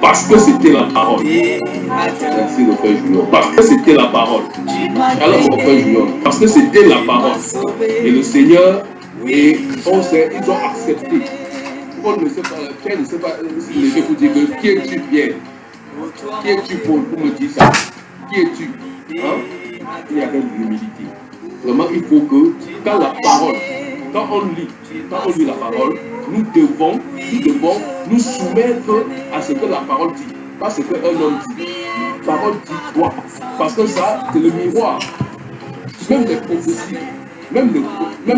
Parce que c'était la parole. Merci le frère Junior. Parce que c'était la parole. Alors mon frère Junior, parce que c'était la parole. Et le Seigneur, et ils ont accepté. On ne sait pas, Pierre ne sait pas se lever pour dire que qui es-tu, Pierre? Qui es-tu pour me dire ça? Qui es-tu? Hein? Il y avait de l'humilité. Vraiment, il faut que quand la parole, quand on lit la parole, nous devons nous soumettre à ce que la parole dit, pas ce qu'un homme dit. La parole dit quoi? Parce que ça, c'est le miroir. Même les prophéties, même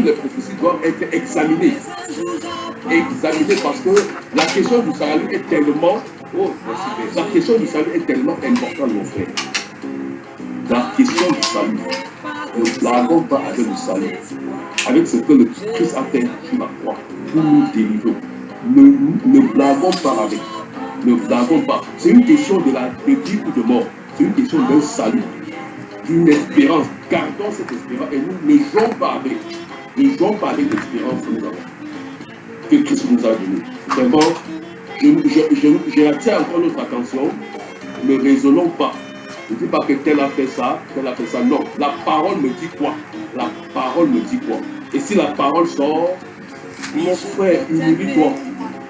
les prophéties doivent être examinées. Examinées parce que la question du salut est tellement, la question du salut est tellement importante, mon frère. La question du salut. Ne blaguons pas avec le salut, avec ce que le Christ a fait sur la croix pour nous délivrer. Ne blaguons pas avec. Ne blaguons pas. C'est une question de vie ou de mort. C'est une question d'un salut, d'une espérance. Gardons cette espérance et nous ne jouons pas avec. Ne jouons pas avec l'espérance que nous avons, que Christ nous a donnée. Vraiment, j'attire encore notre attention. Ne raisonnons pas. Ne dis pas que tel a fait ça, tel a fait ça. Non, la parole me dit quoi? La parole me dit quoi? Et si la parole sort, mon frère, humilie-toi.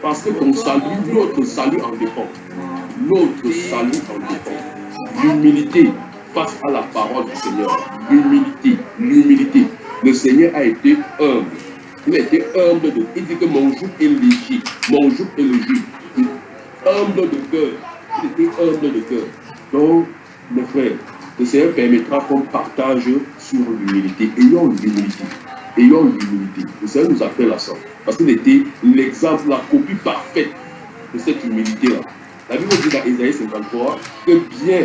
Parce que ton salut, notre salut en dépend. Notre salut en dépend. L'humilité face à la parole du Seigneur. L'humilité, l'humilité. Le Seigneur a été humble. Il a été humble de. Il dit que mon joug est léger. Mon joug est léger. Humble de cœur. Il était humble de cœur. Donc, mes frères, le Seigneur permettra qu'on partage sur l'humilité. Ayons l'humilité. Ayons l'humilité. Le Seigneur nous appelle à ça. Parce qu'il était l'exemple, la copie parfaite de cette humilité-là. La Bible dit dans Ésaïe 53 que bien,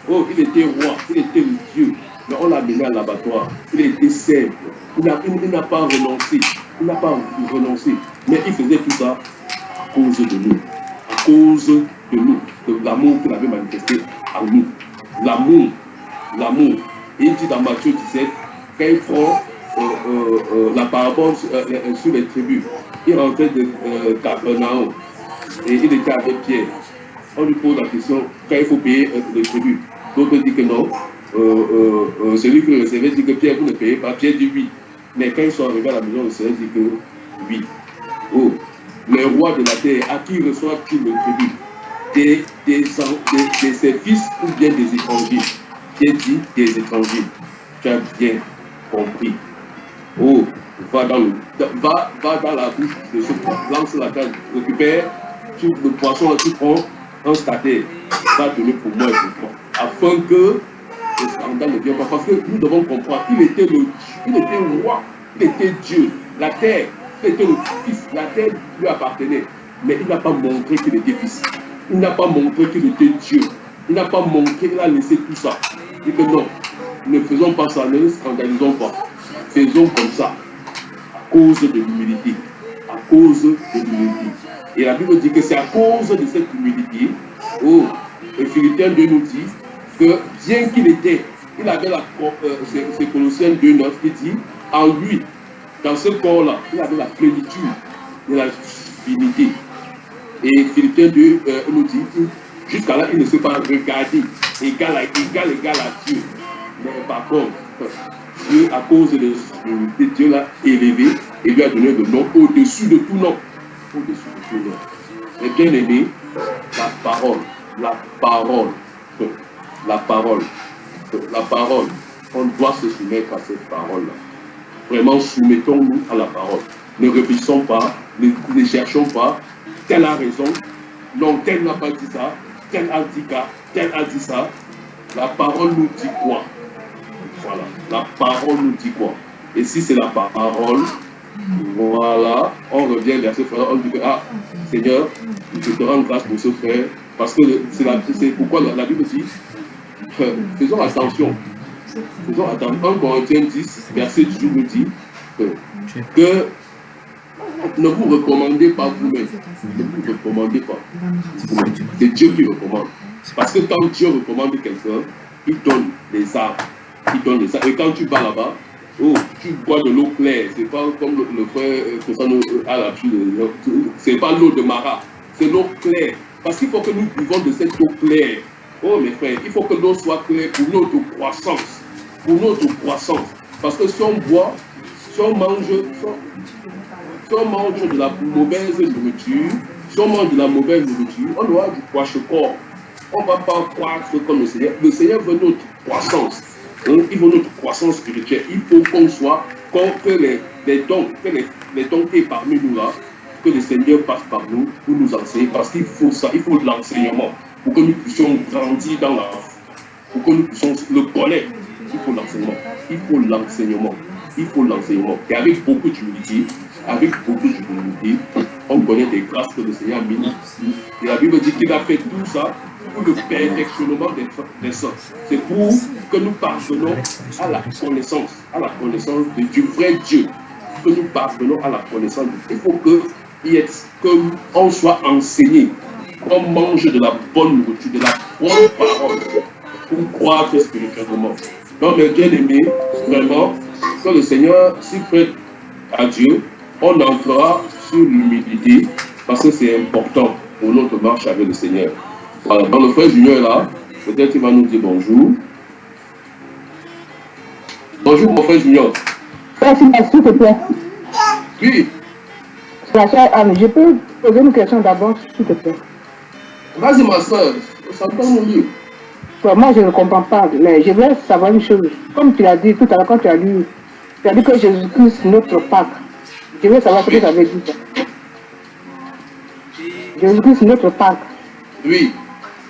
il était roi, il était le Dieu, mais on l'a mené à l'abattoir. Il était simple. Il n'a pas renoncé. Il n'a pas renoncé. Mais il faisait tout ça à cause de nous. À cause de nous. De l'amour qu'il avait manifesté à nous. L'amour. L'amour. Et il dit dans Matthieu 17, quand il prend la parabole sur les tribus, il rentrait de Capernaum et il était avec Pierre. On lui pose la question, quand il faut payer les tribus. D'autres disent que non. Celui qui le recevait dit que Pierre, vous ne payez pas. Pierre dit oui. Mais quand ils sont arrivés à la maison, le Seigneur dit que oui. Oh, les rois de la terre, à qui reçoivent-ils le tribut? Des ses fils ou bien des étrangers? Pierre dit des étrangers. Tu as bien compris. Oh, va dans la bouche de ce poisson, lance la canne, récupère le poisson, tu prends un stataire, va donner pour moi et pour toi. Afin que le scandale ne vienne pas. Parce que nous devons comprendre, il était roi, il était Dieu. La terre, il était le fils, la terre lui appartenait. Mais il n'a pas montré qu'il était fils. Il n'a pas montré qu'il était Dieu. Il n'a pas montré qu'il a laissé tout ça. Il dit que non, ne faisons pas ça, ne nous scandalisons pas. Faisons comme ça, à cause de l'humilité. À cause de l'humilité. Et la Bible dit que c'est à cause de cette humilité, et Philippiens 2 nous dit que bien qu'il était, il avait c'est Colossiens 2,9 qui dit, en lui, dans ce corps-là, il avait la plénitude de la divinité. Et Philippiens 2 nous dit, jusqu'à là, il ne s'est pas regardé égal à Dieu. Mais par contre, Dieu, à cause de Dieu l'a élevé et lui a donné le nom au-dessus de tout nom. Au-dessus de tout nom. Mais bien aimé, la parole, on doit se soumettre à cette parole-là. Vraiment, soumettons-nous à la parole. Ne réfléchissons pas, ne cherchons pas, tel a raison, non, tel n'a pas dit ça, tel a dit ça. La parole nous dit quoi? Voilà, la parole nous dit quoi? Et si c'est la parole, voilà, on revient vers ce frère, on dit que, Seigneur, je te rends grâce pour ce frère, parce que c'est pourquoi la Bible dit, faisons attention. Faisons attention. 1 Corinthiens 10, verset 18 nous dit que ne vous recommandez pas vous-même. Ne vous recommandez pas. C'est Dieu qui recommande. Parce que quand Dieu recommande quelqu'un, il donne des armes. Il donne des armes. Et quand tu vas là-bas, Oh, tu bois de l'eau claire, c'est pas comme le frère que ça nous a l'habitude. C'est pas l'eau de Mara, c'est l'eau claire. Parce qu'il faut que nous buvons de cette eau claire. Oh mes frères, il faut que l'eau soit claire pour notre croissance. Pour notre croissance. Parce que si on boit, si on mange de la mauvaise nourriture, si on mange de la mauvaise nourriture, on aura du poids-corps. On ne va pas croître comme le Seigneur. Le Seigneur veut notre croissance. Donc, il veut notre croissance spirituelle. Il faut qu'on soit, que les dons qui est parmi nous là, que le Seigneur passe par nous pour nous enseigner. Parce qu'il faut ça, il faut de l'enseignement. Pour que nous puissions grandir dans la foi. Pour que nous puissions le connaître. Il faut l'enseignement. Il faut l'enseignement. Il faut l'enseignement. Et avec beaucoup d'humilité, on connaît des grâces que le Seigneur a mis. Et la Bible dit qu'il a fait tout ça pour le perfectionnement des saints. C'est pour que nous parvenons à la connaissance du vrai Dieu. Que nous parvenons à la connaissance de Dieu. Il faut qu'on soit enseigné, qu'on mange de la bonne nourriture, de la bonne parole, pour croître spirituellement. Donc, mes bien-aimés, vraiment, que le Seigneur s'y prête à Dieu, on entrera sur l'humilité, parce que c'est important pour notre marche avec le Seigneur. Voilà, dans le frère Junior est là, peut-être il va nous dire bonjour. Bonjour mon frère Junior. Merci, s'il te plaît. Oui. Je peux poser une question d'abord, s'il te plaît. Vas-y ma soeur, ça me donne mon livre. Moi je ne comprends pas, mais je veux savoir une chose. Comme tu l'as dit tout à l'heure, quand tu as dit que Jésus-Christ notre Pâque. Je veux savoir ce que ça veut dire. Jésus-Christ notre Pâque. Oui.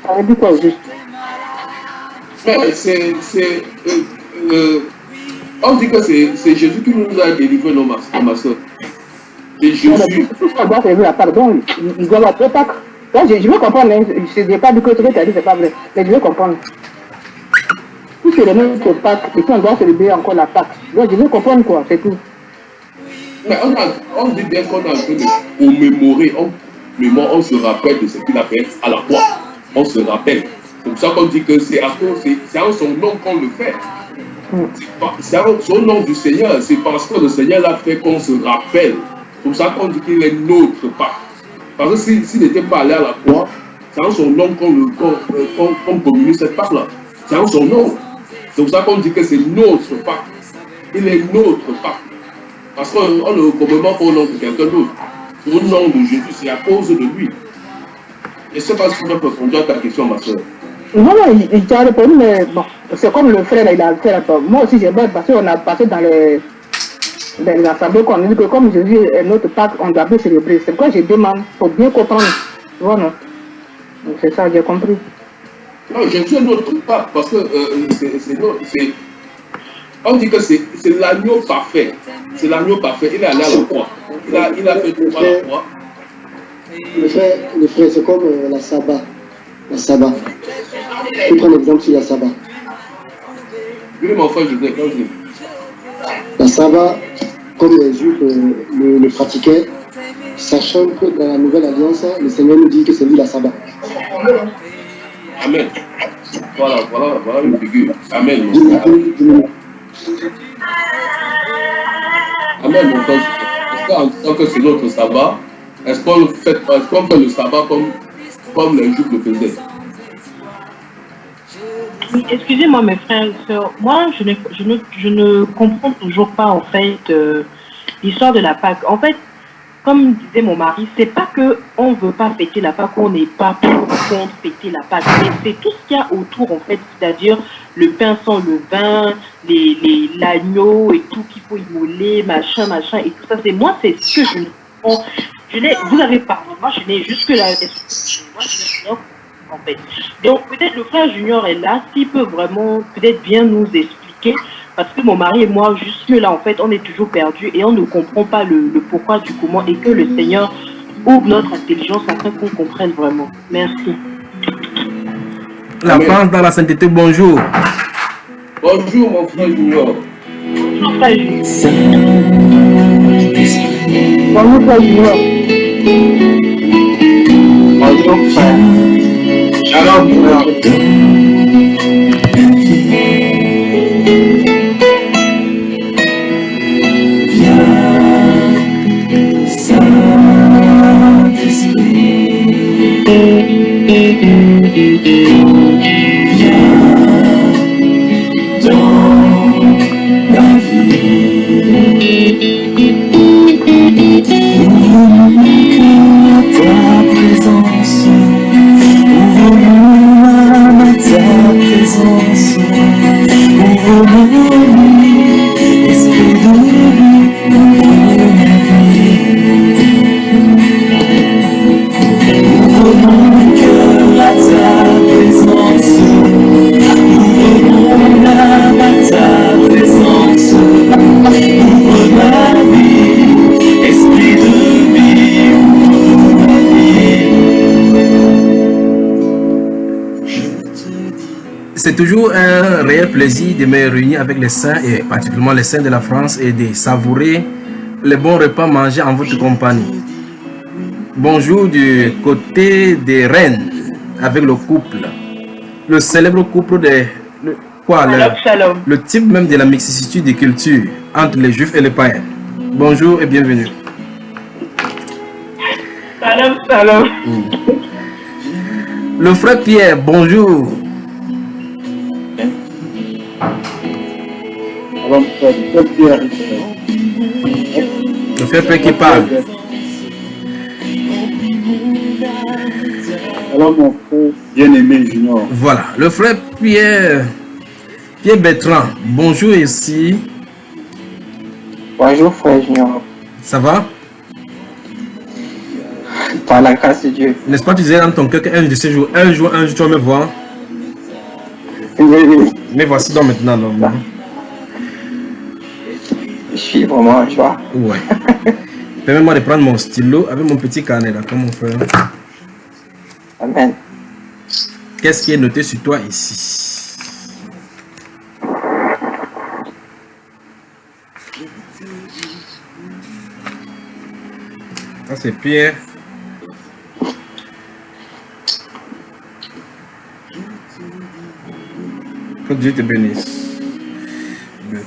Ça veut dire quoi au juste? On dit que c'est Jésus qui nous a délivré nos ma soeur. C'est Jésus. On doit servir la Pâque, donc il doit avoir deux Pâques. Là, je veux comprendre, hein. Je n'ai pas dit que ce que tu as dit, c'est pas vrai. Mais je veux comprendre. Si c'est le même que Pâques, et puis on doit célébrer encore la Pâque. Donc je veux comprendre quoi, c'est tout. Mais on dit bien qu'on a en train de commémorer, on se rappelle de ce qu'il a fait à la croix. On se rappelle. C'est pour ça qu'on dit que c'est en son nom qu'on le fait. C'est en son nom du Seigneur. C'est parce que le Seigneur l'a fait qu'on se rappelle. C'est pour ça qu'on dit qu'il est notre Pâque. Parce que s'il n'était pas allé à la croix, c'est en son nom qu'on communie cette Pâque-là. C'est en son nom. C'est pour ça qu'on dit que c'est notre Pâque. Il est notre Pâque. Parce qu'on ne commémore pas au nom de quelqu'un d'autre. Au nom de Jésus, c'est à cause de lui. Je ne sais pas si tu peux répondre à ta question, ma soeur. Non, il t'a répondu, mais bon, c'est comme le frère, il a fait la part. Moi aussi, j'ai bien passé, on a passé dans les assemblées qu'on dit que comme Jésus est notre Pâque, on doit bien célébrer. C'est pourquoi je demande, pour bien comprendre. Voilà. Donc c'est ça, j'ai compris. Non, Jésus est notre Pâque, parce que on dit que c'est l'agneau parfait. C'est l'agneau parfait. Il est allé à la croix. Il a fait tout à la croix. Le frère, c'est comme la sabbat. La sabbat. Je prends l'exemple sur la sabbat. Oui, mon frère, je dis. La sabbat, comme les Juifs le pratiquaient, sachant que dans la nouvelle alliance, le Seigneur nous dit que c'est lui la sabbat. Amen. Voilà une figure. Amen. Amen, mon frère. Est-ce qu'en disant que c'est notre sabbat, est-ce qu'on fait le sabbat comme les Juifs le faisaient? Oui, excusez-moi mes frères et sœurs, moi je ne comprends toujours pas en fait l'histoire de la Pâque. En fait, comme disait mon mari, c'est pas que on veut pas fêter la Pâque, on n'est pas contre fêter la Pâque, mais c'est tout ce qu'il y a autour en fait, c'est-à-dire le pain sans levain, l'agneau et tout qu'il faut immoler, machin et tout ça. C'est ce que je ne comprends. Vous avez parlé, moi je n'ai jusque là. Moi je n'ai en fait. Donc peut-être le frère Junior est là, s'il peut vraiment peut-être bien nous expliquer, parce que mon mari et moi, jusque là en fait, on est toujours perdus et on ne comprend pas le pourquoi du comment, et que le Seigneur ouvre notre intelligence afin qu'on comprenne vraiment. Merci. La France dans la sainteté, bonjour. Bonjour mon frère Junior. Bonjour frère Junior. Bonjour frère Junior. Bonjour frère. Alors, C'est toujours un réel plaisir de me réunir avec les saints et particulièrement les saints de la France et de savourer les bons repas mangés en votre compagnie. Bonjour du côté des Rennes avec le couple, le célèbre couple de le type même de la mixité des cultures entre les juifs et les païens. Bonjour et bienvenue. Salam, salam. Le frère Pierre, bonjour. Le frère Pierre qui parle. Alors mon frère bien-aimé Junior. Voilà, le frère Pierre Bertrand, bonjour ici. Bonjour frère Junior. Ça va? Par la grâce de Dieu. N'est-ce pas tu disais dans ton cœur qu'un de ces jours, un jour tu vas me voir? Oui. Mais voici donc maintenant. Non. Je suis vraiment en joie. Ouais. Permets-moi de prendre mon stylo avec mon petit carnet là, comme mon frère. Amen. Qu'est-ce qui est noté sur toi ici? Ça c'est Pierre. Que Dieu te bénisse. Ouais.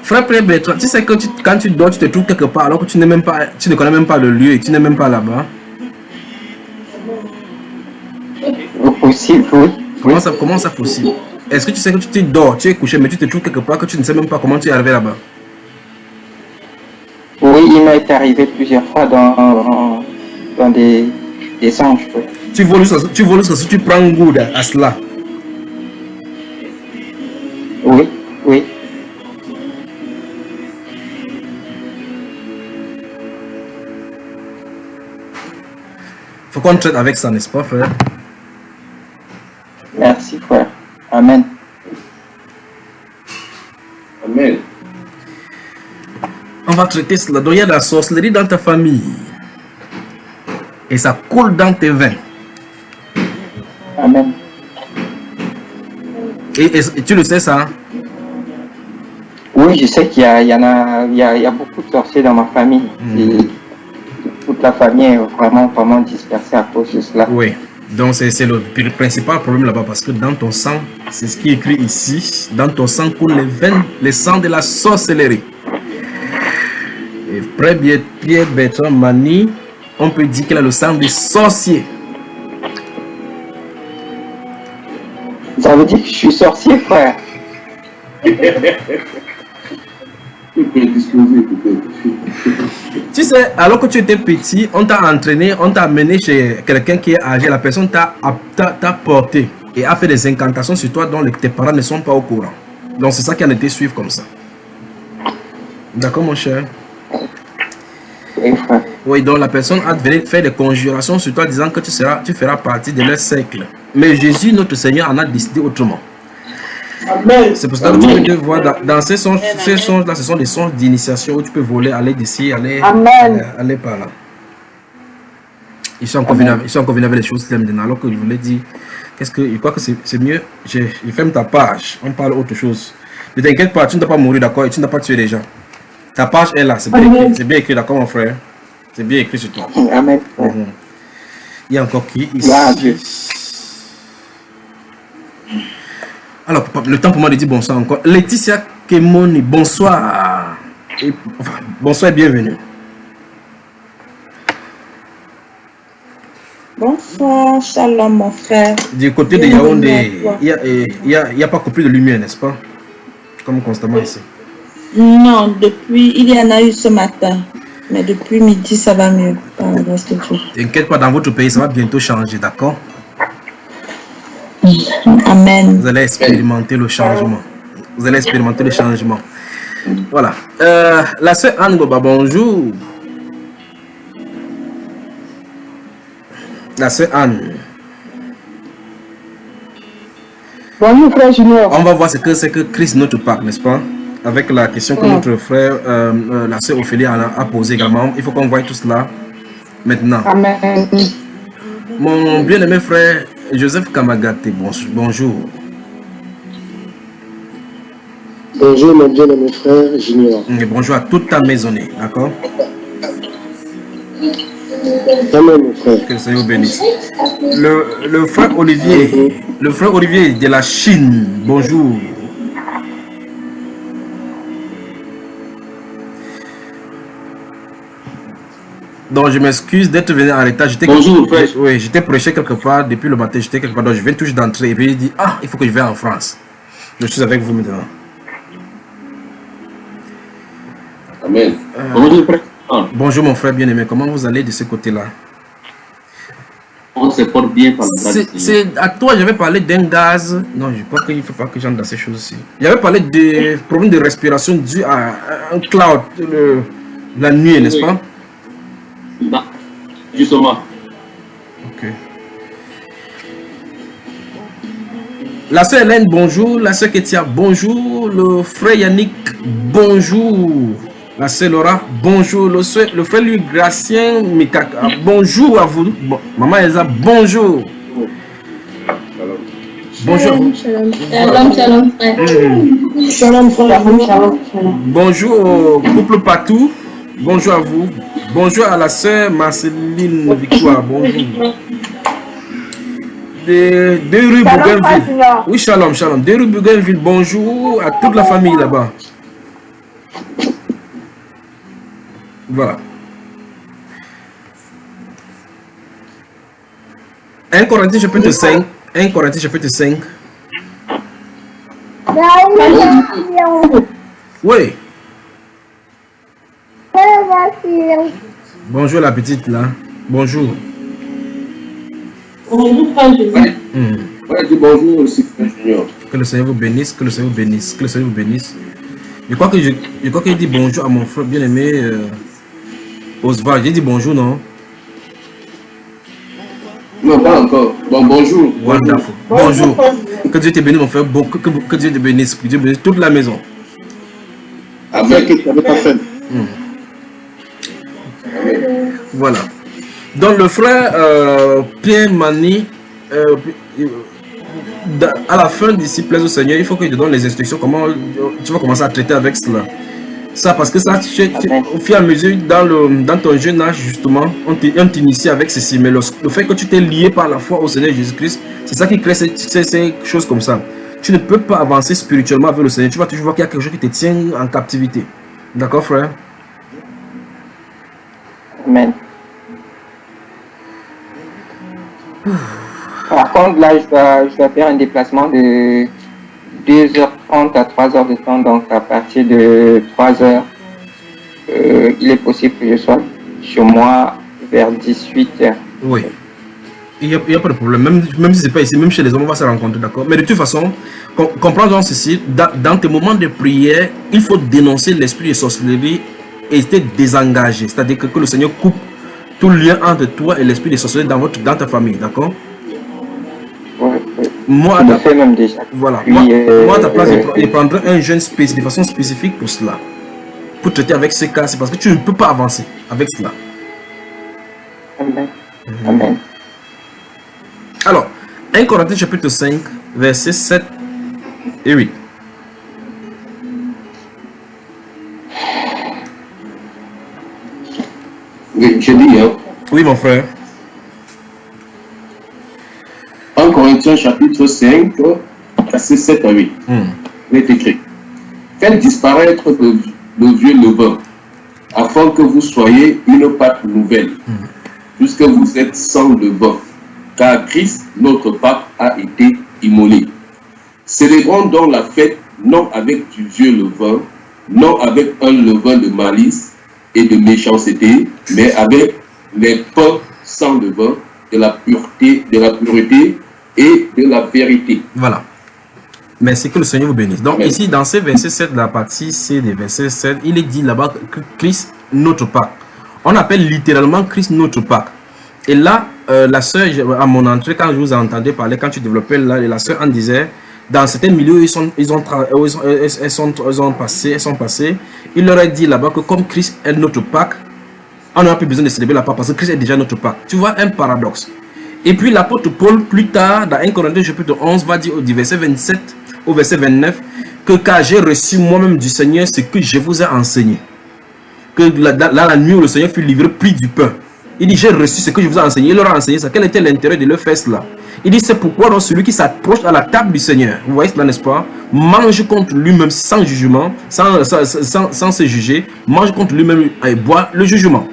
Frère Pierre Bertrand, tu sais que quand tu dors, tu te trouves quelque part alors que tu ne connais même pas le lieu et tu n'es même pas là-bas. Possible, oui. Comment ça possible? Est-ce que tu sais que tu dors, tu es couché, mais tu te trouves quelque part que tu ne sais même pas comment tu es arrivé là-bas? Oui, il m'est arrivé plusieurs fois dans des anges. Oui. Tu voles jusqu'à ce que tu prends goût à cela. Oui. Faut qu'on traite avec ça, n'est-ce pas, frère? Merci frère. Amen. Amen. On va traiter cela. Donc il y a de la sorcellerie dans ta famille. Et ça coule dans tes veines. Amen. Et tu le sais ça? Oui, je sais qu'il y a beaucoup de sorciers dans ma famille. Et toute la famille est vraiment dispersée à cause de cela. Oui. Donc c'est le principal problème là-bas parce que dans ton sang, c'est ce qui est écrit ici, dans ton sang coule les sangs de la sorcellerie. Et Frère Pierre Bertrand Mani, on peut dire qu'il a le sang des sorciers. Ça veut dire que je suis sorcier, frère. Tu sais, alors que tu étais petit, on t'a entraîné, on t'a amené chez quelqu'un qui est âgé, la personne t'a porté et a fait des incantations sur toi dont tes parents ne sont pas au courant. Donc c'est ça qui a été suivre comme ça. D'accord mon cher? Oui, frère. Oui, donc la personne a venu faire des conjurations sur toi disant que tu feras partie de leur cercle. Mais Jésus, notre Seigneur, en a décidé autrement. C'est pour ça que tu peux te voir dans ces songes-là, ce sont des songes d'initiation où tu peux voler, aller d'ici, aller par là. Ils sont encore venus avec les choses maintenant, alors que je voulais dire, je crois que c'est mieux, je ferme ta page, on parle autre chose. Ne t'inquiète pas, tu ne dois pas mourir, d'accord, et tu ne dois pas tuer les gens. Ta page est là, c'est bien écrit, d'accord mon frère. C'est bien écrit sur toi. Amen. Il y a encore qui ici? Alors, papa, le temps pour moi de dire bonsoir encore. Laetitia Kemoni, bonsoir. Bonsoir et bienvenue. Bonsoir, shalom mon frère. Du côté de Yaoundé, il n'y a pas coupé de lumière, n'est-ce pas? Comme constamment ici. Non, il y en a eu ce matin. Mais depuis midi, ça va mieux. Par la grâce de Dieu. T'inquiète pas, dans votre pays, ça va bientôt changer, d'accord? Amen. Vous allez expérimenter le changement. Vous allez expérimenter le changement. Voilà. La sœur Anne Goba, bonjour. La sœur Anne. Bonjour frère Junior. On va voir ce que c'est que Christ notre Pâque, n'est-ce pas? Avec la question que notre frère, la sœur Ophélie a posée également. Il faut qu'on voie tout cela maintenant. Amen. Mon bien-aimé frère Joseph Kamagate, bonjour. Bonjour mon bien-aimé frère Junior. Et bonjour à toute ta maisonnée, d'accord? Amen mon frère. Que le Seigneur vous bénisse. Le frère Olivier de la Chine, bonjour. Donc je m'excuse d'être venu en retard. Bonjour frère. Oui, j'étais prêché quelque part depuis le matin, j'étais quelque part, donc je viens tout juste d'entrer et puis il dit, ah, il faut que je vienne en France. Je suis avec vous maintenant. Amen. Bonjour frère. Bonjour mon frère bien-aimé, comment vous allez de ce côté-là? On se porte bien par la grâce. C'est à toi, j'avais parlé d'un gaz. Non, je crois qu'il ne faut pas que j'entre dans ces choses-ci. J'avais parlé des problèmes de respiration dû à un cloud la nuit, n'est-ce pas? Non, justement. Ok. La sœur Hélène, bonjour. La sœur Ketia, bonjour. Le frère Yannick, bonjour. La sœur Laura, bonjour. Le frère Louis Gracien Mikaka, bonjour à vous. Bon, maman Elsa, bonjour. Bonjour à vous. Shalom, shalom, frère. Shalom frère. Shalom. Bonjour au couple Patou. Bonjour à vous. Bonjour à la sœur Marceline Victoire. Bonjour. De rue Bougainville. Oui, shalom, shalom. De rue Bougainville, bonjour à toute la famille là-bas. Voilà. 1 Corinthiens chapitre 5. 1 Corinthiens chapitre 5. Oui. Bonjour la petite là. Bonjour. Bonjour, frère Jésus. Ouais, dis bonjour aussi, frère Junior. Que le Seigneur vous bénisse, que le Seigneur vous bénisse, que le Seigneur vous bénisse. Je crois qu'il dit bonjour à mon frère bien-aimé Oswald. J'ai dit bonjour, non? Non, pas encore. Bon, bonjour. Wonderful. Bonjour. Que Dieu te bénisse, mon frère. Bon, que Dieu te bénisse. Que Dieu bénisse toute la maison. Avec et avec ta femme. Voilà. Donc le frère Pierre Mani, à la fin d'ici, plaise au Seigneur, il faut qu'il te donne les instructions, comment tu vas commencer à traiter avec cela. Ça, parce que ça, au fur et à mesure, dans ton jeune âge, justement, on t'initie avec ceci. Mais le fait que tu t'es lié par la foi au Seigneur Jésus-Christ, c'est ça qui crée ces choses comme ça. Tu ne peux pas avancer spirituellement avec le Seigneur. Tu vas toujours voir qu'il y a quelque chose qui te tient en captivité. D'accord, frère? Amen. Par contre, là, je dois faire un déplacement de 2h30 à 3h de temps. Donc, à partir de 3h, il est possible que je sois chez moi vers 18h. Oui. Il n'y a pas de problème. Même si ce n'est pas ici, même chez les hommes, on va se rencontrer, d'accord? Mais de toute façon, comprends donc ceci. Dans tes moments de prière, il faut dénoncer l'esprit de sorcellerie et te désengager. C'est-à-dire que le Seigneur coupe tout lien entre toi et l'esprit de sorcellerie dans ta famille, d'accord? Oui. Moi, je le fais même déjà. Voilà. Puis, moi, à ta place, je prendrai un jeune de façon spécifique pour cela. Pour traiter avec ce cas, c'est parce que tu ne peux pas avancer avec cela. Amen. Amen. Alors, 1 Corinthiens chapitre 5, versets 7 et 8. Oui, je dis, hein. Oui, mon frère. 1 Corinthiens chapitre 5, verset 7 à 8. Il est écrit. Faites disparaître le vieux levain, afin que vous soyez une Pâque nouvelle, puisque vous êtes sans levain, car Christ, notre Pâque, a été immolé. Célébrons donc la fête, non avec du vieux levain, non avec un levain de malice et de méchanceté, mais avec les pains sans levain, de la pureté et de la vérité. Voilà. Merci, que le Seigneur vous bénisse. Donc ici, dans ces versets 7, la partie C des versets 7, il est dit là-bas que Christ, notre Pâque. On appelle littéralement Christ notre Pâque. Et là, la sœur, à mon entrée, quand je vous entendais parler, quand tu développais là, la sœur en disait, dans certains milieux, ils sont passés, il leur a dit là-bas que comme Christ est notre Pâque, on n'a plus besoin de célébrer la Pâque parce que Christ est déjà notre Pâque. Tu vois un paradoxe. Et puis l'apôtre Paul, plus tard, dans 1 Corinthiens chapitre 11, va dire au verset 27 au verset 29, que car j'ai reçu moi-même du Seigneur ce que je vous ai enseigné. Que la nuit où le Seigneur fut livré, pris du pain. Il dit, j'ai reçu ce que je vous ai enseigné. Il leur a enseigné ça. Quel était l'intérêt de leur faire cela? Il dit, c'est pourquoi donc celui qui s'approche à la table du Seigneur, vous voyez cela, n'est-ce pas, mange contre lui-même sans jugement, sans se juger, mange contre lui-même et boit le jugement.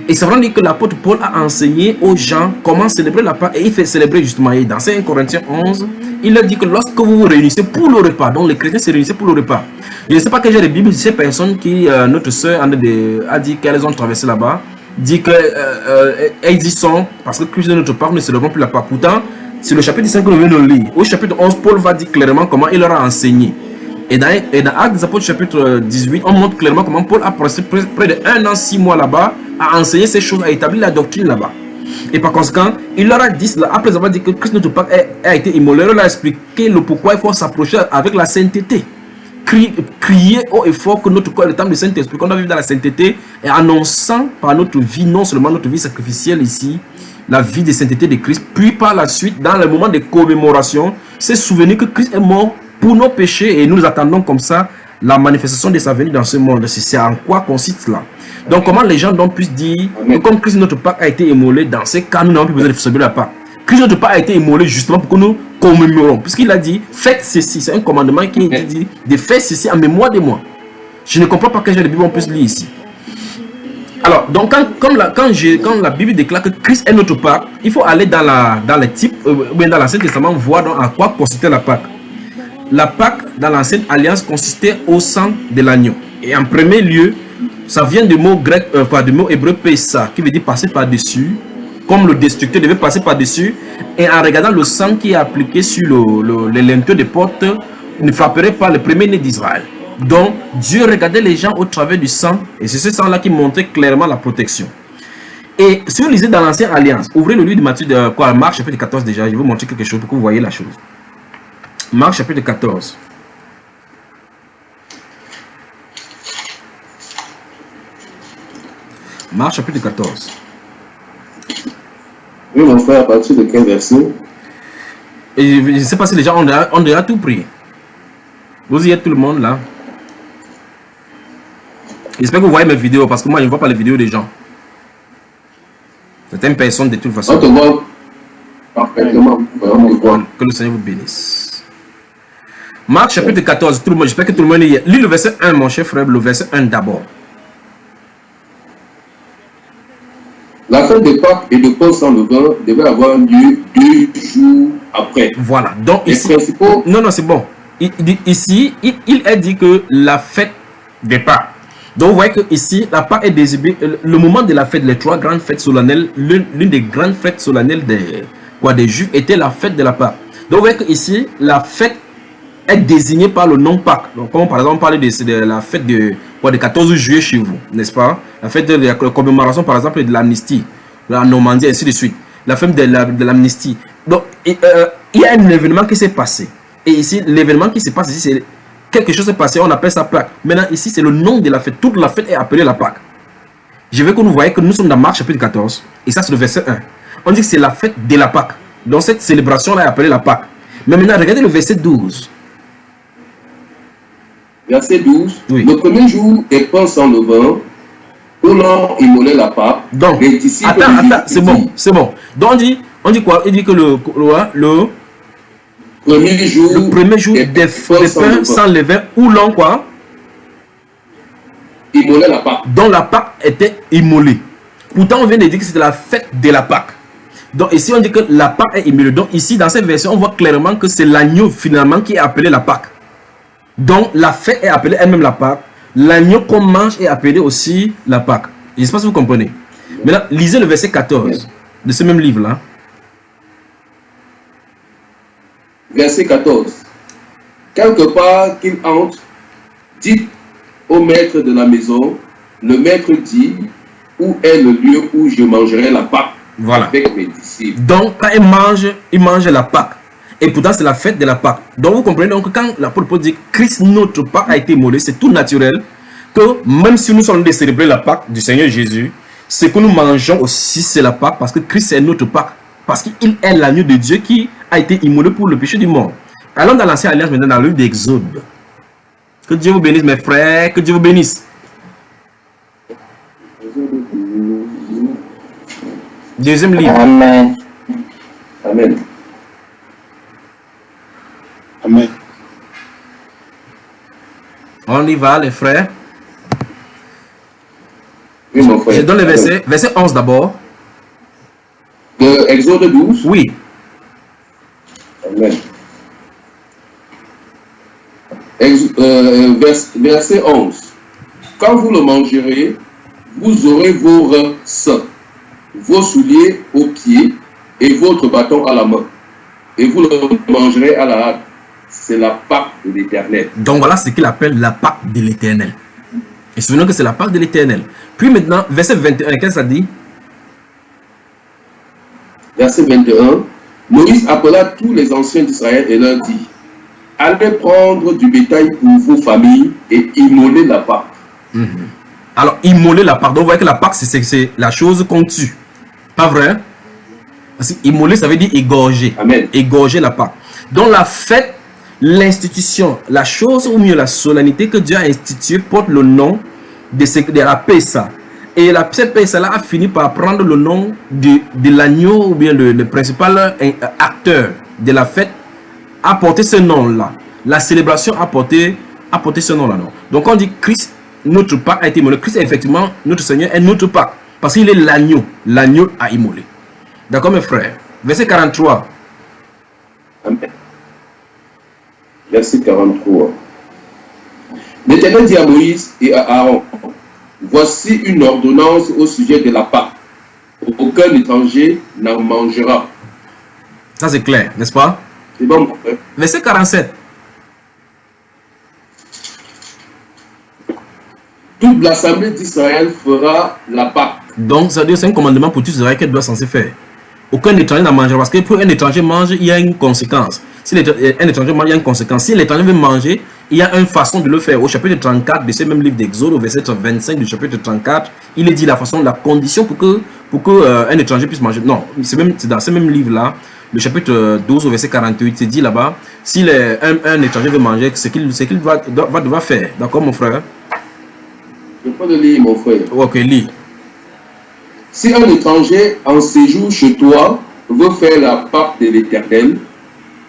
Et c'est vraiment dit que l'apôtre Paul a enseigné aux gens comment célébrer la Pâque, et il fait célébrer justement. Et dans 1 Corinthiens 11, il leur dit que lorsque vous vous réunissez pour le repas, donc les chrétiens se réunissaient pour le repas. Je ne sais pas quel genre de Bible, ces personnes qui, notre soeur a dit qu'elles ont traversé là-bas, dit qu'elles y sont, parce que Christ de notre Pâque ne célébrons plus la Pâque. Pourtant, c'est le chapitre 5 que nous venons de lire. Au chapitre 11, Paul va dire clairement comment il leur a enseigné. Et dans Actes des Apôtres chapitre 18, on montre clairement comment Paul a passé près de 1 an, 6 mois là-bas, à enseigner ces choses, à établir la doctrine là-bas. Et par conséquent, il leur a dit cela, après avoir dit que Christ notre Pâque a été immolé, il leur a expliqué le pourquoi il faut s'approcher avec la sainteté. Crier haut et fort que notre corps est le temple du Saint-Esprit, qu'on doit vivre dans la sainteté, et annonçant par notre vie, non seulement notre vie sacrificielle ici, la vie de sainteté de Christ, puis par la suite, dans le moment de commémoration, c'est souvenir que Christ est mort pour nos péchés, et nous attendons comme ça la manifestation de sa venue dans ce monde. C'est en quoi consiste cela. Donc comment les gens donc puissent dire que comme Christ notre Pâque a été immolé, dans ces cas nous n'avons plus besoin de célébrer la Pâque. Christ notre Pâque a été immolé justement pour que nous commémorons, puisqu'il a dit faites ceci. C'est un commandement qui dit de faire ceci en mémoire de moi. Je ne comprends pas quel genre de Bible on peut lire ici. Alors, donc quand la Bible déclare que Christ est notre Pâque, il faut aller dans les types, dans l'Ancien Testament, voir donc à quoi consistait la Pâque. La Pâque dans l'Ancienne Alliance consistait au sang de l'agneau. Et en premier lieu, ça vient du mot grec, du mot hébreu pessa, qui veut dire passer par-dessus, comme le destructeur devait passer par-dessus. Et en regardant le sang qui est appliqué sur les linteaux des portes, ne frapperait pas le premier-né d'Israël. Donc, Dieu regardait les gens au travers du sang, et c'est ce sang-là qui montrait clairement la protection. Et si vous lisez dans l'Ancienne Alliance, ouvrez le livre de Matthieu, Marc chapitre 14 déjà, je vais vous montrer quelque chose pour que vous voyez la chose. Marc chapitre 14. Marc chapitre 14. Oui, mon frère, à partir de quel verset? Et je ne sais pas si les gens ont déjà tout pris. Vous y êtes tout le monde là. J'espère que vous voyez mes vidéos parce que moi je ne vois pas les vidéos des gens. Certaines personnes de toute façon. On te voit parfaitement. Que le Seigneur vous bénisse. Marc chapitre 14, tout le monde, j'espère que tout le monde est. Lis le verset 1, mon cher frère, le verset 1 d'abord. La fête de Pâques et de pain sans levain devait avoir lieu 2 jours après. Voilà, donc les ici. Principaux... Non, c'est bon. Ici, il est dit que la fête des Pâques. Donc vous voyez que ici, la Pâque est désignée, le moment de la fête, les 3 grandes fêtes solennelles, l'une des grandes fêtes solennelles des Juifs était la fête de la Pâque. Donc vous voyez que ici, la fête est désignée par le nom Pâques. Donc comme par exemple on parlait de la fête de 14 juillet chez vous, n'est-ce pas? La fête de la commémoration par exemple de l'amnistie, la Normandie, ainsi de suite. La fête de l'amnistie. Donc il y a un événement qui s'est passé. Et ici, l'événement qui se passe ici, c'est quelque chose s'est passé, on appelle ça Pâques. Maintenant ici, c'est le nom de la fête. Toute la fête est appelée la Pâques. Je veux que nous voyons que nous sommes dans Marc chapitre 14. Et ça c'est le verset 1. On dit que c'est la fête de la Pâques. Donc cette célébration-là est appelée la Pâques. Mais maintenant, regardez le verset 12. Verset 12. Oui. Le premier jour des pains sans levain, où l'on immolait la Pâque. Donc, les disciples attends, c'est bon. Donc on dit quoi? Il dit que Premier jour, le premier jour des pains sans levain où l'on quoi? Immolait la Pâque. Dont la Pâque était immolée. Pourtant, on vient de dire que c'était la fête de la Pâque. Donc ici, on dit que la Pâque est immolée. Donc ici, dans cette version, on voit clairement que c'est l'agneau finalement qui est appelé la Pâque. Donc la fête est appelée elle-même la Pâque. L'agneau qu'on mange est appelé aussi la Pâque. Je ne sais pas si vous comprenez. Maintenant, lisez le verset 14 de ce même livre-là. Verset 14. Quelque part qu'il entre, dites au maître de la maison, le maître dit, où est le lieu où je mangerai la Pâque avec mes disciples. Donc, quand il mange la Pâque. Et pourtant, c'est la fête de la Pâque. Donc, vous comprenez donc que quand l'apôtre Paul dit Christ, notre Pâque, a été immolé, c'est tout naturel que même si nous sommes de célébrer la Pâque du Seigneur Jésus, ce que nous mangeons aussi, c'est la Pâque parce que Christ est notre Pâque. Parce qu'il est l'agneau de Dieu qui a été immolé pour le péché du monde. Allons dans l'Ancienne Alliance maintenant, dans le livre d'Exode. Que Dieu vous bénisse, mes frères, que Dieu vous bénisse. Deuxième livre. Amen. Amen. Amen. On y va, les frères. Oui, mon frère. Je donne le verset 11 d'abord. De Exode 12. Oui. Amen. Verset 11. Quand vous le mangerez, vous aurez vos reins sains, vos souliers aux pieds et votre bâton à la main. Et vous le mangerez à la hâte. C'est la Pâque de l'Éternel. Donc voilà ce qu'il appelle la Pâque de l'Éternel. Et souvenez que c'est la Pâque de l'Éternel. Puis maintenant, verset 21, qu'est-ce que ça dit? Verset 21. Moïse appela tous les anciens d'Israël et leur dit, allez prendre du bétail pour vos familles et immoler la Pâque. Alors, immoler la Pâque. Donc, vous voyez que la Pâque, c'est la chose qu'on tue. Pas vrai? Parce que immoler, ça veut dire égorger. Amen. Égorger la Pâque. Donc, la fête, l'institution, la chose ou mieux la solennité que Dieu a instituée porte le nom de la Pessa. Et cette Pessa-là a fini par prendre le nom de l'agneau ou bien le principal acteur de la fête a porté ce nom-là. La célébration a porté ce nom-là. Donc, on dit Christ, notre Pâque a été immolé. Christ, effectivement, notre Seigneur est notre Pâque. Parce qu'il est l'agneau. L'agneau a immolé. D'accord, mes frères? Verset 43. Amen. Verset 43. L'Éternel dit à Moïse et à Aaron, voici une ordonnance au sujet de la Pâque. Aucun étranger n'en mangera. Ça, c'est clair, n'est-ce pas? C'est bon, mon frère. Verset 47. Toute l'assemblée d'Israël fera la Pâque. Donc, ça veut dire que c'est un commandement pour tous les Israéliens qu'elle doit censé faire. Aucun étranger n'en mangera. Parce que pour un étranger manger, il y a une conséquence. Si un étranger mange, il y a une conséquence. Si l'étranger veut manger, il y a une façon de le faire. Au chapitre 34 de ce même livre d'Exode, au verset 25 du chapitre 34, il est dit la façon, la condition pour que un étranger puisse manger. Non, c'est dans ce même livre-là, le chapitre 12 au verset 48, c'est dit là-bas, si un étranger veut manger, ce qu'il va devoir faire. D'accord, mon frère? Je peux le lire, mon frère. Ok, lis. Si un étranger en séjour chez toi veut faire la Pâque de l'Éternel,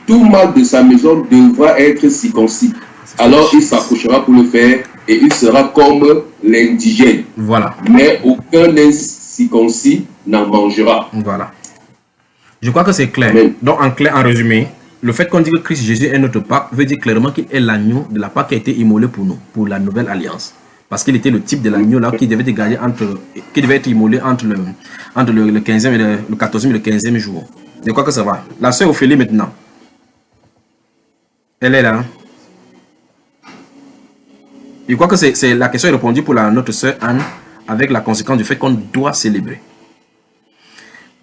tout mâle de sa maison devra être circoncis. Alors il s'approchera pour le faire et il sera comme l'indigène. Voilà. Mais aucun incirconcis n'en mangera. Voilà. Je crois que c'est clair. Amen. Donc, en clair, en résumé, le fait qu'on dit que Christ Jésus est notre Pâque veut dire clairement qu'il est l'agneau de la Pâque qui a été immolé pour nous, pour la nouvelle alliance. Parce qu'il était le type de l'agneau là qui devait être immolé entre le 15e et le 14e et le 15e jour. Je crois que ça va. La sœur Ophélie maintenant. Elle est là. Je crois que c'est la question est répondue pour notre sœur Anne avec la conséquence du fait qu'on doit célébrer.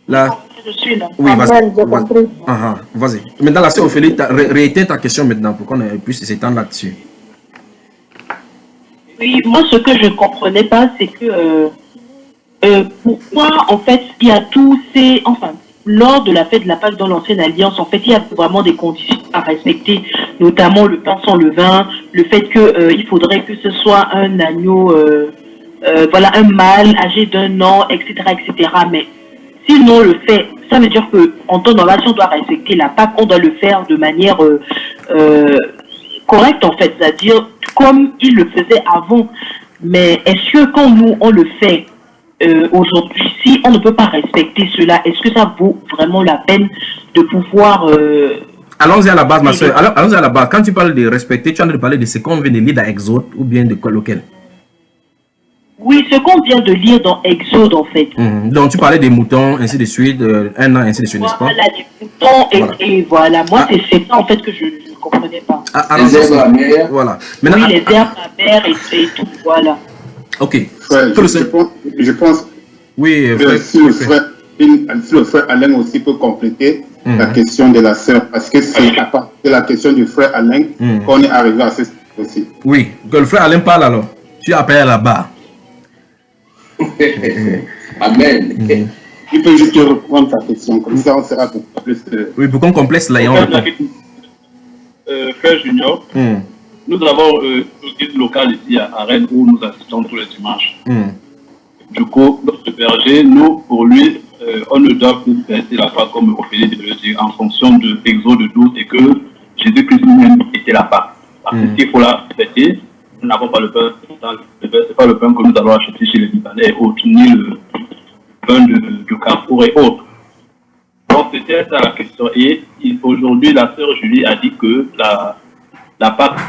Là. Je suis là. Oui, vas-y. J'ai compris. Vas-y. Maintenant, la sœur Ophélie, réitère ta question maintenant pour qu'on puisse s'étendre là-dessus. Oui, moi, ce que je ne comprenais pas, c'est que pourquoi, en fait, il y a tous ces... Enfin, lors de la fête de la Pâque dans l'Ancienne Alliance, en fait, il y a vraiment des conditions à respecter, notamment le pain sans levain, le fait que il faudrait que ce soit un agneau, voilà, un mâle âgé d'1 an, etc., etc. Mais si l'on le fait, ça veut dire qu'en temps normal, si on doit respecter la Pâque, on doit le faire de manière correcte, en fait, c'est-à-dire comme il le faisait avant. Mais est-ce que quand nous, on le fait aujourd'hui, si on ne peut pas respecter cela, est-ce que ça vaut vraiment la peine de pouvoir... Allons-y à la base, ma soeur. Allons-y à la base. Quand tu parles de respecter, tu as de parler de ce qu'on vient de lire dans Exode ou bien de quoi, lequel? Oui, ce qu'on vient de lire dans Exode, en fait. Donc, tu parlais des moutons, ainsi de suite, un an, ainsi de suite, n'est-ce pas? Voilà, des moutons, et voilà. Moi, c'est ça, en fait, que je ne comprenais pas. Les herbes amères. Voilà. Maintenant, oui, les herbes amères et tout, voilà. Ok. Ouais, je pense oui, que si le frère Alain aussi peut compléter la question de la sœur, parce que c'est à partir de la question du frère Alain qu'on est arrivé à ce aussi. Oui, que le frère Alain parle alors. Tu appelles là-bas. Amen. Tu peux juste reprendre ta question, comme ça on sera beaucoup plus... Oui, pour qu'on complexe là, Frère Junior, nous avons une église locale ici à Rennes où nous assistons tous les dimanches. Du coup, notre berger, nous, pour lui, on ne doit plus fêter la Pâque comme Ophélie de le dire en fonction de l'Exode 12 et que Jésus-Christ lui-même était la Pâque. Parce que s'il faut la fêter, nous n'avons pas le pain. C'est pas le pain que nous allons acheter chez les Libanais et autres, ni le pain de Carrefour et autres. Donc c'était ça la question. Et aujourd'hui, la sœur Julie a dit que la Pâque,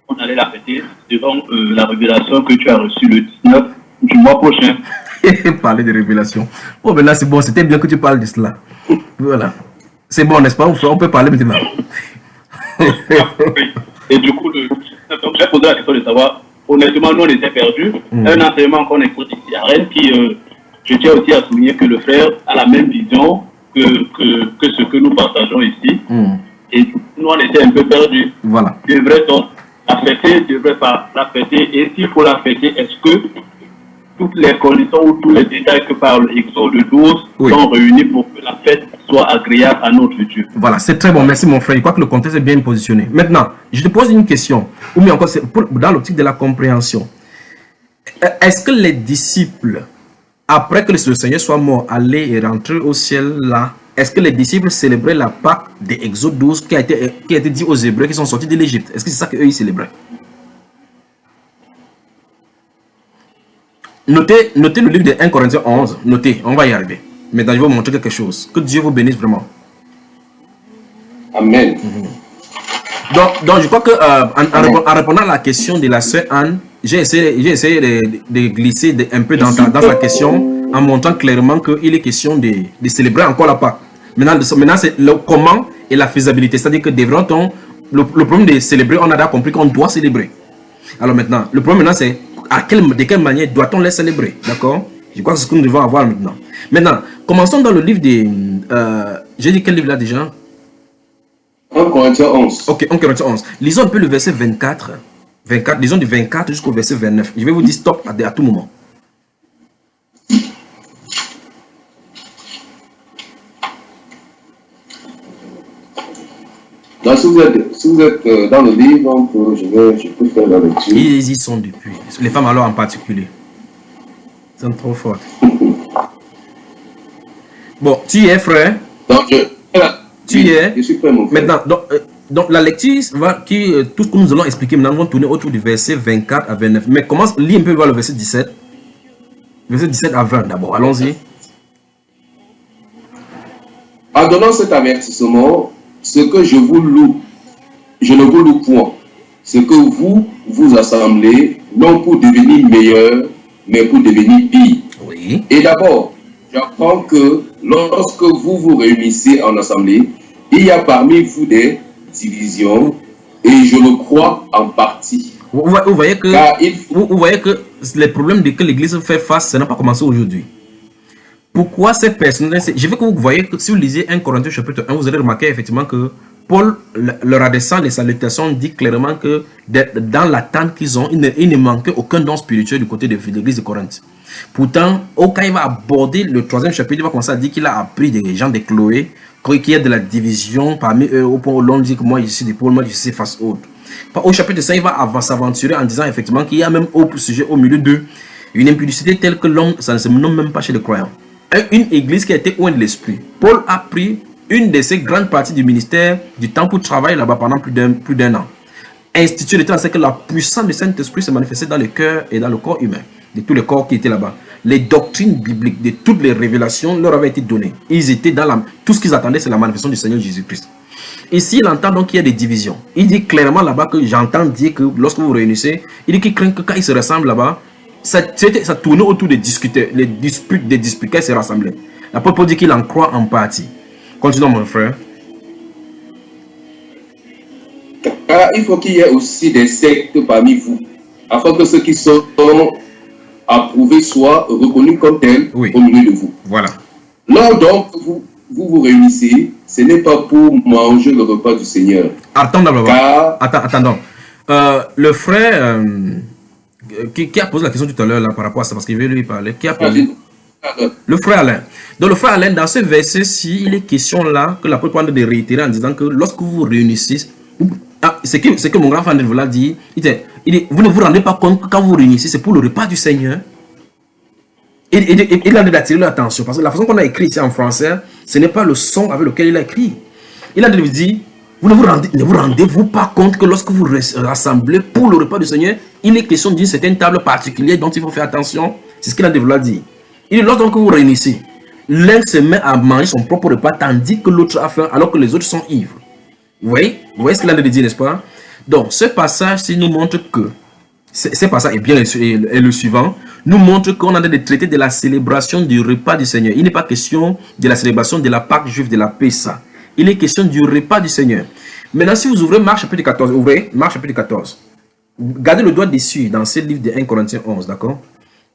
on allait la fêter devant la révélation que tu as reçue le 19 du mois prochain. Parler de révélation. Oh, mais là, c'est bon, c'était bien que tu parles de cela. Voilà. C'est bon, n'est-ce pas? On peut parler maintenant. Et du coup, j'ai posé la question de savoir, honnêtement, nous, on était perdus. Un enseignement qu'on écoute ici à Rennes, qui, je tiens aussi à souligner que le frère a la même vision que ce que nous partageons ici. Et nous, on était un peu perdus. Voilà. Devrait-on la fêter, devrait pas la fêter? Et s'il faut la fêter, est-ce que toutes les conditions ou tous les détails que parle Exode 12 sont réunis pour que la fête soit agréable à notre Dieu? Voilà, c'est très bon. Merci mon frère. Je crois que le contexte est bien positionné. Maintenant, je te pose une question, ou bien encore dans l'optique de la compréhension. Est-ce que les disciples, après que le Seigneur soit mort, allaient et rentraient au ciel là, est-ce que les disciples célébraient la Pâque de Exode 12 qui a été dit aux Hébreux qui sont sortis de l'Égypte? Est-ce que c'est ça qu'eux ils célébraient? Notez le livre de 1 Corinthiens 11. Notez, on va y arriver. Maintenant, je vais vous montrer quelque chose. Que Dieu vous bénisse vraiment. Amen. Donc, je crois que en répondant à la question de la sœur Anne, j'ai essayé de glisser un peu dans sa question en montrant clairement qu'il est question de célébrer encore la Pâque. Maintenant c'est le comment et la faisabilité. C'est-à-dire que devrait-on... Le problème de célébrer, on a déjà compris qu'on doit célébrer. Alors maintenant, le problème maintenant c'est de quelle manière doit-on les célébrer? D'accord? Je crois que c'est ce que nous devons avoir maintenant. Maintenant, commençons dans le livre de... j'ai dit quel livre là déjà? 1 Corinthiens 11. Ok, 1 Corinthiens 11. Lisons un peu le verset 24. Disons du 24 jusqu'au verset 29. Je vais vous dire stop à tout moment. Donc, si vous êtes dans le livre, donc, je peux faire la lecture. Ils y sont depuis. Les femmes alors en particulier. Elles sont trop fortes. Bon, tu y es, frère? Donc, tu y es? Je suis prêt, mon frère. Maintenant, donc la lecture, tout ce que nous allons expliquer maintenant, nous allons tourner autour du verset 24 à 29. Mais commence, lis un peu vers le verset 17. Verset 17 à 20 d'abord, allons-y. En donnant cet avertissement, ce que je vous loue, je ne vous loue point. Ce que vous assemblez, non pour devenir meilleur, mais pour devenir pire. Oui. Et d'abord, j'apprends que lorsque vous vous réunissez en assemblée, il y a parmi vous des divisions, et je le crois en partie. Vous voyez que les problèmes que l'Église fait face, ça n'a pas commencé aujourd'hui. Pourquoi ces personnes... Je veux que vous voyez que si vous lisez 1 Corinthiens chapitre 1, vous allez remarquer effectivement que Paul, leur adressant les salutations, dit clairement que dans l'attente qu'ils ont, il ne manquait aucun don spirituel du côté de l'Église de Corinthe. Pourtant, quand il va aborder le 3e chapitre, il va commencer à dire qu'il a appris des gens de Chloé, qu'il y a de la division parmi eux, au point où l'on dit que moi je suis de Paul, moi je suis face autre. Au chapitre 5, il va s'aventurer en disant effectivement qu'il y a même au sujet au milieu d'eux une impudicité telle que l'homme, ça ne se nomme même pas chez les croyants. une église qui a été loin de l'esprit. Paul a pris une de ces grandes parties du ministère du temps pour travailler là-bas pendant plus d'un an. Institué de temps, c'est que la puissance du Saint-Esprit se manifestait dans le cœur et dans le corps humain, de tous les corps qui étaient là-bas. Les doctrines bibliques, de toutes les révélations leur avaient été données. Ils étaient dans tout ce qu'ils attendaient, c'est la manifestation du Seigneur Jésus-Christ. Ici, il entend donc qu'il y a des divisions. Il dit clairement là-bas que j'entends dire que lorsque vous vous réunissez, il dit qu'il craint que quand ils se rassemblent là-bas, ça tournait autour des discuteurs, des disputes quand ils se rassemblaient. L'apôtre dit qu'il en croit en partie. Continuons, mon frère. Car il faut qu'il y ait aussi des sectes parmi vous, afin que ceux qui sont approuvés soient reconnus comme tels au milieu de vous. Voilà. Lors donc vous réunissez, ce n'est pas pour manger le repas du Seigneur. Attendons. Le frère qui a posé la question tout à l'heure là par rapport à ça, parce qu'il veut lui parler, qui a posé le frère Alain. Donc le frère Alain, dans ce verset-ci, il est question là que l'apôtre Paul de réitérer en disant que lorsque vous vous réunissez, c'est que mon grand frère vous l'a dit, il dit, vous ne vous rendez pas compte que quand vous vous réunissez, c'est pour le repas du Seigneur. Il a d'attirer l'attention, parce que la façon qu'on a écrit ici en français, ce n'est pas le son avec lequel il a écrit. Il a dit, vous ne vous rendez-vous pas compte que lorsque vous rassemblez pour le repas du Seigneur, il est question d'une certaine table particulière dont il faut faire attention. C'est ce qu'il a développé dit. Il dit, lorsque vous vous réunissez, l'un se met à manger son propre repas tandis que l'autre a faim alors que les autres sont ivres. Vous voyez ce qu'il a dit, n'est-ce pas? Donc, ce passage-ci nous montre que, ce passage est bien et le suivant, nous montre qu'on a de traiter de la célébration du repas du Seigneur. Il n'est pas question de la célébration de la Pâque juive, de la Pessa. Il est question du repas du Seigneur. Maintenant, si vous ouvrez Marc chapitre 14, Marc chapitre 14. Gardez le doigt dessus dans ce livre de 1 Corinthiens 11, d'accord?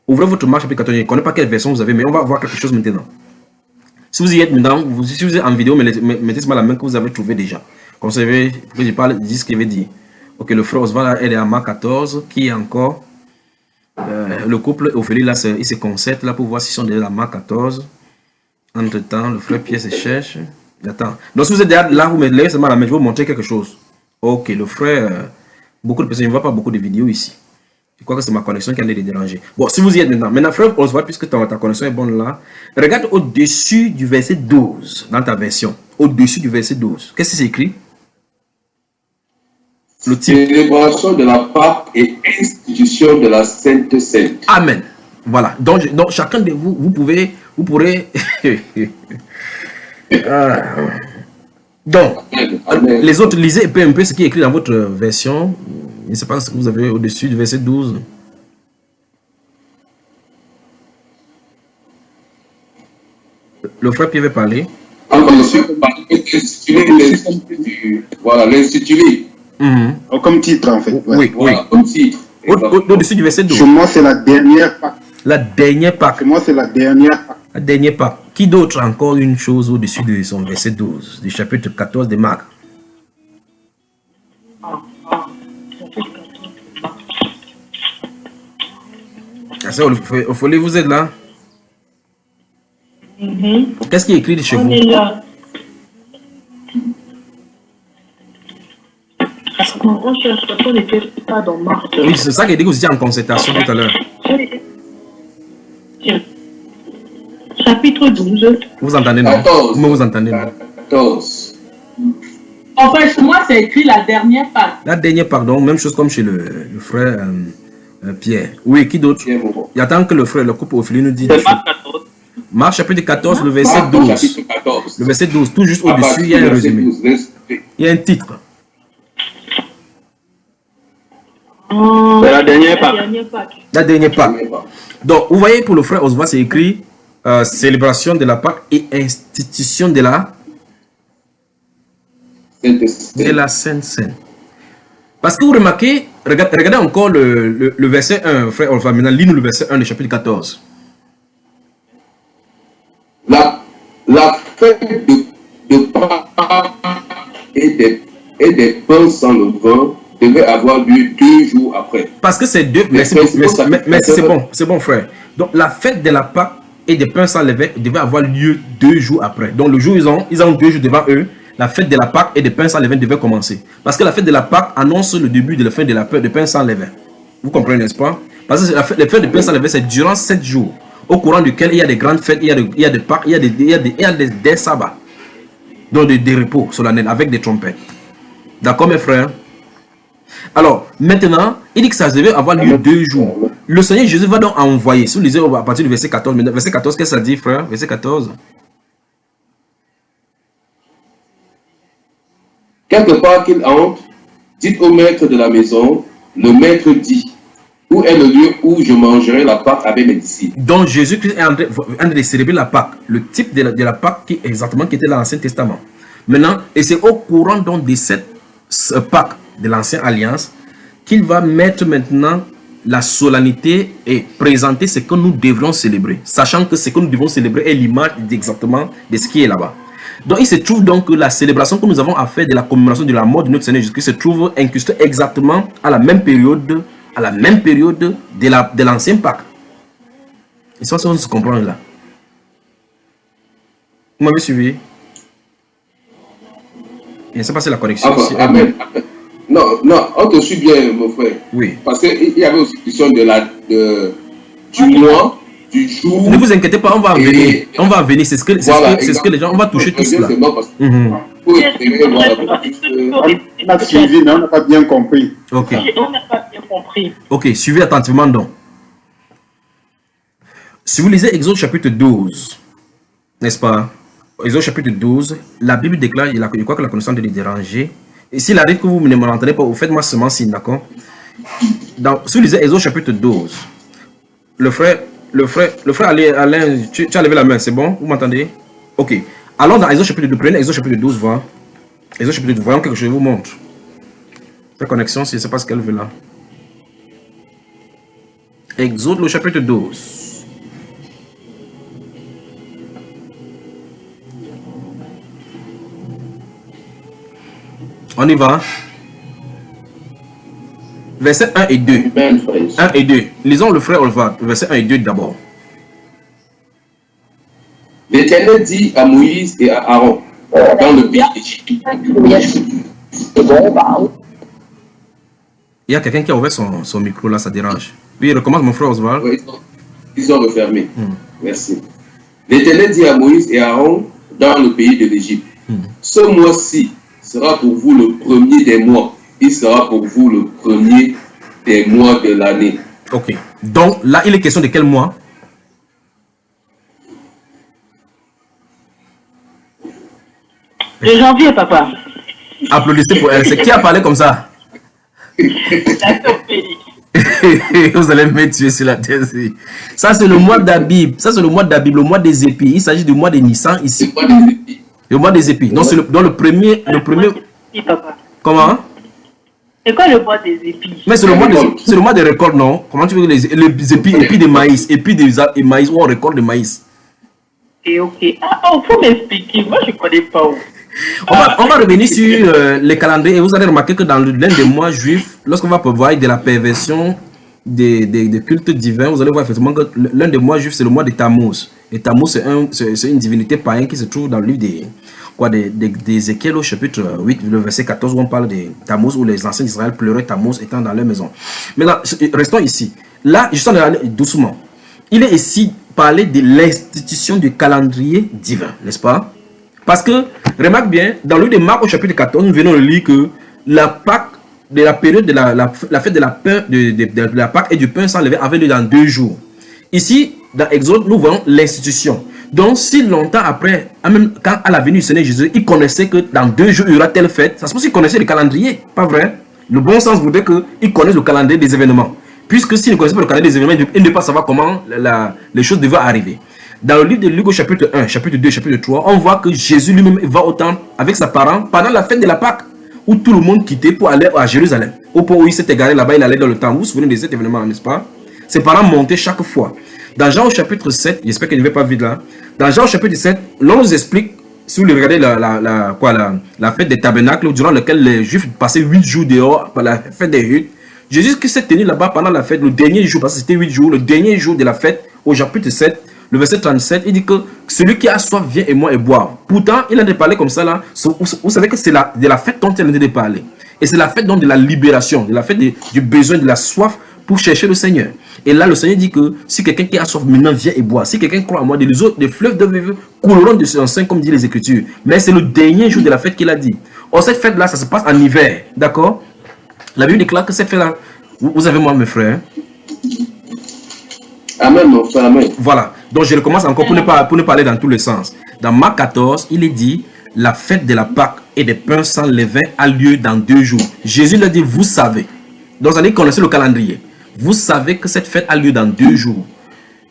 Ouvrez votre Marc chapitre 14. Je ne connais pas quelle version vous avez, mais on va voir quelque chose maintenant. Si vous y êtes maintenant, si vous êtes en vidéo, mettez la main que vous avez trouvé déjà. Comme vous savez, je parle, dis ce qu'il veut dire. Ok, le frère Oswald est à Marc 14, qui est encore. Le couple Ophélie, là, il se concerte là pour voir s'ils sont déjà à Marc 14. Entre-temps, le frère Pierre se cherche. Attends. Donc, si vous êtes déjà là, vous me levez seulement la main, je vais vous montrer quelque chose. Ok, le frère, beaucoup de personnes ne voient pas beaucoup de vidéos ici. Je crois que c'est ma connexion qui en est dérangée. Bon, si vous y êtes maintenant. Maintenant, frère Oswald, puisque ta connexion est bonne là, regarde au-dessus du verset 12 dans ta version. Au-dessus du verset 12. Qu'est-ce que c'est écrit? Le titre. Célébration de la Pâque et institution de la Sainte Seine. Amen. Voilà. Donc chacun de vous, vous pourrez. Donc, Amen. Les autres, lisez un peu ce qui est écrit dans votre version. Je ne sais pas ce que vous avez au-dessus du verset 12. Le frère Pierre veut parler. Voilà, l'intitulé. Comme titre, en fait. Oui, voilà, comme titre. Au-dessus du verset 12. Chez moi, c'est la dernière Pâque. La dernière Pâque. Chez moi, c'est la dernière Pâque. La dernière Pâque. Qui d'autre encore une chose au-dessus de son verset 12, du chapitre 14 de Marc? Ophélie, vous êtes là? Qu'est-ce qui est écrit de chez vous? On est là. On cherche parce qu'on n'était pas dans Marc. Oui, c'est ça qui dit que vous étiez en concertation tout à l'heure. Chapitre 12. Vous entendez, non? 14. Comment vous entendez, non? 14. En fait, chez moi, c'est écrit la dernière Pâque. La dernière, pardon, même chose comme chez le frère Pierre. Oui, qui d'autre? Il attend que le frère, le couple Ophélie nous dit. Marc chapitre 14, le verset 12. Le verset 12, tout juste au-dessus, il y a un résumé. Il y a un titre. C'est la dernière Pâque. La dernière Pâque. Donc, vous voyez, pour le frère Oswald, c'est écrit célébration de la Pâque et institution de la Sainte Seine. Parce que vous remarquez, regardez encore le verset 1, frère Oswald. Maintenant, lis-nous le verset 1 du chapitre 14. La fête de Pâques et des pains sans levain devait avoir lieu 2 jours après. Parce que c'est deux, mais c'est bon frère. Donc la fête de la Pâque et des pains sans levain devait avoir lieu 2 jours après. Donc le jour ils ont 2 jours devant eux, la fête de la Pâque et des pains sans levain devait commencer. Parce que la fête de la Pâque annonce le début de la fin de la fête de pains sans levain. Vous comprenez, n'est-ce pas? Parce que la fête de pains sans levain, c'est durant 7 jours. au courant duquel il y a des grandes fêtes, il y a des Pâques, il y a des sabbats, donc des repos solennels avec des trompettes. D'accord mes frères? Alors, maintenant, il dit que ça devait avoir lieu 2 jours. Le Seigneur Jésus va donc envoyer. Si vous lisez à partir du verset 14, verset 14, qu'est-ce que ça dit, frère? Verset 14. Quelque part qu'il entre, dites au maître de la maison, le maître dit, où est le lieu où je mangerai la Pâque avec mes disciples? Donc Jésus-Christ est en train de célébrer la Pâque, le type de la Pâque qui exactement qui était dans l'Ancien Testament. Maintenant, et c'est au courant donc de cette Pâque de l'Ancienne Alliance qu'il va mettre maintenant la solennité et présenter ce que nous devrions célébrer, sachant que ce que nous devons célébrer est l'image exactement de ce qui est là-bas. Donc il se trouve donc que la célébration que nous avons à faire de la commémoration de la mort de notre Seigneur Jésus-Christ se trouve incrustée exactement à la même période de l'ancienne Pâque. Et ça, on se comprend là. Vous m'avez suivi? Je ne sais pas si la connexion. Amen. Non, on te suit bien, mon frère. Oui. Parce qu'il y avait aussi question du mois, du jour. Ne vous inquiétez pas, on va en venir. On va en venir. C'est ce que les gens, on va toucher tout cela. On a suivi, mais on n'a pas bien compris. Ok. On n'a pas bien compris. Ok, suivez attentivement donc. Si vous lisez Exode chapitre 12, n'est-ce pas? Exode chapitre 12, la Bible déclare, je crois que la connaissance de les déranger. Et s'il arrive que vous ne m'entendez pas, vous faites-moi seulement signe, d'accord? Si vous lisez Exode chapitre 12, le frère Alain, tu as levé la main, c'est bon? Vous m'entendez? Ok. Allons dans Exode chapitre 12, prenez Exode chapitre 12, voir. Exode chapitre 12, voyons quelque chose, je vous montre. La connexion, je ne sais pas ce qu'elle veut là. Exode, le chapitre 12. On y va. Verset 1 et 2. 1 et 2. Lisons le frère Olva. Verset 1 et 2 d'abord. L'Éternel dit à Moïse et à Aaron dans le pays d'Égypte. Il y a quelqu'un qui a ouvert son micro là, ça dérange. Oui, recommence mon frère Oswald. Oui, ils ont refermé. Merci. L'Éternel dit à Moïse et à Aaron dans le pays de l'Égypte. Ce mois-ci sera pour vous le premier des mois. Il sera pour vous le premier des mois de l'année. Ok. Donc là, il est question de quel mois? De janvier, papa. Applaudissez pour elle. C'est qui a parlé comme ça? Vous allez me tuer sur la thèse. Ça, c'est le mois d'Abib. Ça, c'est le mois d'Abib, le mois des épis. Il s'agit du mois de Nissan ici. Le mois des épis. Donc, c'est le premier. Comment? C'est quoi le mois des épis? Mais c'est le mois des récoltes, non? Comment tu veux les épis de maïs, épis de maïs, où on récolte le maïs. Ok. Ah, faut m'expliquer. Moi, je ne connais pas où. On va revenir sur les calendriers et vous allez remarquer que dans l'un des mois juifs, lorsqu'on va prévoir de la perversion des cultes divins, vous allez voir effectivement que l'un des mois juifs, c'est le mois de Tammuz. Et Tammuz, c'est une divinité païenne qui se trouve dans le livre d'Ézéchiel au chapitre 8, le verset 14, où on parle de Tammuz, où les anciens d'Israël pleuraient Tammuz étant dans leur maison. Maintenant, restons ici. Là, je suis en train doucement. Il est ici parlé de l'institution du calendrier divin, n'est-ce pas? Parce que, remarque bien, dans le livre de Marc au chapitre 14, nous venons de lire que la Pâque, de la période de la fête de la Pâque et du pain sans levain avait lieu dans 2 jours. Ici, dans Exode, nous voyons l'institution. Donc, si longtemps après, même quand à la venue du Seigneur Jésus, il connaissait que dans 2 jours, il y aura telle fête, ça se peut qu'il connaissait le calendrier, pas vrai? Le bon sens voudrait qu'il connaisse le calendrier des événements. Puisque s'il ne connaissait pas le calendrier des événements, il ne peut pas savoir comment les choses devaient arriver. Dans le livre de Luc au chapitre 1, chapitre 2, chapitre 3, on voit que Jésus lui-même va au temple avec ses parents pendant la fête de la Pâque, où tout le monde quittait pour aller à Jérusalem. Au point où il s'était garé là-bas, il allait dans le temple. Vous vous souvenez de cet événement, n'est-ce pas? Ses parents montaient chaque fois. Dans Jean au chapitre 7, j'espère qu'il ne va pas vite là. Dans Jean au chapitre 7, l'on nous explique, si vous regardez la fête des tabernacles, durant laquelle les Juifs passaient 8 jours dehors, par la fête des huttes. Jésus qui s'est tenu là-bas pendant la fête, le dernier jour, parce que c'était 8 jours, le dernier jour de la fête, au chapitre 7, le verset 37, il dit que celui qui a soif vient et moi et boire. Pourtant, il a de parler comme ça là. Vous savez que c'est de la fête dont il a de parler. Et c'est la fête donc de la libération, de la fête du besoin, de la soif pour chercher le Seigneur. Et là, le Seigneur dit que si quelqu'un qui a soif maintenant vient et boit, si quelqu'un croit à moi, des fleuves de vie couleront de son sein, comme dit les Écritures. Mais c'est le dernier jour de la fête qu'il a dit. Or, cette fête-là, ça se passe en hiver. D'accord? La Bible déclare que cette fête-là, vous avez moi, mes frères. Amen, mon frère, amen. Voilà. Donc, je recommence encore pour ne pas aller dans tous les sens. Dans Marc 14, il est dit, la fête de la Pâque et des pains sans levain a lieu dans 2 jours. Jésus leur dit, vous savez. Donc, vous allez connaître le calendrier. Vous savez que cette fête a lieu dans 2 jours.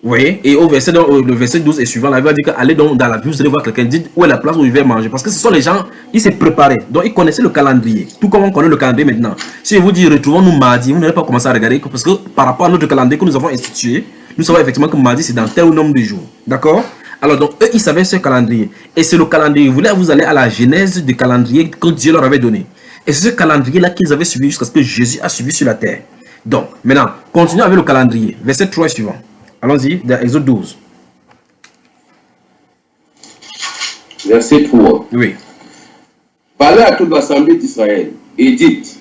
Vous voyez? Et le verset 12 et suivant, la Bible dit qu'allez donc dans la ville, vous allez voir quelqu'un, dites où est la place où il va manger. Parce que ce sont les gens, ils s'est préparés. Donc, ils connaissaient le calendrier. Tout comme on connaît le calendrier maintenant. Si je vous dis, retrouvons-nous mardi, vous n'allez pas commencer à regarder. Parce que par rapport à notre calendrier que nous avons institué, nous savons effectivement que mardi, c'est dans tel nombre de jours. D'accord? Alors, donc, eux, ils savaient ce calendrier. Et c'est le calendrier. Vous allez à la genèse du calendrier que Dieu leur avait donné. Et c'est ce calendrier-là qu'ils avaient suivi jusqu'à ce que Jésus a suivi sur la terre. Donc, maintenant, continuons avec le calendrier. Verset 3 suivant. Allons-y, dans Exode 12. Verset 3. Oui. Parlez à toute l'assemblée d'Israël et dites,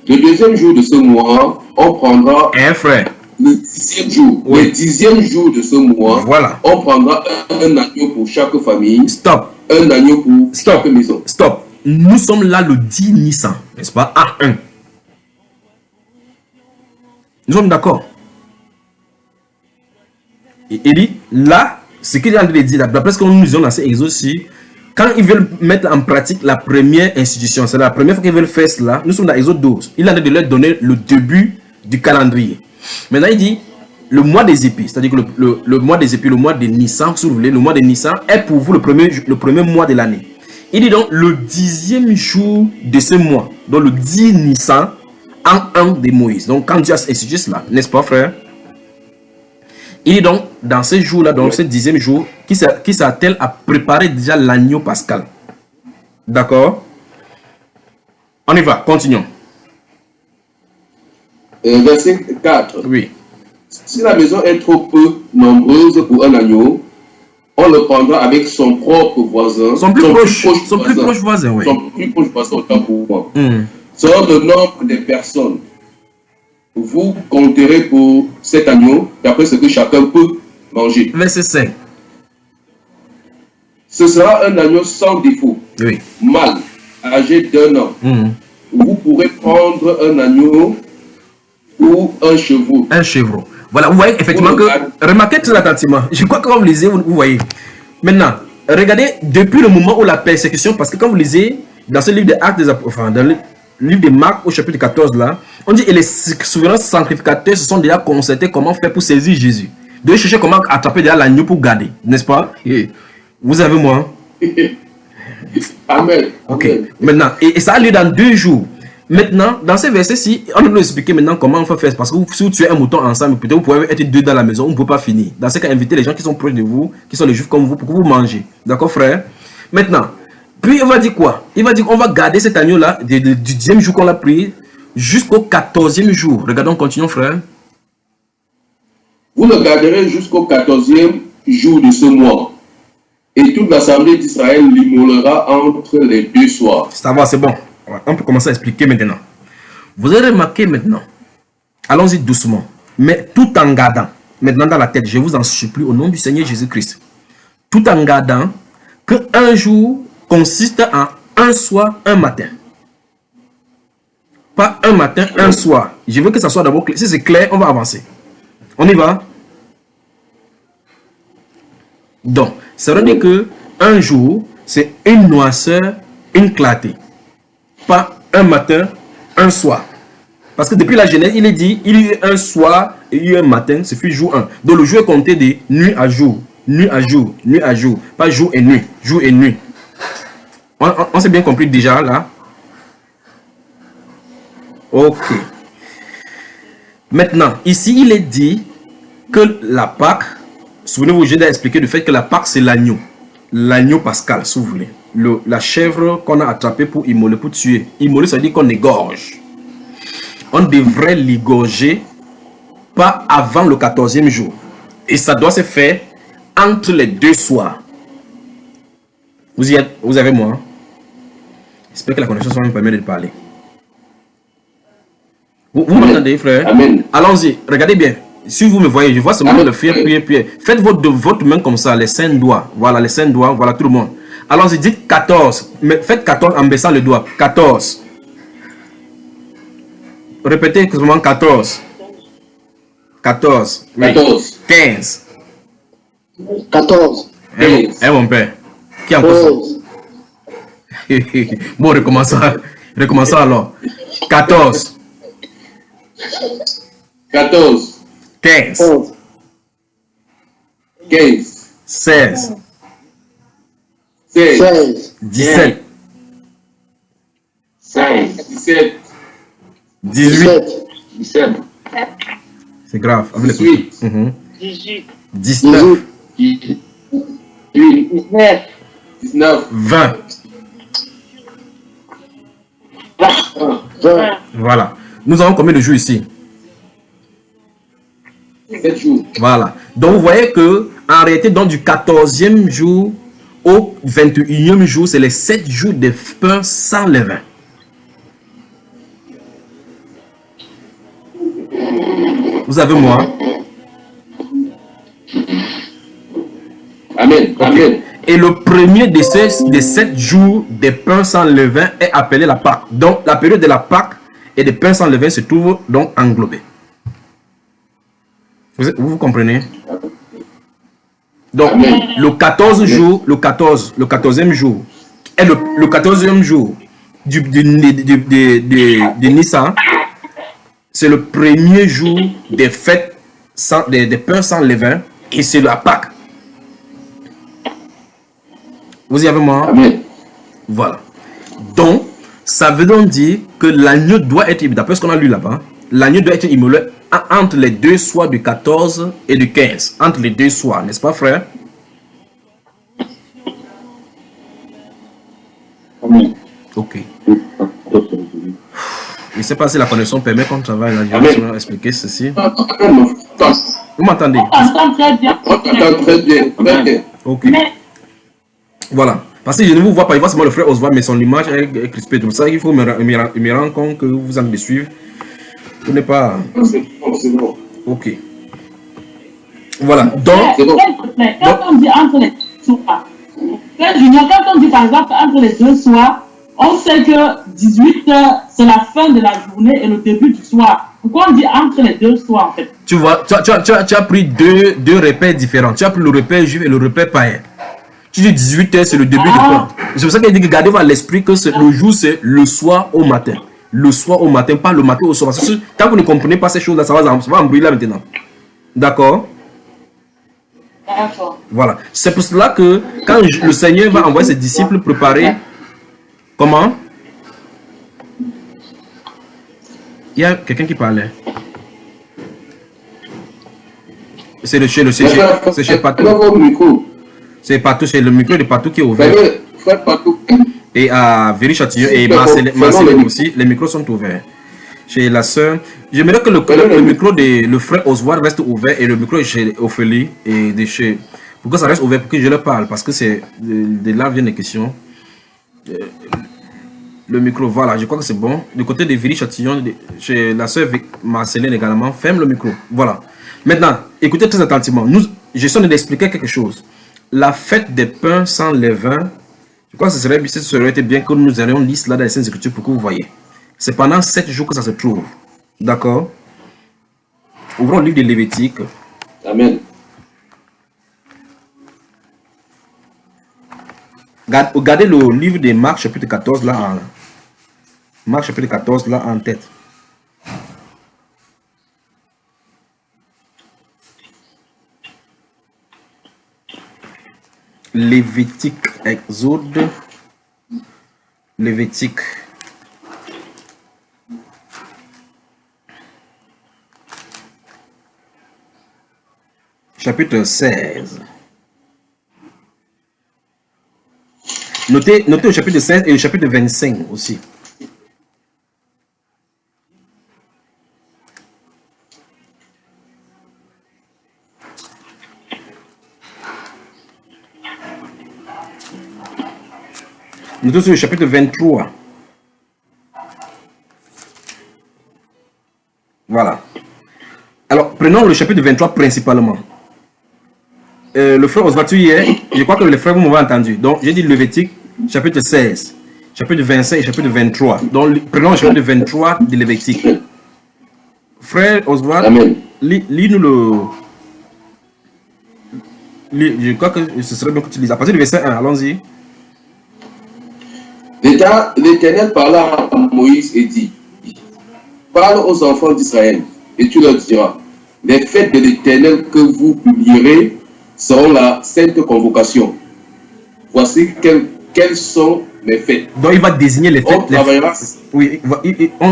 le 2e jour de ce mois, on prendra un frère. Le 10e jour. Oui. Le 10e jour de ce mois, voilà. On prendra un agneau pour chaque famille. Stop. Un agneau pour chaque maison. Stop. Nous sommes là le 10 Nissan, n'est-ce pas? A1. Nous sommes d'accord. Et il dit, là, ce qu'il est en train de dire, d'après ce que nous avons lancé Exode, quand ils veulent mettre en pratique la première institution, c'est la première fois qu'ils veulent faire cela, nous sommes dans Exode 12. Il est en train de leur donner le début du calendrier. Maintenant, il dit, le mois des épis, c'est-à-dire que le mois des épis, le mois de Nissan, si vous voulez, le mois de Nissan est pour vous le premier mois de l'année. Il dit donc, le 10e jour de ce mois, donc le 10 Nissan, en 1 de Moïse. Donc, quand Dieu a institué cela, n'est-ce pas, frère? Il est donc, dans ce jour-là, dans ce 10e jour, qui s'attelle à préparer déjà l'agneau pascal. D'accord? On y va, continuons. Verset 4. Oui. Si la maison est trop peu nombreuse pour un agneau, on le prendra avec son propre voisin. Son plus proche voisin, oui. Son plus proche voisin, autant pour moi. Selon le nombre de personnes, vous compterez pour cet agneau, d'après ce que chacun peut manger. Verset 5. Ce sera un agneau sans défaut, oui. mâle, âgé d'1 an. Vous pourrez prendre un agneau ou un chevreau. Un chevreau. Voilà, vous voyez effectivement que, remarquez très attentivement, je crois que quand vous lisez, vous voyez. Maintenant, regardez, depuis le moment où la persécution, parce que quand vous lisez dans ce livre des Actes des Apôtres, enfin, dans le livre de Marc au chapitre 14 là, on dit, et les souverains sacrificateurs se sont déjà concertés comment faire pour saisir Jésus. De chercher comment attraper déjà l'agneau pour garder, n'est-ce pas? Et vous avez moi. Amen. Ok, maintenant, et ça a lieu dans 2 jours. Maintenant, dans ces versets-ci, on va nous expliquer maintenant comment on peut faire. Parce que si vous tuez un mouton ensemble, peut-être vous pouvez être 2 dans la maison, on ne peut pas finir. Dans ce cas, invitez les gens qui sont proches de vous, qui sont les juifs comme vous, pour que vous mangez. D'accord, frère? Maintenant, puis on va dire quoi? Il va dire qu'on va garder cet agneau-là, du 10e jour qu'on l'a pris, jusqu'au 14e jour. Regardons, continuons, frère. Vous le garderez jusqu'au 14e jour de ce mois. Et toute l'assemblée d'Israël l'immolera entre les 2 soirs. Ça va, c'est bon. On peut commencer à expliquer maintenant. Vous avez remarqué maintenant, allons-y doucement, mais tout en gardant, maintenant dans la tête, je vous en supplie au nom du Seigneur Jésus-Christ, tout en gardant que un jour consiste en un soir, un matin. Pas un matin, un soir. Je veux que ça soit d'abord clair. Si c'est clair, on va avancer. On y va? Donc, ça veut dire que un jour, c'est une noirceur, une clarté. Pas un matin, un soir. Parce que depuis la Genèse, il est dit, il y a eu un soir et il y a eu un matin, c'est fait jour 1. Donc le jour est compté de nuit à jour, nuit à jour, nuit à jour. Pas jour et nuit, jour et nuit. On s'est bien compris déjà là. Ok. Maintenant, ici, il est dit que la Pâque, souvenez-vous, j'ai déjà expliqué le fait que la Pâque, c'est l'agneau. L'agneau pascal, si vous voulez. La chèvre qu'on a attrapée pour immoler, pour tuer. Immoler, ça veut dire qu'on égorge. On devrait l'égorger pas avant le 14e jour. Et ça doit se faire entre les 2 soirs. Vous y êtes, vous avez moi. Hein? J'espère que la connexion me permet de parler. Vous m'entendez, frère? Allons-y, regardez bien. Si vous me voyez, je vois seulement le frère prier. Faites votre main comme ça, les 5 doigts. Voilà, les 5 doigts, voilà tout le monde. Allons-y, dites 14. Mais faites 14 en baissant le doigt. 14. Répétez exactement 14. 14. Oui. 14. 15. 14. Eh, mon père. Qui a encore ça? Bon, recommençons. Recommençons alors. 14. 14. 15. 15. 16. 16. 17. 16. 17. 18. 17. C'est grave. 18. 18. 19. 19. 19. 20. 20. Voilà. Nous avons combien de jours ici? 7 jours. Voilà. Donc, vous voyez que, en réalité, donc, du 14e jour au 21e jour, c'est les 7 jours de pain sans levain. Vous avez moi? Amen. Okay. Amen. Et le premier de ces 7 jours de pain sans levain est appelé la Pâque. Donc, la période de la Pâque et de pain sans levain se trouve donc englobée. Vous comprenez? Donc, amen. Le 14 jour, le 14e jour, est le 14e jour de Nissan, c'est le premier jour des fêtes des pains sans levain et c'est la Pâque. Vous y avez moi? Amen. Voilà. Donc, ça veut donc dire que l'agneau doit être, d'après ce qu'on a lu là-bas, l'agneau doit être immolé entre les 2 soirs du 14 et du 15. Entre les 2 soirs, n'est-ce pas, frère? Amen. Ok. Je ne sais pas si la connexion permet qu'on travaille là. Je vais expliquer ceci. Vous m'entendez? On t'entend très bien. On t'entend très bien. Ok. Voilà. Parce que je ne vous vois pas, il voit seulement le frère Oswald, mais son image est crispée. C'est pour ça qu'il faut me rendre compte que vous allez me suivre. Vous n'êtes pas... C'est bon. Ok. Voilà. Donc... Quand on dit entre les 2 soirs, quand on dit par exemple entre les 2 soirs, on sait que 18 heures, c'est la fin de la journée et le début du soir. Pourquoi on dit entre les 2 soirs en fait? Tu vois, tu as pris deux repères différents. Tu as pris le repère juif et le repère païen. Tu dis 18 heures, c'est le début du pain. C'est pour ça qu'il dit que gardez-vous à l'esprit que le jour, c'est le soir au matin. Le soir au matin, pas le matin au soir. Parce que tant que vous ne comprenez pas ces choses-là, ça va embrouiller là maintenant. D'accord? D'accord. Voilà. C'est pour cela que quand le Seigneur va envoyer ses disciples préparer... Comment? Il y a quelqu'un qui parlait. C'est chez Patou. C'est Patou, c'est le micro de Patou qui est ouvert. Et à Véry-Châtillon et Marcel aussi, les micros sont ouverts. Chez la sœur, j'aimerais que le micro de le frère Oswald reste ouvert et le micro chez Ophélie et de chez... Pourquoi ça reste ouvert? Pour que je leur parle, parce que c'est de là viennent les questions. Le micro, voilà, je crois que c'est bon. Du côté de Véry-Châtillon, chez la sœur Marceline également, ferme le micro. Voilà. Maintenant, écoutez très attentivement. Je suis en train d'expliquer quelque chose. La fête des pains sans levain, je crois que ce serait été bien que nous allions lire cela dans les Saintes Écritures pour que vous voyez. C'est pendant 7 jours que ça se trouve. D'accord? Ouvrons le livre de Lévitique. Amen. Regardez le livre de Marc chapitre 14 là. Marc chapitre 14 là en tête. Lévitique, Exode, Lévitique. Chapitre 16. Notez le chapitre 16 et le chapitre 25 aussi. Notez sur le chapitre 23. Voilà. Alors, prenons le chapitre 23 principalement. Le frère Oswald, je crois que les frères vous m'avez entendu. Donc, j'ai dit Lévitique, chapitre 16, chapitre 25 et chapitre 23. Donc, prenons le chapitre 23 de Lévitique. Frère Oswald, lis-nous je crois que ce serait bien que tu lises. À partir du verset 1, allons-y. L'Éternel parla à Moïse et dit, parle aux enfants d'Israël, et tu leur diras, les fêtes de l'Éternel que vous publierez seront la sainte convocation. Voici quelles sont les fêtes. Donc il va désigner les fêtes. Oui,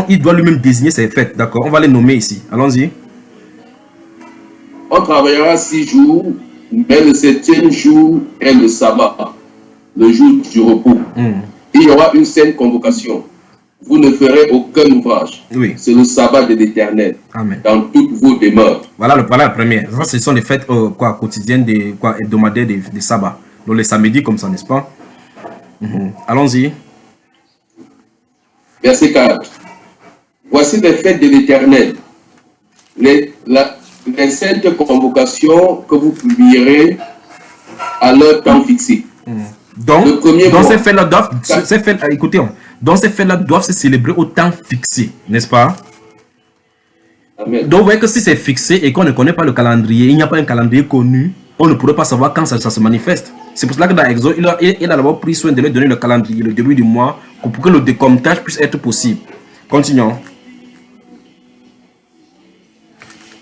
il doit lui-même désigner ces fêtes, d'accord. On va les nommer ici. Allons-y. On travaillera 6 jours, mais le 7e jour est le sabbat, le jour du repos. Il y aura une sainte convocation. Vous ne ferez aucun ouvrage. Oui. C'est le sabbat de l'Éternel. Dans toutes vos demeures. Voilà la première. Ça, ce sont les fêtes quotidiennes, hebdomadaires des sabbats. Donc les samedis comme ça, n'est-ce pas? Allons-y. Verset 4. Voici les fêtes de l'Éternel. Les saintes convocations que vous publierez à leur temps fixé. Donc ces fêtes-là doivent, doivent se célébrer au temps fixé, n'est-ce pas? Amen. Donc vous voyez que si c'est fixé et qu'on ne connaît pas le calendrier, il n'y a pas un calendrier connu, on ne pourrait pas savoir quand ça se manifeste. C'est pour cela que dans Exode, il a d'abord pris soin de leur donner le calendrier, le début du mois, pour que le décomptage puisse être possible. Continuons.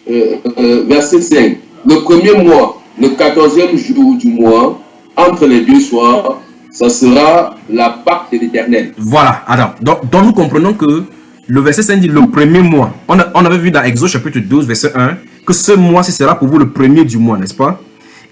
Verset 5. Le premier mois, le 14e jour du mois, entre les deux soirs, ça sera la Pâque de l'Éternel. Voilà, alors, donc nous comprenons que le verset 5 dit le premier mois. On avait vu dans Exode chapitre 12, verset 1, que ce mois-ci sera pour vous le premier du mois, n'est-ce pas?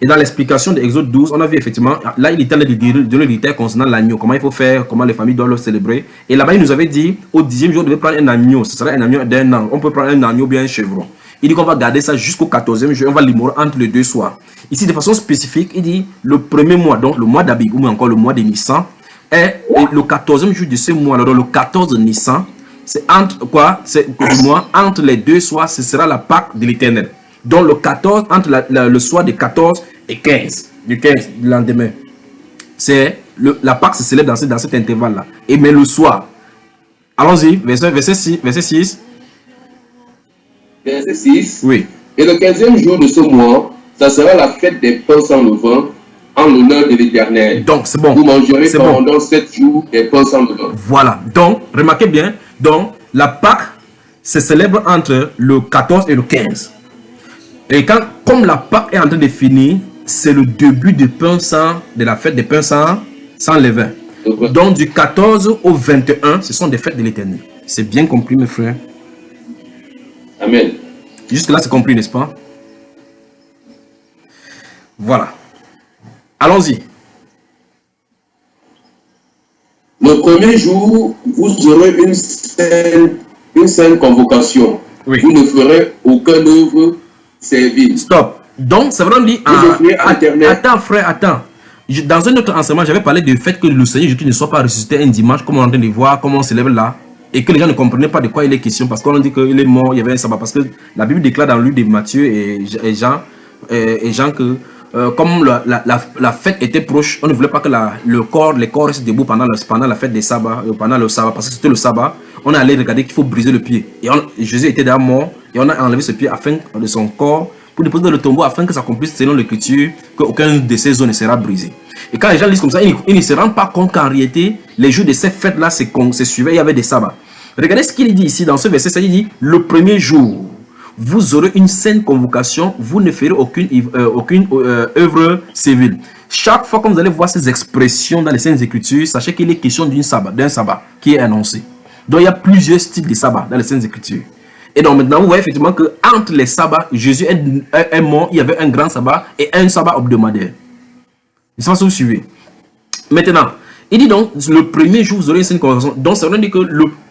Et dans l'explication de Exode 12, on a vu effectivement, là il était de le détail concernant l'agneau, comment il faut faire, comment les familles doivent le célébrer. Et là-bas il nous avait dit, au 10e jour, on devait prendre un agneau, ce sera un agneau d'un an. On peut prendre un agneau bien un chevreau. Il dit qu'on va garder ça jusqu'au 14e jour, on va l'immoler entre les deux soirs. Ici, de façon spécifique, il dit le premier mois, donc le mois d'Abib, ou encore le mois de Nissan, et le 14e jour de ce mois, donc le 14 de Nissan, c'est entre quoi? C'est du mois, entre les deux soirs, ce sera la Pâque de l'Éternel. Donc le 14, entre le soir de 14 et 15, du 15 du lendemain. C'est la Pâque se célèbre dans cet intervalle-là. Et mais le soir, allons-y, verset 6. Verset 6. Oui. Et le 15e jour de ce mois, ça sera la fête des pains sans levain en l'honneur de l'Éternel. Donc, c'est bon. Vous mangerez pendant 7 jours des pains sans levain. Voilà. Donc, remarquez bien. Donc, la Pâque se célèbre entre le 14 et le 15. Et comme la Pâque est en train de finir, c'est le début de la fête des pains sans levain. Donc, du 14 au 21, ce sont des fêtes de l'Éternel. C'est bien compris, mes frères. Amen. Jusque-là, c'est compris, n'est-ce pas? Voilà. Allons-y. Le premier jour, vous aurez une sainte convocation. Oui. Vous ne ferez aucun œuvre servile. Stop. Donc, ça veut dire... attends, frère, attends. Dans un autre enseignement, j'avais parlé du fait que le Seigneur Jésus ne soit pas ressuscité un dimanche, comme on est en train de voir, comment on s'élève là. Et que les gens ne comprenaient pas de quoi il est question, parce qu'on a dit qu'il est mort, il y avait un sabbat. Parce que la Bible déclare dans le livre de Matthieu et Jean que comme la fête était proche, on ne voulait pas que les corps restent debout pendant la fête des sabbats, pendant le sabbat, parce que c'était le sabbat. On est allé regarder qu'il faut briser le pied. Et Jésus était déjà mort, et on a enlevé ce pied de son corps pour déposer dans le tombeau afin que ça accomplisse selon l'écriture, qu'aucun de ces os ne sera brisé. Et quand les gens lisent comme ça, ils ne se rendent pas compte qu'en réalité, les jours de ces fêtes-là se suivaient, il y avait des sabbats. Regardez ce qu'il dit ici dans ce verset, ça dit le premier jour, vous aurez une sainte convocation, vous ne ferez aucune œuvre civile. Chaque fois que vous allez voir ces expressions dans les Saintes Écritures, sachez qu'il est question d'un sabbat qui est annoncé. Donc il y a plusieurs styles de sabbat dans les Saintes Écritures. Et donc maintenant vous voyez effectivement que entre les sabbats, Jésus est mort, il y avait un grand sabbat et un sabbat hebdomadaire. Je sais pas si vous suivez. Maintenant, il dit donc le premier jour vous aurez une sainte convocation. Donc ça veut dire que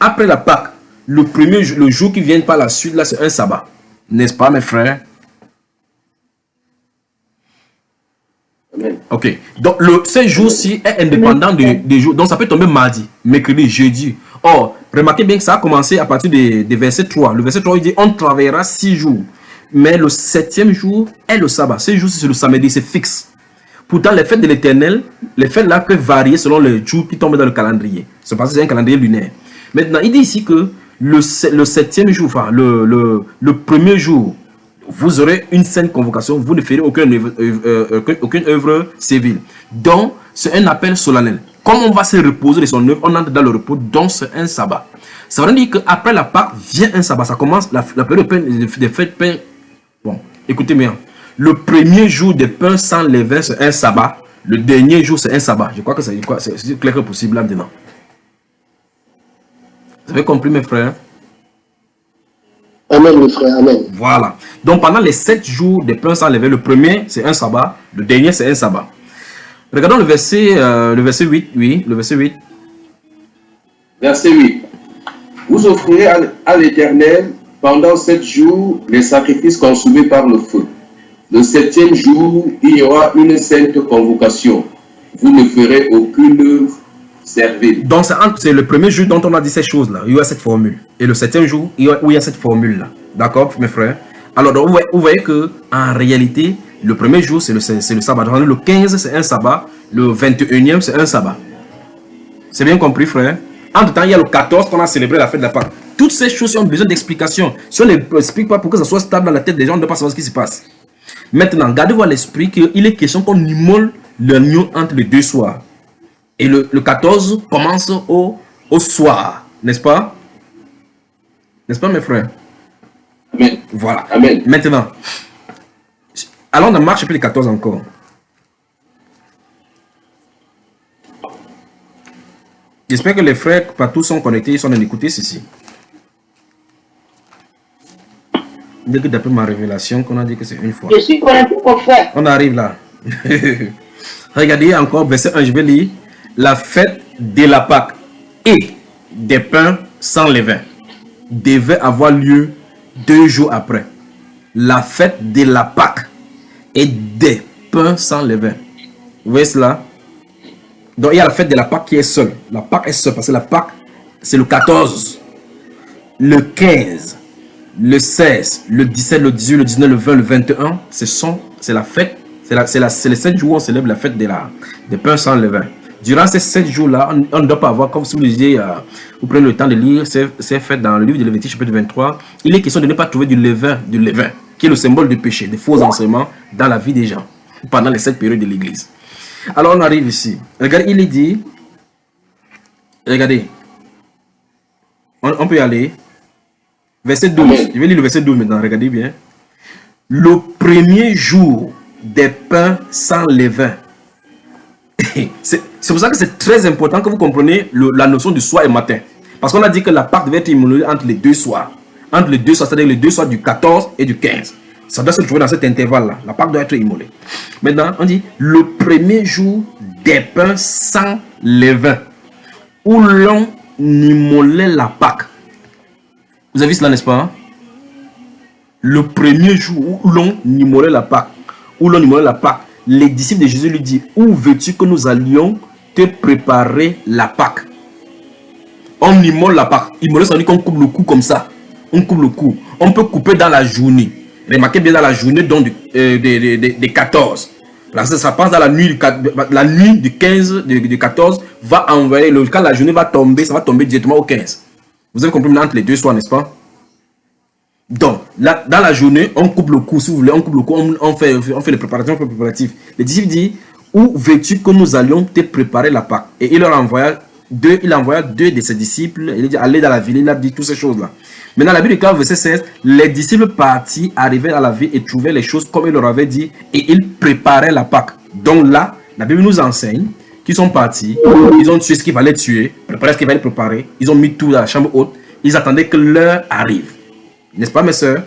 après la Pâque, le jour qui vient par la suite là, c'est un sabbat. N'est-ce pas mes frères? Amen. Ok. Donc ce jour-ci est indépendant des jours. Donc ça peut tomber mardi, mercredi, jeudi. Or, Remarquez bien que ça a commencé à partir des versets 3. Le verset 3, il dit, on travaillera 6 jours. Mais le 7e jour est le sabbat. 6 jours, c'est le samedi, c'est fixe. Pourtant, les fêtes de l'Éternel, les fêtes là peuvent varier selon les jours qui tombent dans le calendrier. C'est parce que c'est un calendrier lunaire. Maintenant, il dit ici que le 7e jour, enfin, le premier jour, vous aurez une sainte convocation, vous ne ferez aucune œuvre civile. Donc, c'est un appel solennel. Comme on va se reposer de son œuvre, on entre dans le repos, donc c'est un sabbat. Ça veut dire qu'après la Pâque vient un sabbat. Ça commence la période des fêtes pain. Bon, écoutez bien. Le premier jour des pains sans levain, c'est un sabbat. Le dernier jour, c'est un sabbat. Je crois que c'est clair que possible là maintenant. Vous avez compris, mes frères? Amen, mes frères, amen. Voilà. Donc, pendant les 7 jours des pains sans levain, le premier, c'est un sabbat. Le dernier, c'est un sabbat. Regardons le verset 8. Oui, le verset 8. Verset 8. Vous offrirez à l'Éternel pendant 7 jours les sacrifices consumés par le feu. Le 7e jour, il y aura une sainte convocation. Vous ne ferez aucune œuvre servile. Donc, c'est le premier jour dont on a dit ces choses-là. Il y a cette formule. Et le 7e jour, où il y a cette formule-là. D'accord, mes frères? Alors, donc, vous voyez qu'en réalité, le premier jour, c'est le sabbat. Le 15, c'est un sabbat. Le 21e, c'est un sabbat. C'est bien compris, frère? Entre temps, il y a le 14 qu'on a célébré la fête de la Pâque. Toutes ces choses ont besoin d'explications. Si on ne les explique pas pour que ça soit stable dans la tête des gens, on ne peut pas savoir ce qui se passe. Maintenant, gardez-vous à l'esprit qu'il est question qu'on immole l'agneau entre les 2 soirs. Et le 14 commence au soir. N'est-ce pas? N'est-ce pas, mes frères? Amen. Voilà. Amen. Maintenant, allons dans Marc chapitre 14 encore. J'espère que les frères partout sont connectés, ils sont en train d'écouter ceci. Dès que d'après ma révélation, qu'on a dit que c'est une fois. Je suis connecté pour faire. On arrive là. Regardez encore, verset 1, je vais lire. La fête de la Pâque et des pains sans levain devait avoir lieu 2 jours après. La fête de la Pâque et des pains sans levain. Vous voyez cela? Donc il y a la fête de la Pâque qui est seule. La Pâque est seule parce que la Pâque c'est le 14, le 15, le 16, le 17, le 18, le 19, le 20, le 21. C'est la fête, c'est les 7 jours où on célèbre la fête des pains sans levain. Durant ces 7 jours-là, on ne doit pas avoir, comme si vous disiez, vous prenez le temps de lire ces fêtes dans le livre de Lévitique chapitre 23, il est question de ne pas trouver du levain, qui est le symbole du péché, des faux enseignements dans la vie des gens, pendant les 7 périodes de l'église. Alors on arrive ici. Regardez, il est dit, regardez, on peut y aller. Verset 12, Amen. Je vais lire le verset 12 maintenant, regardez bien. Le premier jour des pains sans levain. C'est pour ça que c'est très important que vous compreniez la notion du soir et matin. Parce qu'on a dit que la Pâque devait être immolée entre les 2 soirs. Entre les 2 soirs, c'est-à-dire les 2 soirs du 14 et du 15. Ça doit se trouver dans cet intervalle-là. La Pâque doit être immolée. Maintenant, on dit le premier jour des pains sans levain, où l'on immolait la Pâque. Vous avez vu cela, n'est-ce pas? Le premier jour où l'on immolait la Pâque, les disciples de Jésus lui disent, où veux-tu que nous allions te préparer la Pâque? On immole la Pâque. Immoler, ça veut dire qu'on coupe le cou comme ça. On coupe le cou. On peut couper dans la journée. Remarquez bien dans la journée donc des 14. Parce que ça passe dans la nuit du 15, du 14, va envoyer, quand la journée va tomber, ça va tomber directement au 15. Vous avez compris entre les 2 soirs, n'est-ce pas? Donc, là, dans la journée, on coupe le cou, si vous voulez, on coupe le cou, on fait les préparations, Les disciples disent, où veux-tu que nous allions te préparer la Pâque? Et il leur envoya deux de ses disciples, il dit, allez dans la ville, il a dit toutes ces choses-là. Maintenant, la Bible déclare, verset 16, les disciples partis, arrivaient à la ville et trouvaient les choses comme il leur avait dit, et ils préparaient la Pâque. Donc là, la Bible nous enseigne qu'ils sont partis, ils ont tué ce qu'il fallait tuer, préparé ce qu'il fallait préparer, ils ont mis tout dans la chambre haute, ils attendaient que l'heure arrive. N'est-ce pas, mes sœurs?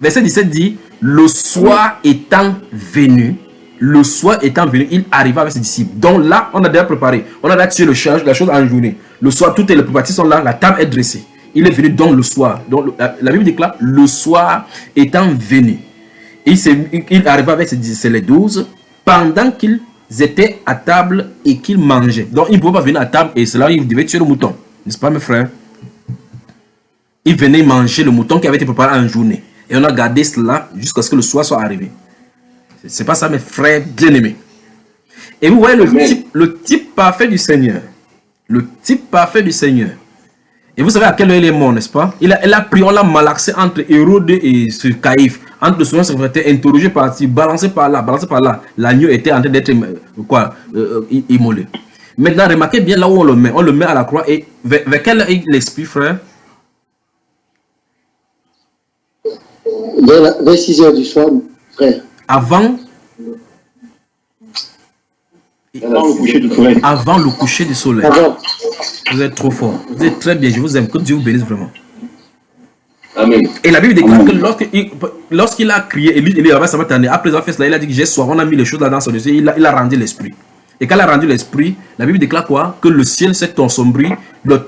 Verset 17 dit, le soir étant venu, il arriva avec ses disciples. Donc là, on a déjà préparé, on a déjà tué la chose en journée. Le soir, toutes les préparatifs sont là, la table est dressée. Il est venu donc le soir. Donc la Bible déclare, le soir étant venu. Il arriva avec les 12, pendant qu'ils étaient à table et qu'ils mangeaient. Donc il ne pouvait pas venir à table et cela, il devait tuer le mouton. N'est-ce pas, mes frères? Ils venaient manger le mouton qui avait été préparé en journée. Et on a gardé cela jusqu'à ce que le soir soit arrivé. C'est pas ça, mes frères bien-aimés. Et vous voyez le type parfait du Seigneur. Le type parfait du Seigneur. Et vous savez à quelle heure il est mort, n'est-ce pas? Il a pris, on l'a malaxé entre Hérode et ce Caïphe. Entre le souverain secrétaire, interrogé par-ci, balancé par là, balancé par là. L'agneau était en train d'être immolé. Maintenant, remarquez bien là où on le met. On le met à la croix. Et vers quel heure il expire, frère? Vers 6 heures du soir, frère. Avant le coucher du soleil. Avant le coucher du soleil. Avant. Vous êtes trop fort. Vous êtes très bien. Je vous aime. Que Dieu vous bénisse vraiment. Amen. Et la Bible déclare que lorsqu'il a crié, il avait sa année, après avoir fait cela, il a dit que j'ai soif, on a mis les choses là dans son dossier, il a rendu l'esprit. Et quand il a rendu l'esprit, la Bible déclare quoi? Que le ciel s'est ensombri,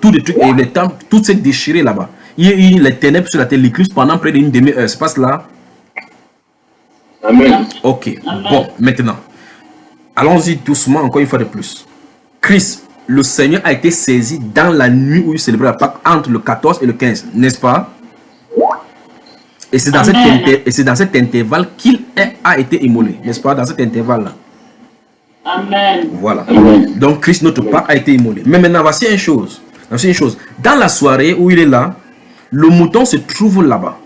tout des trucs et les temps, tout s'est déchiré là-bas. Il y a eu les ténèbres sur la terre, l'éclipse pendant près d'une demi-heure. C'est pas cela? Amen. Ok. Bon, maintenant, allons-y doucement encore une fois de plus. Christ, le Seigneur a été saisi dans la nuit où il célébrait la Pâque entre le 14 et le 15, n'est-ce pas? Et c'est dans, cet intervalle qu'il a été immolé, n'est-ce pas? Dans cet intervalle-là. Amen. Voilà. Amen. Donc Christ, notre Pâque, a été immolé. Mais maintenant, voici une chose. Dans la soirée où il est là, le mouton se trouve là-bas.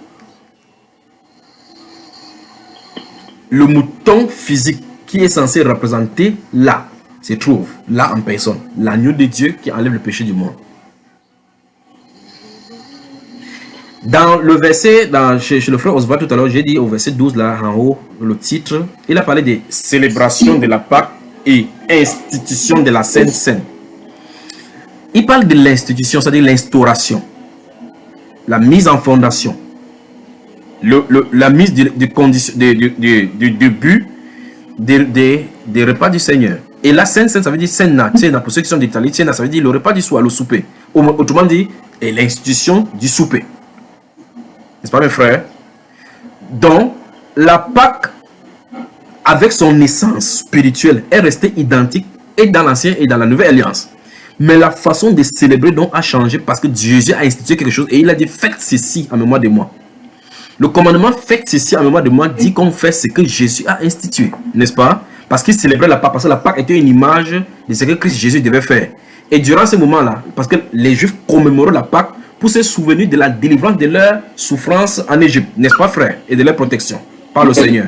Le mouton physique qui est censé représenter là, se trouve là en personne. L'agneau de Dieu qui enlève le péché du monde. Dans le verset, chez le frère Oswald tout à l'heure, j'ai dit au verset 12 là en haut, le titre, il a parlé des célébrations de la Pâque et institution de la Sainte Seine. Il parle de l'institution, c'est-à-dire l'instauration, la mise en fondation, la mise du début des repas du Seigneur. Et la Sainte Seine, ça veut dire Cena, pour ceux qui sont d'Italie, Cena, ça veut dire le repas du soir, le souper. Autrement dit, et l'institution du souper. N'est-ce pas mes frères? Donc, la Pâque, avec son essence spirituelle, est restée identique et dans l'Ancienne et dans la Nouvelle Alliance. Mais la façon de célébrer donc a changé parce que Jésus a institué quelque chose et il a dit faites ceci en mémoire de moi. Le commandement faites ceci en mémoire de moi dit qu'on fait ce que Jésus a institué, n'est-ce pas? Parce qu'il célébrait la Pâque, parce que la Pâque était une image de ce que Christ Jésus devait faire. Et durant ce moment-là, parce que les Juifs commémoraient la Pâque pour se souvenir de la délivrance de leur souffrance en Égypte, n'est-ce pas frère? Et de leur protection par le Seigneur.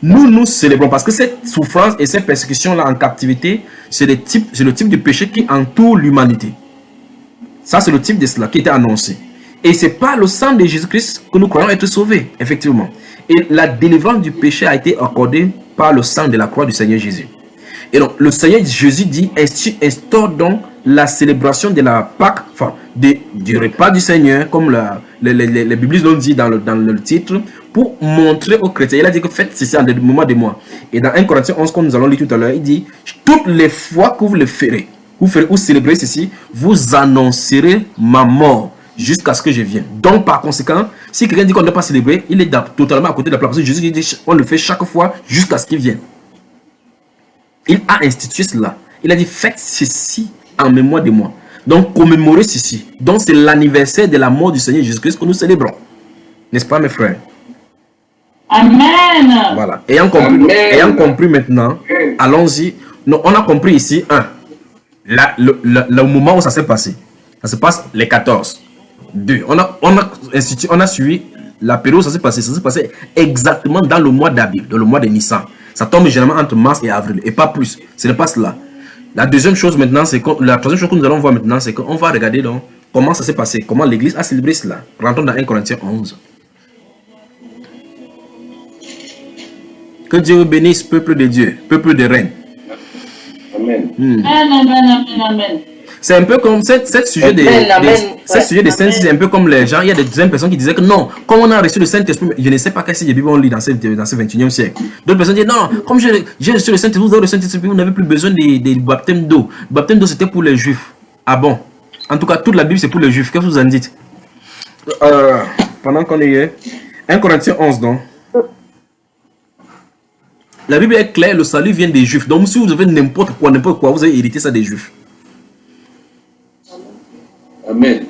Nous célébrons parce que cette souffrance et cette persécution-là en captivité, c'est le type de péché qui entoure l'humanité. Ça, c'est le type de cela qui était annoncé. Et c'est par le sang de Jésus-Christ que nous croyons être sauvés, effectivement. Et la délivrance du péché a été accordée par le sang de la croix du Seigneur Jésus. Et donc, le Seigneur Jésus dit, instaure donc la célébration de la Pâque, enfin, du repas du Seigneur, comme les Bibles l'ont dit dans le titre, pour montrer aux chrétiens. Il a dit que faites ceci en mémoire de moi. Et dans 1 Corinthiens 11, comme nous allons lire tout à l'heure, il dit, toutes les fois que vous le ferez, vous célébrez ceci, vous annoncerez ma mort jusqu'à ce que je vienne. Donc, par conséquent, si quelqu'un dit qu'on ne doit pas célébrer, il est totalement à côté de la place. Parce que Jésus dit on le fait chaque fois jusqu'à ce qu'il vienne. Il a institué cela. Il a dit faites ceci en mémoire de moi. Donc, commémorez ceci. Donc, c'est l'anniversaire de la mort du Seigneur Jésus-Christ que nous célébrons. N'est-ce pas, mes frères? Amen. Voilà. Ayant compris maintenant, allons-y. On a compris ici, le moment où ça s'est passé. Ça se passe les 14. 2. On a suivi la période où ça s'est passé. Ça s'est passé exactement dans le mois d'Abib, dans le mois de Nissan. Ça tombe généralement entre mars et avril, et pas plus. Ce n'est pas cela. La deuxième chose maintenant, la troisième chose que nous allons voir maintenant, c'est qu'on va regarder donc comment ça s'est passé, comment l'Église a célébré cela. Rentrons dans 1 Corinthiens 11. Que Dieu vous bénisse, peuple de Dieu, peuple de reine. Amen. Amen. C'est un peu comme cette sujet de Saint-Esprit, c'est un peu comme les gens, il y a des personnes qui disaient que non, comme on a reçu le Saint-Esprit, je ne sais pas quel Bible on lit dans ce 21e siècle. D'autres personnes disent non, comme j'ai reçu le Saint-Esprit, vous avez le Saint-Esprit, vous n'avez plus besoin des baptêmes d'eau. Le baptême d'eau c'était pour les Juifs. Ah bon? En tout cas, toute la Bible c'est pour les Juifs. Qu'est-ce que vous en dites? Pendant qu'on est 1 Corinthiens 11, donc. La Bible est claire, le salut vient des Juifs. Donc si vous avez n'importe quoi, vous avez hérité ça des Juifs. Amen.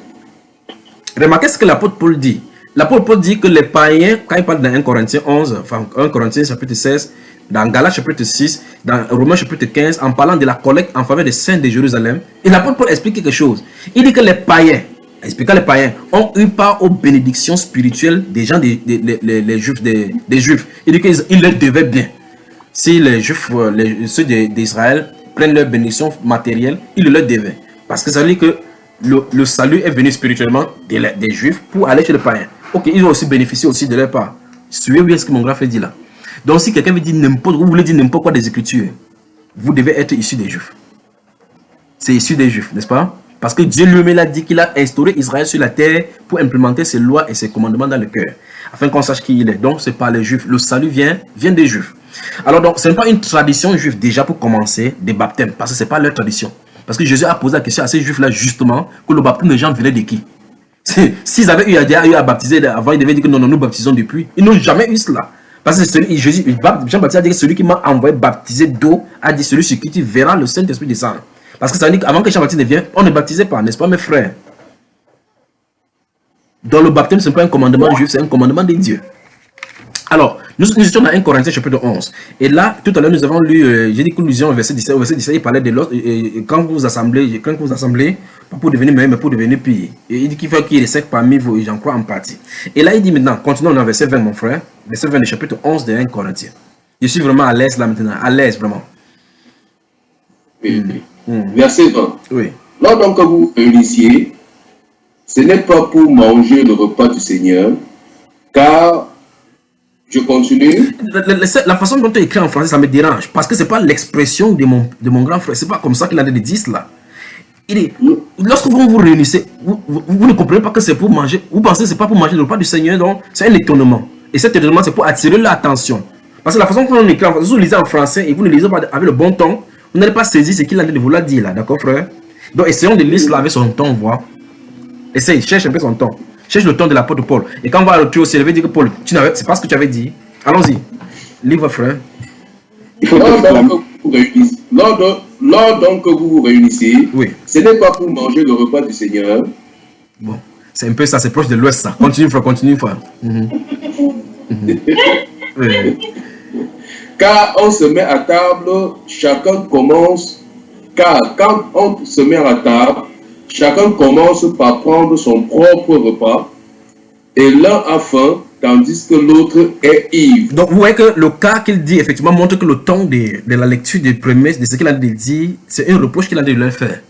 Remarquez ce que l'apôtre Paul dit. L'apôtre Paul dit que les païens, quand il parle dans 1 Corinthiens 11, enfin 1 Corinthiens chapitre 16, dans Galates chapitre 6, dans Romains chapitre 15, en parlant de la collecte en faveur des saints de Jérusalem, et l'apôtre Paul explique quelque chose. Il dit que les païens, expliquant les païens, ont eu part aux bénédictions spirituelles des gens, des juifs, des juifs. Il dit qu'ils les devaient bien. Si les juifs, ceux d'Israël, prennent leur bénédiction matérielle, ils le leur devaient. Parce que ça veut dire que le salut est venu spirituellement des juifs pour aller chez les païens. Ok, ils ont aussi bénéficié aussi de leur part. Suivez bien ce que mon grand frère dit là. Donc si quelqu'un veut dire n'importe quoi, vous voulez dire n'importe quoi des Écritures, vous devez être issu des juifs. C'est issu des juifs, n'est-ce pas? Parce que Dieu lui-même a dit qu'il a instauré Israël sur la terre pour implémenter ses lois et ses commandements dans le cœur, afin qu'on sache qui il est. Donc c'est par les juifs. Le salut vient des juifs. Alors donc ce n'est pas une tradition juive déjà pour commencer des baptêmes, parce que ce n'est pas leur tradition. Parce que Jésus a posé la question à ces juifs-là justement que le baptême des gens venait de qui? S'ils avaient eu à baptiser avant, ils devaient dire que non, nous baptisons depuis. Ils n'ont jamais eu cela. Parce que Jean-Baptiste a dit que celui qui m'a envoyé baptiser d'eau a dit celui sur qui tu verras le Saint-Esprit descendre. Parce que ça veut dire qu'avant que Jean-Baptiste ne vienne, on ne baptisait pas, n'est-ce pas mes frères? Donc le baptême, ce n'est pas un commandement juif, c'est un commandement de Dieu. Alors, nous étions dans 1 Corinthiens chapitre 11. Et là, tout à l'heure, nous avons lu, j'ai dit que nous lisions au verset 17. Au verset 17, il parlait de l'autre. Quand vous assemblez, pas pour devenir meilleur, mais pour devenir pire. Et il dit qu'il faut qu'il y ait des sectes parmi vous, et j'en crois en partie. Et là, il dit maintenant, continuons dans verset 20, mon frère. Verset 20 du chapitre 11 de 1 Corinthiens. Je suis vraiment à l'aise là maintenant, à l'aise vraiment. Oui. Verset 20. Oui. Lors donc que vous réunissez, ce n'est pas pour manger le repas du Seigneur, car, je continue. La façon dont tu écris en français, ça me dérange, parce que ce n'est pas l'expression de mon grand frère, ce n'est pas comme ça qu'il a dit cela. Il dit, lorsque vous vous réunissez, vous ne comprenez pas que c'est pour manger, vous pensez que ce n'est pas pour manger le repas du Seigneur, donc c'est un étonnement. Et cet étonnement, c'est pour attirer l'attention. Parce que la façon dont on écrit en français, si vous lisez en français et vous ne lisez pas avec le bon ton, vous n'allez pas saisir ce qu'il a dit de vous l'a dit là, d'accord frère? Donc essayons de lire cela avec son ton, voir. Essaye, cherche un peu son ton. Cherche le ton de l'apôtre Paul. Et quand on va au aussi, il veut dire que Paul, c'est pas ce que tu avais dit. Allons-y. Livre frère. Lors donc que vous vous réunissez, oui. Ce n'est pas pour manger le repas du Seigneur. Bon, c'est un peu ça, c'est proche de l'ouest ça. Continue frère, continue frère. Oui. Car on se met à table, chacun commence. Car quand on se met à table, chacun commence par prendre son propre repas, et l'un a faim, tandis que l'autre est ivre. Donc vous voyez que le cas qu'il dit, effectivement, montre que le ton de la lecture des promesses, de ce qu'il a dit, c'est un reproche qu'il a de leur faire.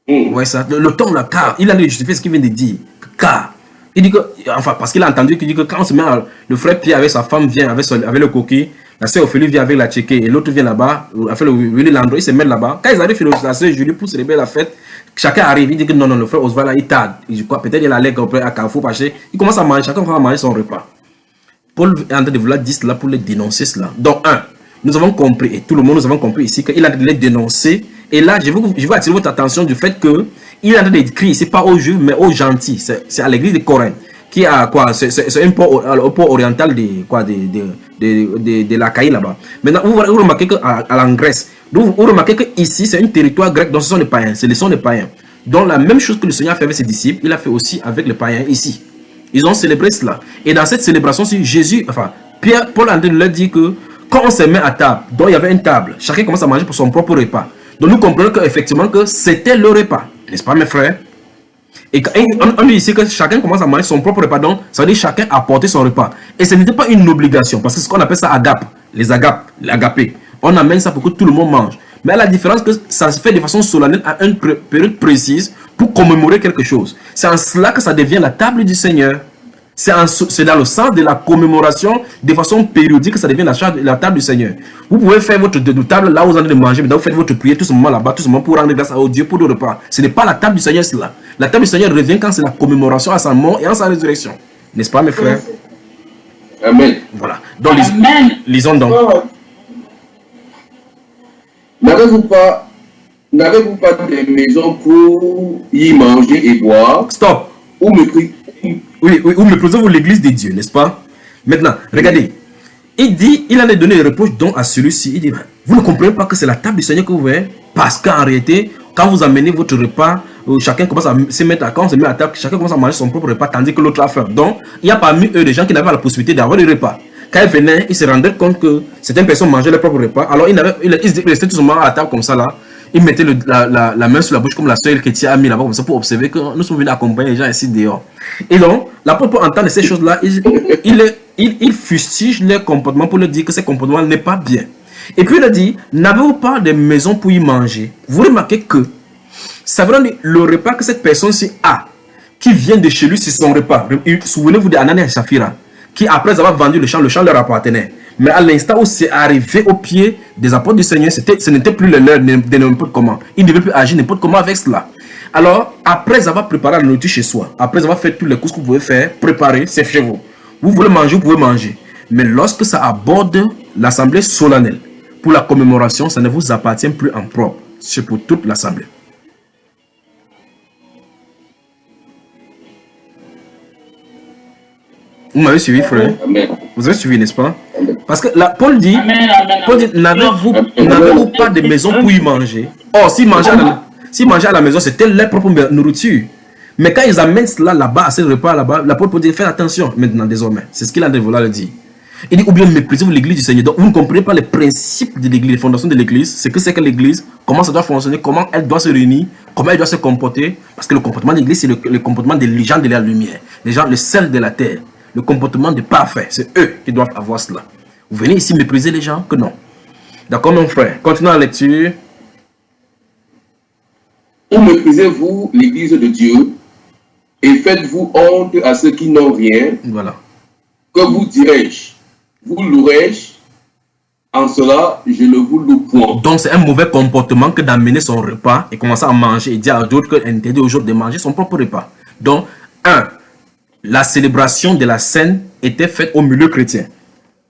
Vous voyez ça? Le ton, là, car, il a de justifier ce qu'il vient de dire. Car, il dit que, enfin, parce qu'il a entendu qu'il dit que quand on se met à, le frère Pierre avec sa femme vient avec le coquille, la sœur Ophélie vient avec la tchéké, et l'autre vient là-bas, enfin, Willy Landro, ils se mettent là-bas. Quand ils arrivent chez la sœur Julie pour célébrer la fête, chacun arrive, il dit que non, le frère Oswald là, il tarde. Peut-être il allait à Carrefour, parce qu'il commence à manger, chacun va manger son repas. Paul est en train de vouloir dire cela pour les dénoncer cela. Donc, nous avons compris, et tout le monde nous avons compris ici, qu'il a de les dénoncer. Et là, je veux attirer votre attention du fait que il est en train d'écrire ici, pas aux juifs, mais aux gentils. C'est à l'église de Corinthe, qui a quoi? C'est un port oriental de la Caïe là-bas. Maintenant, vous remarquez qu'à la Grèce, vous remarquez qu'ici, c'est un territoire grec, donc ce sont les païens, ce sont les païens. Donc, la même chose que le Seigneur a fait avec ses disciples, il a fait aussi avec les païens ici. Ils ont célébré cela. Et dans cette célébration, Jésus, enfin, Paul a leur dit que quand on se met à table, donc il y avait une table, chacun commence à manger pour son propre repas. Donc nous comprenons qu'effectivement que c'était le repas. N'est-ce pas mes frères? Et on dit ici que chacun commence à manger son propre repas. Donc ça veut dire chacun a apporté son repas. Et ce n'était pas une obligation. Parce que ce qu'on appelle ça agape. Les agapes, l'agapé. On amène ça pour que tout le monde mange. Mais la différence que ça se fait de façon solennelle à une période précise pour commémorer quelque chose. C'est en cela que ça devient la table du Seigneur. C'est dans le sens de la commémoration de façon périodique que ça devient la table du Seigneur. Vous pouvez faire votre table là où vous allez manger, mais vous faites votre prière tout ce moment là-bas, tout ce moment pour rendre grâce à Dieu pour le repas. Ce n'est pas la table du Seigneur, cela. La table du Seigneur revient quand c'est la commémoration à sa mort et à sa résurrection. N'est-ce pas mes frères? Amen. Voilà. Donc lisons donc. N'avez-vous pas des maisons pour y manger et boire? Stop. Ou méprisez-vous l'église de Dieu, n'est-ce pas? Maintenant, regardez. Il allait donner le reproche donc à celui-ci. Il dit, vous ne comprenez pas que c'est la table du Seigneur que vous voyez? Parce qu'en réalité, quand vous amenez votre repas, chacun commence à se mettre à quand on se met à table, chacun commence à manger son propre repas tandis que l'autre a faim. Donc, il y a parmi eux des gens qui n'avaient pas la possibilité d'avoir le repas. Quand ils venaient, ils se rendaient compte que certaines personnes mangeaient leur propre repas. Alors, ils restaient tout simplement à la table comme ça là. Ils mettaient la main sur la bouche comme la sœur chrétienne a mis là-bas comme ça pour observer que nous sommes venus accompagner les gens ici dehors. Et donc, l'apôtre Paul entend de ces choses-là, il fustige leur comportement pour leur dire que ces comportements n'est pas bien. Et puis il a dit, n'avez-vous pas de maison pour y manger? Vous remarquez que ça veut dire le repas que cette personne-ci a, qui vient de chez lui, c'est son repas. Souvenez-vous d'Ananias et Saphira, qui après avoir vendu le champ leur appartenait. Mais à l'instant où c'est arrivé au pied des apôtres du Seigneur, ce n'était plus le leur de n'importe comment. Ils ne devaient plus agir n'importe comment avec cela. Alors, après avoir préparé la nourriture chez soi, après avoir fait tous les courses que vous pouvez faire, préparer, c'est chez vous. Vous voulez manger, vous pouvez manger. Mais lorsque ça aborde l'assemblée solennelle, pour la commémoration, ça ne vous appartient plus en propre. C'est pour toute l'assemblée. Vous m'avez suivi, frère? Vous avez suivi, n'est-ce pas? Parce que là, Paul dit, n'avez-vous pas de maison pour y manger? Or, s'ils mangeaient à la maison, c'était leur propre nourriture. Mais quand ils amènent cela là-bas, à ce repas là-bas, l'apôtre Paul dit, faites attention maintenant désormais. C'est ce qu'il a de vouloir le dire. Il dit, ou bien méprisez-vous l'église du Seigneur. Donc, vous ne comprenez pas les principes de l'église, les fondations de l'église. C'est que l'église, comment ça doit fonctionner, comment elle doit se réunir, comment elle doit se comporter. Parce que le comportement de l'église, c'est le comportement des gens de la lumière, les gens, le sel de la terre. Le comportement des parfaits, c'est eux qui doivent avoir cela. Vous venez ici mépriser les gens? Que non. D'accord, mon frère? Continuons la lecture. Ou méprisez-vous l'église de Dieu et faites-vous honte à ceux qui n'ont rien. Voilà. Que vous dirais-je? Vous louerai-je? En cela, je ne vous loue point. Donc, c'est un mauvais comportement que d'amener son repas et commencer à manger et dire à d'autres qu'interdit aux autres de manger son propre repas. Donc, la célébration de la scène était faite au milieu chrétien.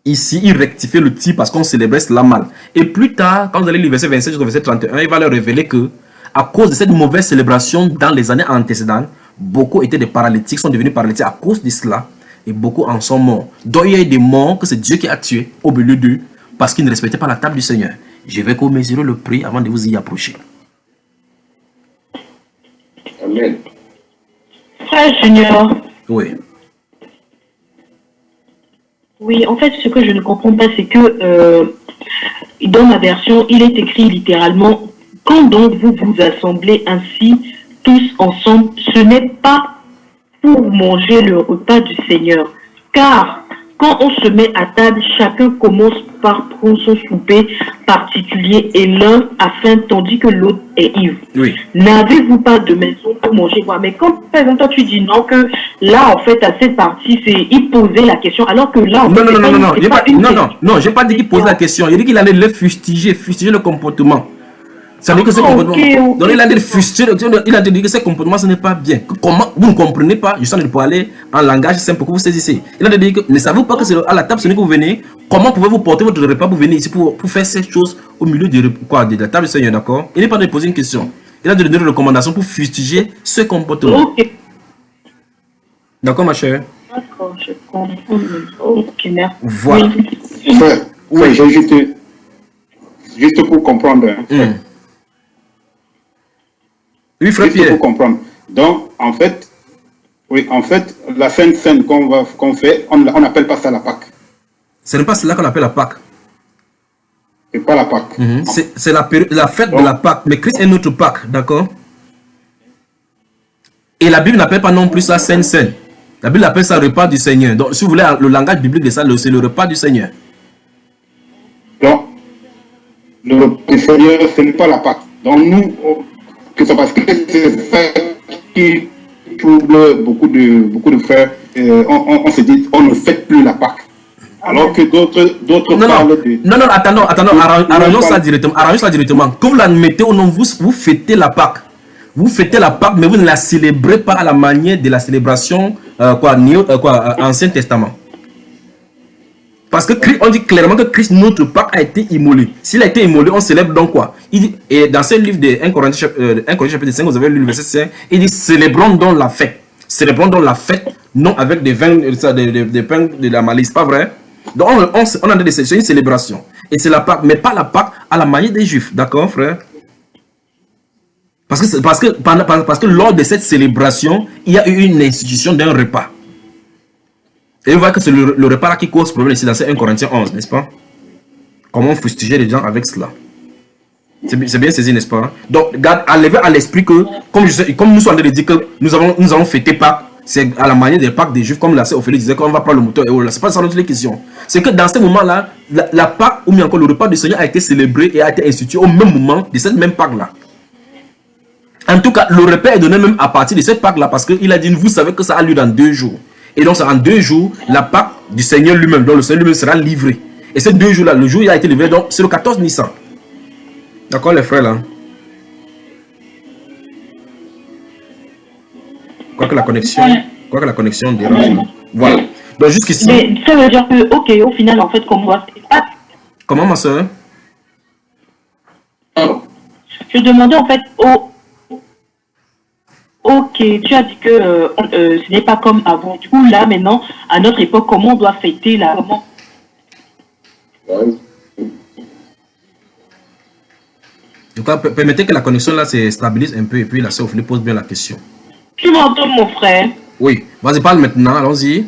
Ici, il rectifie le tir parce qu'on célébrait cela mal. Et plus tard, quand vous allez lire verset 27 jusqu'au verset 31, il va leur révéler que, à cause de cette mauvaise célébration dans les années antécédentes, beaucoup étaient des paralytiques, sont devenus paralytiques à cause de cela, et beaucoup en sont morts. Donc, il y a eu des morts que c'est Dieu qui a tués au milieu d'eux parce qu'ils ne respectaient pas la table du Seigneur. Je vais que vous mesurez le prix avant de vous y approcher. Amen. Frère Junior. Oui. Oui, en fait, ce que je ne comprends pas, c'est que dans ma version, il est écrit littéralement, quand donc vous vous assemblez ainsi, tous ensemble, ce n'est pas pour manger le repas du Seigneur. Car quand on se met à table, chacun commence par prendre son souper particulier et l'un a faim tandis que l'autre est ivre. Oui. N'avez-vous pas de maison pour manger quoi? Mais quand par exemple toi tu dis non, que là en fait à cette partie c'est il posait la question alors que là en fait, non, j'ai pas dit qu'il posait la question, il dit qu'il allait le fustiger le comportement. Ça veut dire que ce comportement. Donc il a dit fustiger, il a dit que ce comportement ce n'est pas bien. Comment vous ne comprenez pas? Je suis en train de parler en langage simple pour que vous saisissez. Il a dit que ne savez-vous pas que c'est à la table ce que vous venez? Comment pouvez-vous porter votre repas pour venir ici pour faire ces choses au milieu de la table du Seigneur, d'accord? Il n'est pas de poser une question. Il a donné une recommandation pour fustiger ce comportement. Ok. D'accord, ma chère? D'accord, je comprends. Ok, merci. Voilà. Oui, juste pour comprendre. Oui, frère Pierre. Pour comprendre. Donc, en fait, la fin scène qu'on fait, on n'appelle pas ça la Pâque. Ce n'est pas cela qu'on appelle la Pâque. C'est pas la Pâque. C'est la fête de la Pâque. Mais Christ est notre Pâque, d'accord? Et la Bible n'appelle pas non plus ça Sainte Seine. La Bible appelle ça repas du Seigneur. Donc, si vous voulez, le langage biblique de ça, c'est le repas du Seigneur. Donc, le repas du Seigneur, ce n'est pas la Pâque. Donc, nous, que c'est parce que c'est ça qui trouble beaucoup de frères. On se dit, on ne fête plus la Pâque. Alors que d'autres parlent de... Non, attendons, arrangeons ça directement. Quand vous la mettez au nom, vous fêtez la Pâque. Vous fêtez la Pâque, mais vous ne la célébrez pas à la manière de la célébration Ancien Testament. Parce que on dit clairement que Christ, notre Pâque, a été immolé. S'il a été immolé, on célèbre donc quoi? Il dit, et dans ce livre de 1 Corinthiens chapitre 5, vous avez lu le verset 5, il dit célébrons donc la fête. Célébrons donc la fête, non avec des vins, des pains, de la malice, pas vrai? Donc on a c'est une célébration. Et c'est la Pâque, mais pas la Pâque à la manière des Juifs. D'accord, frère? Parce que lors de cette célébration, il y a eu une institution d'un repas. Et on voit que c'est le repas là qui cause problème ici dans 1 Corinthiens 11, n'est-ce pas? Comment fustiger les gens avec cela? C'est bien saisi, n'est-ce pas? Donc, garde, enlevez à l'esprit que, comme nous sommes en train de dire que nous allons fêter Pâques, c'est à la manière des Pâques des Juifs, comme la sœur Ophélie disait qu'on va prendre le mouton et voilà. C'est pas ça notre question. C'est que dans ce moment-là, la Pâque, ou bien encore le repas du Seigneur a été célébré et a été institué au même moment de cette même Pâque-là. En tout cas, le repas est donné même à partir de cette Pâque-là parce qu'il a dit, vous savez que ça a lieu dans 2 jours. Et donc, c'est en 2 jours, la Pâque du Seigneur lui-même, dont le Seigneur lui-même sera livré. Et ces 2 jours-là, le jour où il a été livré, donc c'est le 14 Nissan. D'accord, les frères, là? Quoi que la connexion dérange. Voilà. Donc, jusqu'ici. Mais ça veut dire que, ok, au final, en fait, comme moi, comment, ma soeur? Je demandais, en fait, ok, tu as dit que ce n'est pas comme avant. Du coup, là, maintenant, à notre époque, comment on doit fêter là? Comment... Donc, permettez que la connexion là se stabilise un peu et puis la sœur Ophélie pose bien la question. Tu m'entends, mon frère? Oui, vas-y, parle maintenant, allons-y.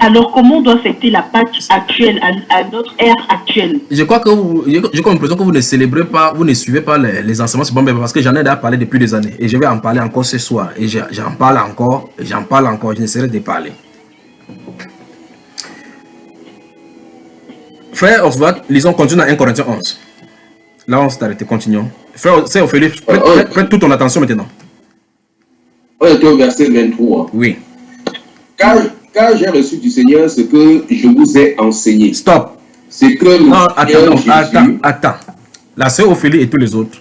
Alors, comment on doit fêter la Pâque actuelle, à notre ère actuelle? Je crois que j'ai comme l'impression que vous ne célébrez pas, vous ne suivez pas les enseignements sur Bon, parce que j'en ai déjà parlé depuis des années et je vais en parler encore ce soir. Et j'en parle encore, je n'essaierai de parler. Frère Oswald, lisons, continuons à 1 Corinthiens 11. Là, on s'est arrêté, continuons. Frère Ophélie, prête toute ton attention maintenant. On était au verset 23. Oui. Car j'ai reçu du Seigneur ce que je vous ai enseigné. Stop. C'est que non, attends. La sœur Ophélie et tous les autres.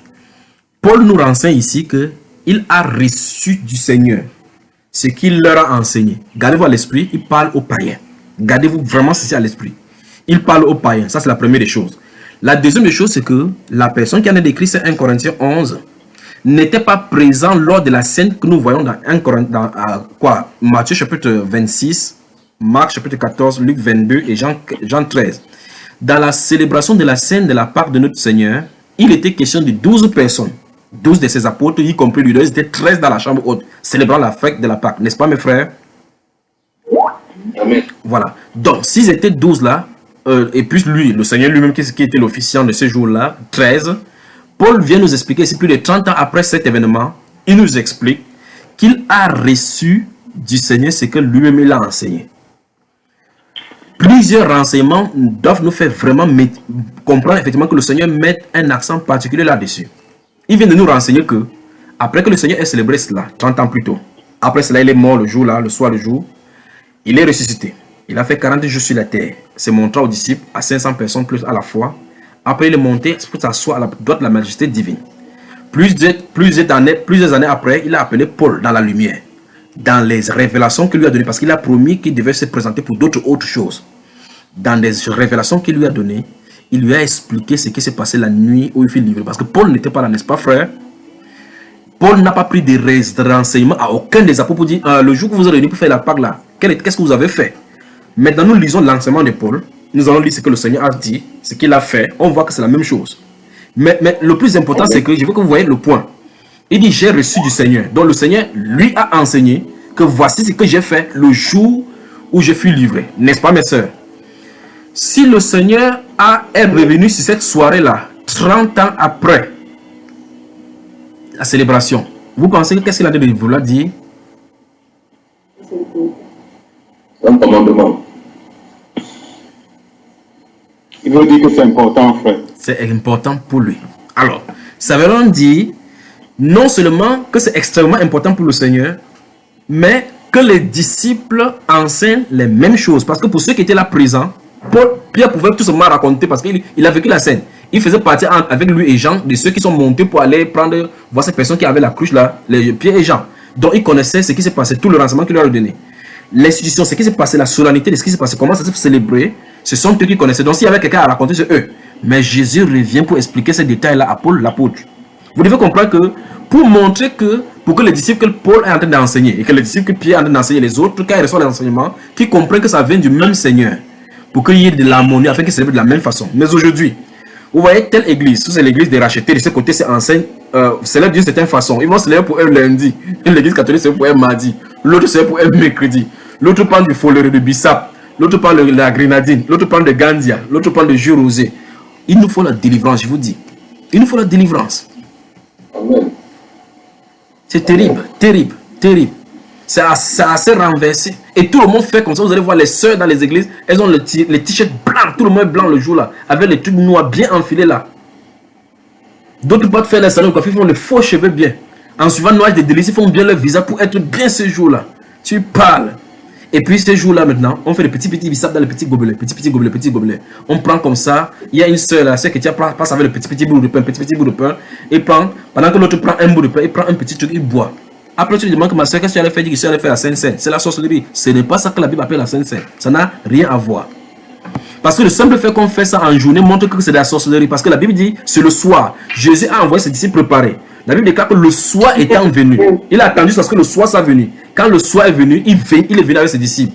Paul nous renseigne ici qu'il a reçu du Seigneur ce qu'il leur a enseigné. Gardez-vous à l'esprit, il parle aux païens. Gardez-vous vraiment ceci à l'esprit. Il parle aux païens. Ça, c'est la première des choses. La deuxième des choses, c'est que la personne qui en a décrit c'est 1 Corinthiens 11 n'était pas présent lors de la scène que nous voyons dans 1 Corinthiens, Matthieu chapitre 26, Marc chapitre 14, Luc 22 et Jean 13. Dans la célébration de la scène de la Pâque de notre Seigneur, il était question de 12 personnes. 12 de ses apôtres, y compris lui, ils étaient 13 dans la chambre haute, célébrant la fête de la Pâque. N'est-ce pas, mes frères? Amen. Voilà. Donc, s'ils étaient 12 là, et puis lui, le Seigneur lui-même qui était l'officiant de ce jour-là, 13, Paul vient nous expliquer, c'est plus de 30 ans après cet événement, il nous explique qu'il a reçu du Seigneur ce que lui-même il a enseigné. Plusieurs renseignements doivent nous faire vraiment comprendre effectivement que le Seigneur met un accent particulier là-dessus. Il vient de nous renseigner que, après que le Seigneur ait célébré cela, 30 ans plus tôt, après cela il est mort le jour là, le soir le jour, il est ressuscité. Il a fait 40 jours sur la terre, se montrant aux disciples, à 500 personnes plus à la fois. Après, il est monté pour s'asseoir à la droite de la majesté divine. Plusieurs années après, il a appelé Paul dans la lumière, dans les révélations qu'il lui a données, parce qu'il a promis qu'il devait se présenter pour autres choses. Dans les révélations qu'il lui a données, il lui a expliqué ce qui s'est passé la nuit où il fut livré. Parce que Paul n'était pas là, n'est-ce pas, frère? Paul n'a pas pris de renseignements à aucun des apôtres pour dire le jour que vous êtes réunis pour faire la Pâque là, qu'est-ce que vous avez fait? Maintenant, nous lisons l'enseignement de Paul. Nous allons lire ce que le Seigneur a dit, ce qu'il a fait. On voit que c'est la même chose. Mais le plus important, c'est que je veux que vous voyez le point. Il dit, j'ai reçu du Seigneur. Donc, le Seigneur lui a enseigné que voici ce que j'ai fait le jour où je fus livré. N'est-ce pas, mes sœurs? Si le Seigneur est revenu sur cette soirée-là, 30 ans après la célébration, vous pensez que qu'est-ce qu'il a de vouloir dire? Un commandement. Il veut dire que c'est important, frère. C'est important pour lui. Alors, ça veut dire non seulement que c'est extrêmement important pour le Seigneur, mais que les disciples enseignent les mêmes choses. Parce que pour ceux qui étaient là présents, Pierre pouvait tout simplement raconter parce qu'il a vécu la scène. Il faisait partie avec lui et Jean de ceux qui sont montés pour aller voir ces personnes qui avaient la cruche là, Pierre et Jean. Donc il connaissait ce qui s'est passé, tout le renseignement qu'il leur a donné. L'institution, ce qui s'est passé, la solennité de ce qui s'est passé, comment ça s'est célébré, ce sont eux qui connaissaient. Donc s'il y avait quelqu'un à raconter, c'est eux. Mais Jésus revient pour expliquer ces détails-là à Paul, l'apôtre. Vous devez comprendre que pour montrer que, pour que les disciples que Paul est en train d'enseigner et que les disciples que Pierre est en train d'enseigner, les autres, quand ils reçoivent l'enseignement, qu'ils comprennent que ça vient du même Seigneur, pour qu'il y ait de l'harmonie, afin qu'ils célèbrent de la même façon. Mais aujourd'hui, Vous voyez, telle église, c'est l'église des rachetés, de ce côté, c'est enseigne, célèbre d'une certaine façon. Ils vont célébrer pour un lundi. L'église catholique, c'est pour un mardi. L'autre, c'est pour un mercredi. L'autre parle du foléré de Bissap. L'autre parle de la grenadine. L'autre parle de Gandia. L'autre parle de jus rosé. Il nous faut la délivrance, je vous dis. Il nous faut la délivrance. C'est terrible, terrible, terrible. C'est assez renversé. Et tout le monde fait comme ça. Vous allez voir les sœurs dans les églises. Elles ont les t-shirts blancs. Tout le monde est blanc le jour là. Avec les trucs noirs bien enfilés là. D'autres pas faire les salons de coiffure. Ils font les faux cheveux bien. En suivant le noyage des délices, ils font bien leur visage pour être bien ce jour là. Tu parles. Et puis ces jours-là maintenant, on fait des petits bissap dans les petits gobelets. Petits gobelets. On prend comme ça. Il y a une sœur là, celle qui passe avec le petit bout de pain. Petit bout de pain. Et prend, pendant que l'autre prend un bout de pain, il prend un petit truc, il boit. Après, tu lui demandes que ma soeur, qu'est-ce que tu allais faire? Tu allais faire la Sainte-Seine. C'est la sorcellerie. Ce n'est pas ça que la Bible appelle la Sainte-Seine. Ça n'a rien à voir. Parce que le simple fait qu'on fait ça en journée montre que c'est de la sorcellerie. Parce que la Bible dit, c'est le soir. Jésus a envoyé ses disciples préparés. La Bible déclare que le soir étant venu, il a attendu parce que le soir soit venu. Quand le soir est venu, il est venu avec ses disciples.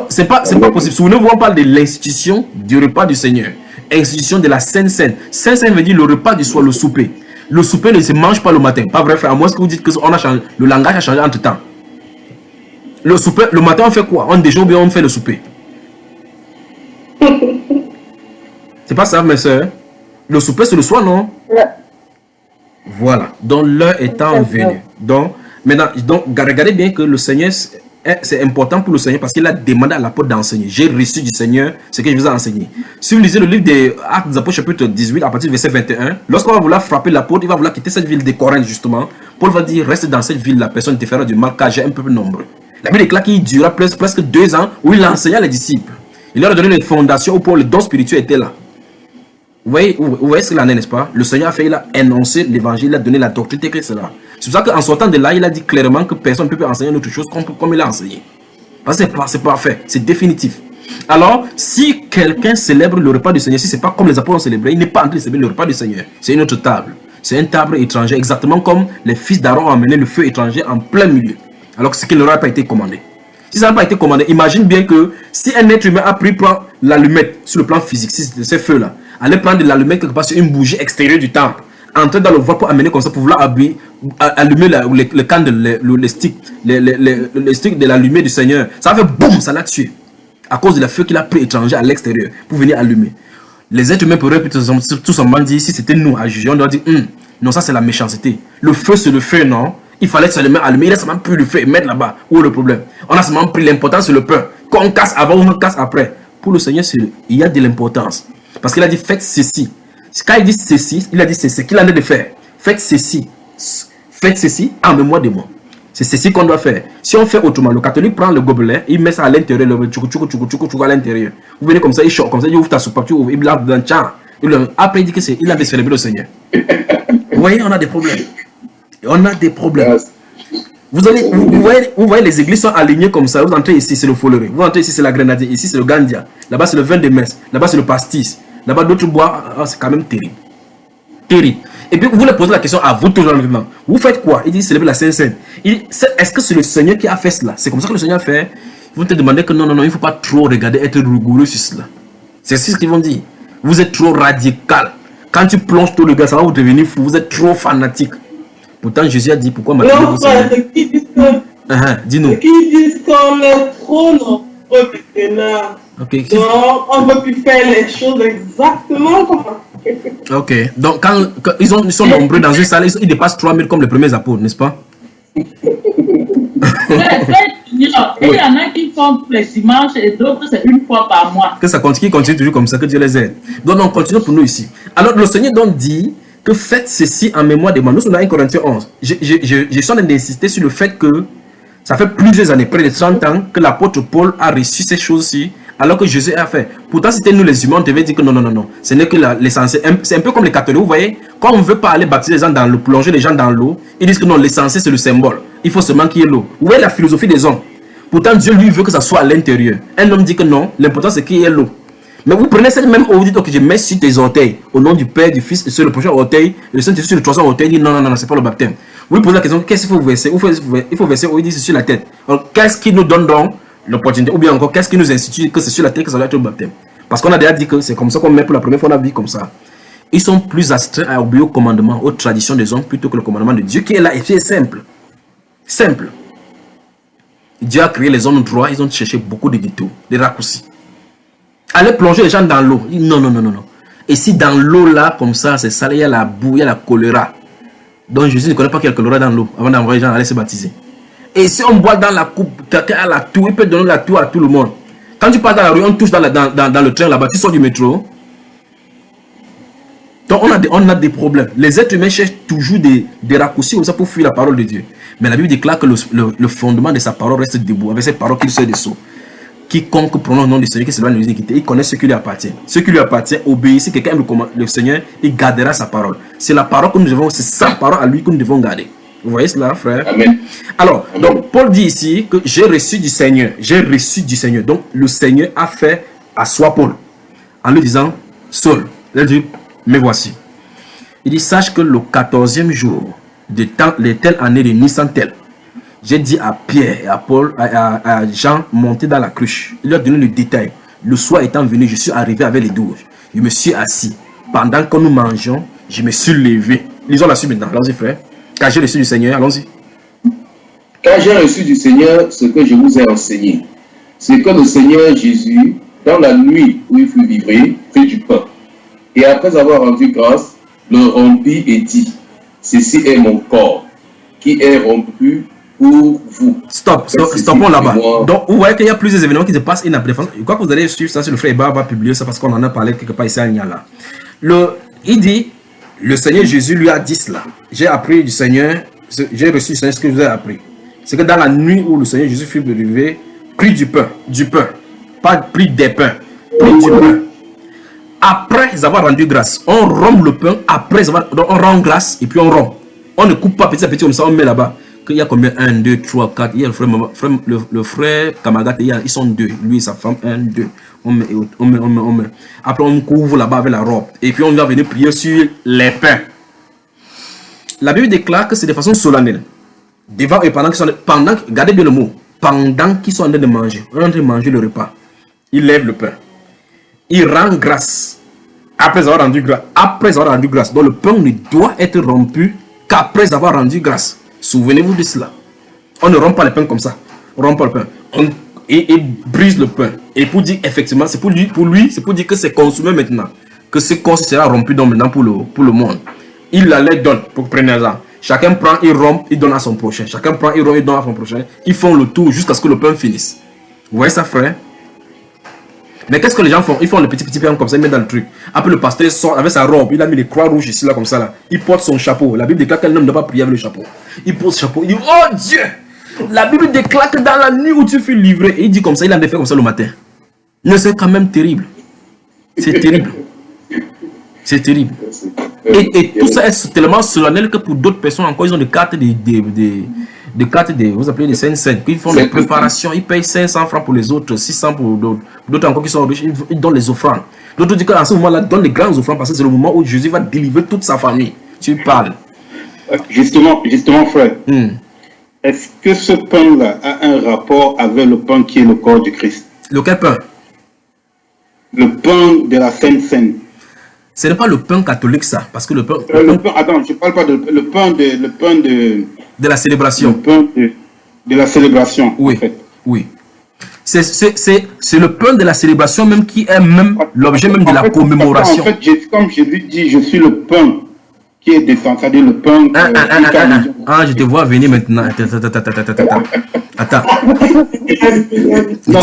C'est pas possible. Souvenez-vous, on parle de l'institution du repas du Seigneur. Institution de la Sainte-Seine. Sainte-Seine veut dire le repas du soir, le souper. Le souper ne se mange pas le matin. Pas vrai, frère. À moins que vous dites que le langage a changé entre temps. Le souper, le matin, on fait quoi? On déjeune ou bien on fait le souper? C'est pas ça, mes soeurs. Le souper, c'est le soir, non? Voilà. Donc, l'heure étant venue. Donc, maintenant, regardez bien que le Seigneur, c'est important pour le Seigneur parce qu'il a demandé à l'apôtre d'enseigner. J'ai reçu du Seigneur ce que je vous ai enseigné. Si vous lisez le livre des Actes des Apôtres, chapitre 18, à partir du verset 21, lorsqu'on va vouloir frapper l'apôtre, il va vouloir quitter cette ville de Corinthe, justement. Paul va dire, reste dans cette ville, la personne te fera du mal, car j'ai un peuple nombreux. La Bible déclare qu'il dura presque 2 ans où il enseigna les disciples. Il leur a donné les fondations où pour le don spirituel était là. Vous voyez ce qu'il en est, n'est-ce pas? Le Seigneur a fait, il a énoncé l'évangile, il a donné la doctrine de Christ là. C'est pour ça qu'en sortant de là, il a dit clairement que personne ne peut enseigner une autre chose comme il a enseigné. Parce que c'est parfait, c'est définitif. Alors, si quelqu'un célèbre le repas du Seigneur, si ce n'est pas comme les apôtres ont célébré, il n'est pas en train de célébrer le repas du Seigneur. C'est une autre table. C'est une table étrangère, exactement comme les fils d'Aaron ont amené le feu étranger en plein milieu. Alors que ce qui ne leur a pas été commandé. Si ça n'a pas été commandé, imagine bien que si un être humain a pris prendre l'allumette sur le plan physique, si c'est ce feu-là, aller prendre de l'allumette quelque part sur une bougie extérieure du temple, entrer dans le voie pour amener comme ça, pour vouloir allumer le candle, les sticks de l'allumée du Seigneur, ça va faire boum, ça l'a tué. À cause de la feu qu'il a pris étranger à l'extérieur pour venir allumer. Les êtres humains pourraient tout simplement dire, si c'était nous à juger, on doit dire, non, ça c'est la méchanceté. Le feu c'est le feu, non? Il fallait seulement allumer, il a seulement pris le feu et mettre là-bas. Où est le problème? On a seulement pris l'importance sur le pain. Qu'on casse avant ou on casse après. Pour le Seigneur, il y a de l'importance. Parce qu'il a dit, faites ceci. Quand il dit ceci, il a dit c'est ce qu'il a de faire. Faites ceci en mémoire de moi. C'est ceci qu'on doit faire. Si on fait autrement, le catholique prend le gobelet, il met ça à l'intérieur, le tchoukou à l'intérieur. Vous venez comme ça, il choque, comme ça, il ouvre ta soupe, il lave dans le tchan. Après, il dit qu'il a célébré le Seigneur. Vous voyez, on a des problèmes. On a des problèmes. Vous voyez, les églises sont alignées comme ça. Vous entrez ici, c'est le foléré. Vous entrez ici, c'est la grenadine. Ici, c'est le gandia. Là-bas, c'est le vin de messe. Là-bas, c'est le pastis. Là-bas, d'autres bois. C'est quand même terrible. Terrible. Et puis, vous leur posez la question à vous toujours maintenant. Vous faites quoi? Il dit, célébrer la Sainte-Seine. Il dit, est-ce que c'est le Seigneur qui a fait cela? C'est comme ça que le Seigneur fait. Ils vont te demander que non, il ne faut pas trop regarder, être rigoureux sur cela. C'est ce qu'ils vont dire. Vous êtes trop radical. Quand tu plonges tout le gars, ça va vous devenir fou. Vous êtes trop fanatique. Pourtant, Jésus a dit pourquoi maintenant. Non, frère, ceux qui disent que. Dis-nous. Ceux qui disent qu'on est trop nombreux maintenant. Ok. Donc, on ne peut plus faire les choses exactement comme ça. Ok. Donc, quand ils sont nombreux dans une salle, ils dépassent 3000 comme les premiers apôtres, n'est-ce pas? Il y en a qui font tous les dimanches et d'autres c'est une fois par mois. Que ça continue toujours comme ça, que Dieu les aide. Donc, on continue pour nous ici. Alors, le Seigneur donc dit que faites ceci en mémoire de moi. Nous sommes dans 1 Corinthiens 11. Je suis en train d'insister sur le fait que ça fait plusieurs années, près de 30 ans, que l'apôtre Paul a reçu ces choses-ci, alors que Jésus a fait. Pourtant, c'était nous les humains, on devait dire que non. Ce n'est que l'essentiel. C'est un peu comme les catholiques, vous voyez, quand on ne veut pas aller baptiser les gens dans l'eau, plonger les gens dans l'eau, ils disent que non, l'essentiel c'est le symbole. Il faut seulement qu'il y ait l'eau. Vous voyez la philosophie des hommes. Pourtant, Dieu lui veut que ça soit à l'intérieur. Un homme dit que non, l'important c'est qu'il y ait l'eau. Mais vous prenez cette même eau, vous dites, ok, je mets sur tes orteils, au nom du Père, du Fils, et sur le prochain orteil, le Saint-Esprit sur le troisième orteil, il dit non, c'est pas le baptême. Vous lui posez la question, qu'est-ce qu'il faut verser? Il faut verser, il dit c'est sur la tête. Alors, qu'est-ce qui nous donne donc l'opportunité? Ou bien encore, qu'est-ce qui nous institue que c'est sur la tête que ça doit être le baptême? Parce qu'on a déjà dit que c'est comme ça qu'on met pour la première fois la vie comme ça. Ils sont plus astreints à obéir aux commandements, aux traditions des hommes, plutôt que le commandement de Dieu qui est là et qui est simple. Simple. Dieu a créé les hommes droits, ils ont cherché beaucoup de détours, des raccourcis. Allez plonger les gens dans l'eau. Non, non, non, non, non. Et si dans l'eau là, comme ça, c'est salé, il y a la boue, il y a la choléra. Donc Jésus ne connaît pas qu'il y a le choléra dans l'eau avant d'envoyer les gens à aller se baptiser. Et si on boit dans la coupe, quelqu'un a la toux, il peut donner la toux à tout le monde. Quand tu passes dans la rue, on touche dans le train là-bas, tu sors du métro. Donc on a des problèmes. Les êtres humains cherchent toujours des raccourcis comme ça pour fuir la parole de Dieu. Mais la Bible déclare que le fondement de sa parole reste debout. Avec cette parole qu'il sort des seaux. Quiconque prononce le nom du Seigneur qui s'éloigne de l'iniquité, il connaît ce qui lui appartient. Ce qui lui appartient, obéit. Si quelqu'un aime le Seigneur, il gardera sa parole. C'est la parole que nous devons, c'est sa parole à lui que nous devons garder. Vous voyez cela, frère? Amen. Alors, donc Paul dit ici que j'ai reçu du Seigneur. J'ai reçu du Seigneur. Donc, le Seigneur a fait à soi Paul. En lui disant, Saul, il dit, me voici. Il dit, sache que le 14e jour de telle année de Nissan tel, j'ai dit à Pierre et à Paul, à Jean, monter dans la cruche. Il leur a donné le détail. Le soir étant venu, je suis arrivé avec les 12. Je me suis assis. Pendant que nous mangeons, je me suis levé. Lisons la suite maintenant. Allons-y, frère. Quand j'ai reçu du Seigneur, allons-y. Quand j'ai reçu du Seigneur ce que je vous ai enseigné, c'est que le Seigneur Jésus, dans la nuit où il fut livré, prit du pain. Et après avoir rendu grâce, le rompit et dit, ceci est mon corps, qui est rompu pour vous. Stoppons là-bas. Donc, vous voyez qu'il y a plusieurs événements qui se passent inaperçus. Je crois que vous allez suivre ça sur le frère Eba va publier ça parce qu'on en a parlé quelque part ici à Niala. Il dit, le Seigneur Jésus lui a dit cela. J'ai appris du Seigneur, j'ai reçu du Seigneur ce que je vous ai appris. C'est que dans la nuit où le Seigneur Jésus fut levé, prit du pain, pas pris des pains, prit du pain. Après avoir rendu grâce, on rompt le pain, donc on rend grâce et puis on rompt. On ne coupe pas petit à petit comme ça, on met là-bas. Il y a combien? 1, 2, 3, 4. Il y a le frère Kamagat, ils sont 2. Lui et sa femme, 1, 2. On met. Après, on couvre là-bas avec la robe. Et puis, on va venir prier sur les pains. La Bible déclare que c'est de façon solennelle. Devant et regardez bien le mot. Pendant qu'ils sont en train de manger, on est en train de manger le repas. Il lève le pain. Il rend grâce. Après avoir rendu grâce. Donc, le pain ne doit être rompu qu'après avoir rendu grâce. Souvenez-vous de cela. On ne rompt pas le pain comme ça. On ne rompt pas le pain. Et brise le pain. Et pour dire, effectivement, c'est pour lui, c'est pour dire que c'est consumé maintenant. Que ce corps sera rompu donc maintenant pour le monde. Il la leur donne pour prendre ça. Chacun prend, il rompt, il donne à son prochain. Chacun prend, il rompt, il donne à son prochain. Ils font le tour jusqu'à ce que le pain finisse. Vous voyez ça, frère? Mais qu'est-ce que les gens font? Ils font le petit pain comme ça, ils mettent dans le truc. Après, le pasteur sort avec sa robe, il a mis les croix rouges ici, là, comme ça, là. Il porte son chapeau. La Bible déclare qu'un homme ne doit pas prier avec le chapeau. Il pose le chapeau, il dit, oh Dieu! La Bible déclare que dans la nuit où tu fus livré, et il dit comme ça, il en a fait comme ça le matin. Mais c'est quand même terrible. C'est terrible. C'est terrible. Et tout ça est tellement solennel que pour d'autres personnes, encore, ils ont des cartes vous appelez des scènes, ils font des préparations, ils payent 500 francs pour les autres, 600 pour d'autres. D'autres encore qui sont riches, ils donnent les offrandes. D'autres disent qu'à ce moment-là, ils donnent les grandes offrandes parce que c'est le moment où Jésus va délivrer toute sa famille. Tu parles. Justement, frère. Est-ce que ce pain-là a un rapport avec le pain qui est le corps du Christ? Lequel pain? Le pain de la Sainte Seine. Ce n'est pas le pain catholique, ça, parce que le pain... attends, je ne parle pas de le pain de la célébration. Le pain de la célébration, oui, en fait. Oui. C'est le pain de la célébration même qui est même l'objet même de la commémoration. En fait, comme je lui dis, je suis le pain qui est descendu, c'est-à-dire le pain... je te vois venir maintenant. Attends. Non,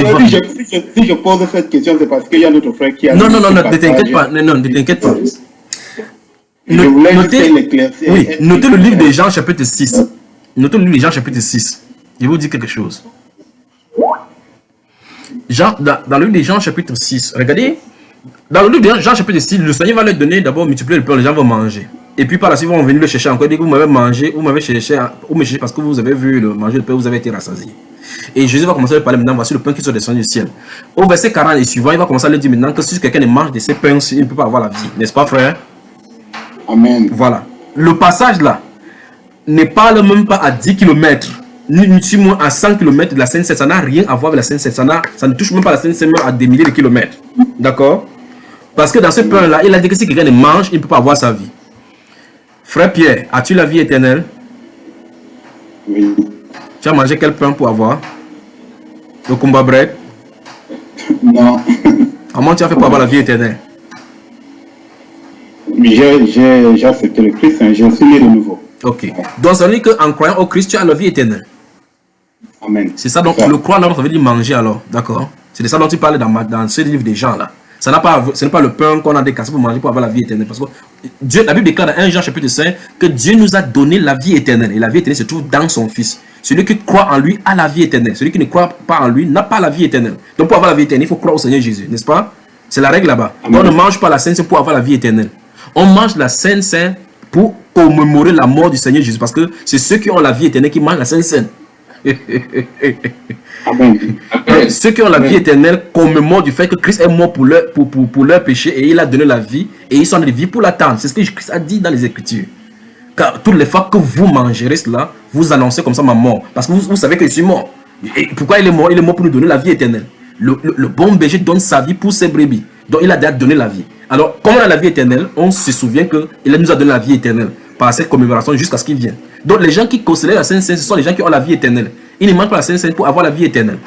si je pose cette question, c'est parce qu'il y a notre frère qui a... Non, ne t'inquiète pas. Ne t'inquiète pas. Notez le livre de Jean chapitre 6. Notez le livre de Jean chapitre 6. Je vais vous dire quelque chose. Dans le livre de Jean chapitre 6, regardez. Dans le livre de Jean chapitre 6, le Seigneur va leur donner d'abord multiplier le pain, les gens vont manger. Et puis par la suite, ils vont venir le chercher encore. Dire que vous m'avez mangé, vous m'avez cherché, vous me cherchez parce que vous avez vu le manger le pain, vous avez été rassasié. Et Jésus va commencer à parler maintenant, voici le pain qui sont descendu du ciel. Au verset 40 et suivant, il va commencer à leur dire maintenant que si quelqu'un ne mange de ces pains, il ne peut pas avoir la vie. N'est-ce pas, frère? Amen. Voilà. Le passage là ne parle même pas à 10 km, ni 6 mois à 100 km de la Sainte-Seine. Ça n'a rien à voir avec la Sainte-Seine. Ça ne touche même pas la Sainte-Seine à des milliers de kilomètres. D'accord? Parce que dans ce pain-là, il a dit que si quelqu'un le mange, il ne peut pas avoir sa vie. Frère Pierre, as-tu la vie éternelle? Oui. Tu as mangé quel pain pour avoir? Le combat bread? Non. Comment tu as fait pour avoir la vie éternelle? J'ai accepté le Christ, hein, je suis né de nouveau. Ok. Donc ça veut dire qu'en croyant au Christ, tu as la vie éternelle. Amen. C'est ça, donc le croire là, ça veut dire manger alors. D'accord? C'est de ça dont tu parlais dans ce livre des gens là. Ce n'est pas le pain qu'on a décassé pour manger pour avoir la vie éternelle. Parce que Dieu, la Bible déclare dans 1 Jean chapitre 5 que Dieu nous a donné la vie éternelle. Et la vie éternelle se trouve dans son Fils. Celui qui croit en lui a la vie éternelle. Celui qui ne croit pas en lui n'a pas la vie éternelle. Donc pour avoir la vie éternelle, il faut croire au Seigneur Jésus. N'est-ce pas? C'est la règle là-bas. On ne mange pas la Sainte Seine pour avoir la vie éternelle. On mange la Sainte Seine pour commémorer la mort du Seigneur Jésus. Parce que c'est ceux qui ont la vie éternelle qui mangent la Sainte Seine. Amen. Ceux qui ont la vie éternelle commémorent du fait que Christ est mort pour leur péché et il a donné la vie et ils sont de vie pour l'attendre. C'est ce que Christ a dit dans les Écritures. Car toutes les fois que vous mangerez cela, vous annoncez comme ça ma mort. Parce que vous savez que je suis mort. Et pourquoi il est mort? Il est mort pour nous donner la vie éternelle. Le bon berger donne sa vie pour ses brebis. Donc il a déjà donné la vie. Alors, comme on a la vie éternelle, on se souvient qu'il nous a donné la vie éternelle par cette commémoration jusqu'à ce qu'il vienne. Donc les gens qui considèrent la Sainte Seine, ce sont les gens qui ont la vie éternelle. Ils ne mangent pas la Sainte Seine pour avoir la vie éternelle.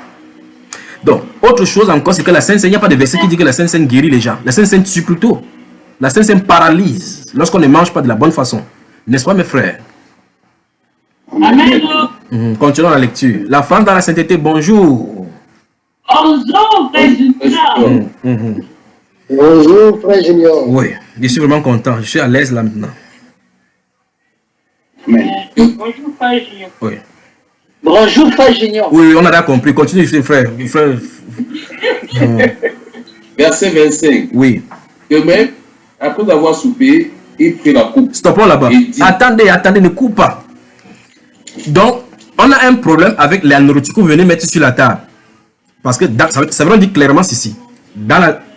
Donc, autre chose encore, c'est que la Sainte Seine, il n'y a pas de verset qui dit que la Sainte Seine guérit les gens. La Sainte Seine tue plutôt. La Sainte Seine paralyse lorsqu'on ne mange pas de la bonne façon. N'est-ce pas, mes frères? Amen. Continuons la lecture. La femme dans la sainteté, bonjour. Bonjour, Frère Junior. Bonjour, Frère Junior. Oui, je suis vraiment content. Je suis à l'aise là maintenant. Bonjour, Frère Junior. Oui. Bonjour, Frère Junior. Oui, on a déjà compris. Continue, frère. Verset 25. Oui. Que même, après avoir soupé, il prit la coupe. Stoppons là-bas. Attendez, ne coupe pas. Donc, on a un problème avec la nourriture que vous venez mettre sur la table. Parce que ça veut dire clairement ceci.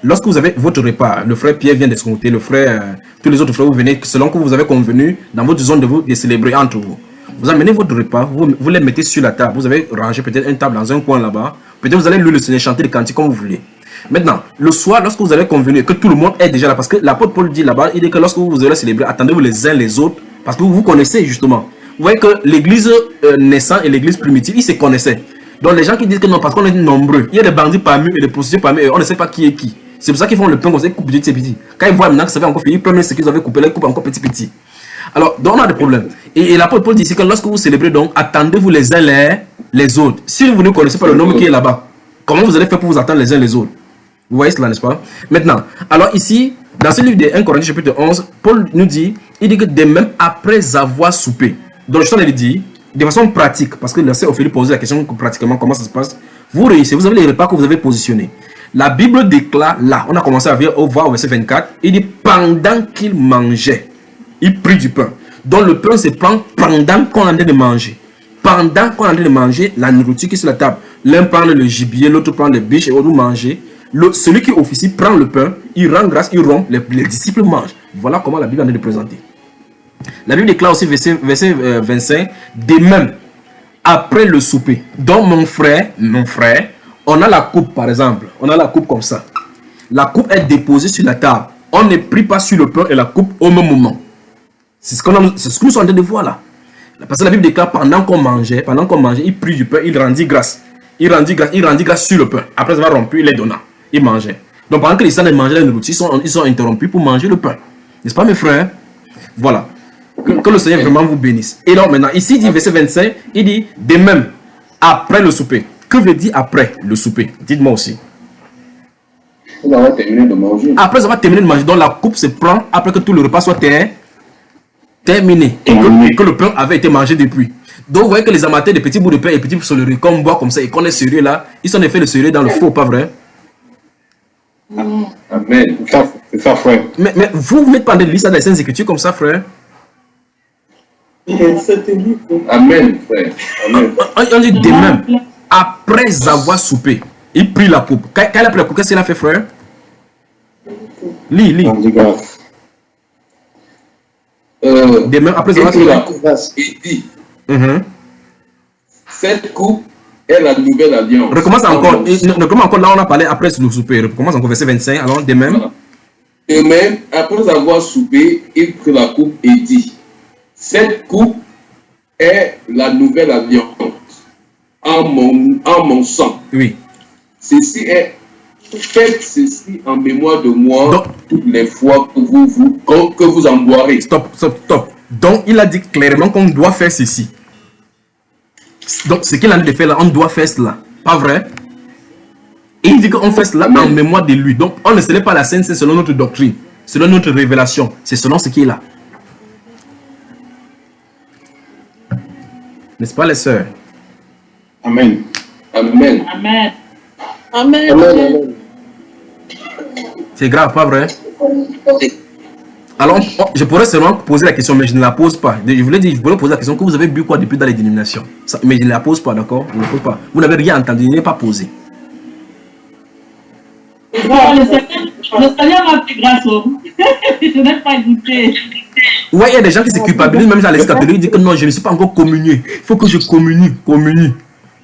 Lorsque vous avez votre repas, le frère Pierre vient d'escompter, le frère, tous les autres frères, vous venez, selon que vous avez convenu dans votre zone de célébrer entre vous. Vous amenez votre repas, vous les mettez sur la table. Vous avez rangé peut-être une table dans un coin là-bas. Peut-être vous allez louer le Seigneur, chanter les cantiques comme vous voulez. Maintenant, le soir, lorsque vous avez convenu que tout le monde est déjà là, parce que l'apôtre Paul dit là-bas, il dit que lorsque vous allez célébrer, attendez-vous les uns les autres, parce que vous vous connaissez justement. Vous voyez que l'église naissante et l'église primitive, ils se connaissaient. Donc les gens qui disent que non, parce qu'on est nombreux, il y a des bandits parmi eux et des prostituées parmi eux, on ne sait pas qui est qui. C'est pour ça qu'ils font le pain comme ça, ils coupent petit. Quand ils voient maintenant que ça va encore finir, ils prennent ce qu'ils avaient coupé, ils coupent encore petit. Alors, donc on a des problèmes. Et l'apôtre Paul dit ici que lorsque vous célébrez, donc, attendez-vous les uns les autres. Si vous ne connaissez pas le nom qui est là-bas, comment vous allez faire pour vous attendre les uns les autres? Vous voyez cela, n'est-ce pas? Maintenant, alors ici, dans ce livre de 1 Corinthiens chapitre 11, Paul nous dit, il dit que de même après avoir soupé. Donc, je suis en train de dire, de façon pratique, parce que le sœur Ophélie posait la question pratiquement comment ça se passe. Vous réussissez, vous avez les repas que vous avez positionnés. La Bible déclare là, on a commencé à voir au verset 24, il dit pendant qu'il mangeait, il prit du pain. Donc le pain se prend pendant qu'on est en train de manger. Pendant qu'on est en train de manger, la nourriture qui est sur la table. L'un prend le gibier, l'autre prend les biches et l'autre manger. Celui qui officie prend le pain, il rend grâce, il rompt, les disciples mangent. Voilà comment la Bible en est de présenter. La Bible déclare aussi, verset 25, de même, après le souper. Donc mon frère, on a la coupe par exemple, on a la coupe comme ça. La coupe est déposée sur la table. On ne prie pas sur le pain et la coupe au même moment. C'est ce que nous sommes en train de voir là. Parce que la Bible déclare pendant qu'on mangeait, il prit du pain, il rendit grâce. Il rendit grâce sur le pain. Après avoir rompu, il les donna. Il mangeait. Donc pendant que les gens mangeaient la nourriture, ils sont interrompus pour manger le pain. N'est-ce pas mes frères? Voilà. Que le Seigneur vraiment vous bénisse. Et donc maintenant, ici, il dit verset 25, il dit de même, après le souper. Que veut dire après le souper? Dites-moi aussi. Après avoir terminé de manger, donc la coupe se prend après que tout le repas soit terminé et que le pain avait été mangé depuis. Donc vous voyez que les amateurs de petits bouts de pain et petits bouts de riz, comme on boit comme ça et qu'on est sérieux là, ils sont en effet le sérieux dans le faux, pas vrai? Amen. C'est ça, frère. Mais vous n'êtes pas en train de lire ça dans les Saintes Écritures comme ça, frère? Amen, frère. Amen. On dit de même, après avoir soupé, il prit la coupe. Quand il a pris la coupe, qu'est-ce qu'il a fait, frère? Lis. De même, après avoir soupé, il dit, Cette coupe est la nouvelle alliance. Recommence encore. Recommence encore là, on a parlé après le souper. Recommence encore verset 25. Alors, de même. Voilà. De même, après avoir soupé, il prit la coupe et dit, cette coupe est la nouvelle alliance en mon sang. Oui. Faites ceci en mémoire de moi. Donc, toutes les fois que vous en boirez. Stop. Donc, il a dit clairement qu'on doit faire ceci. Donc, ce qu'il a dit de faire là, on doit faire cela. Pas vrai? Et il dit qu'on fait cela en mémoire de lui. Donc, on ne célèbre pas la Sainte Seine selon notre doctrine, selon notre révélation. C'est selon ce qui est là. N'est-ce pas, les sœurs? Amen. Amen. Amen. Amen. Amen. C'est grave, pas vrai? Alors, je pourrais seulement poser la question, mais je ne la pose pas. Je voulais poser la question que vous avez bu quoi depuis dans les dénominations. Ça, mais je ne la pose pas, d'accord? Je ne la pose pas. Vous n'avez rien entendu, je n'ai pas posé. Bon, le Seigneur m'a fait grâce. Je n'ai pas goûté. Ouais, il y a des gens qui se culpabilisent, même dans les catholiques, ils disent que non, je ne suis pas encore communié. Il faut que je communie.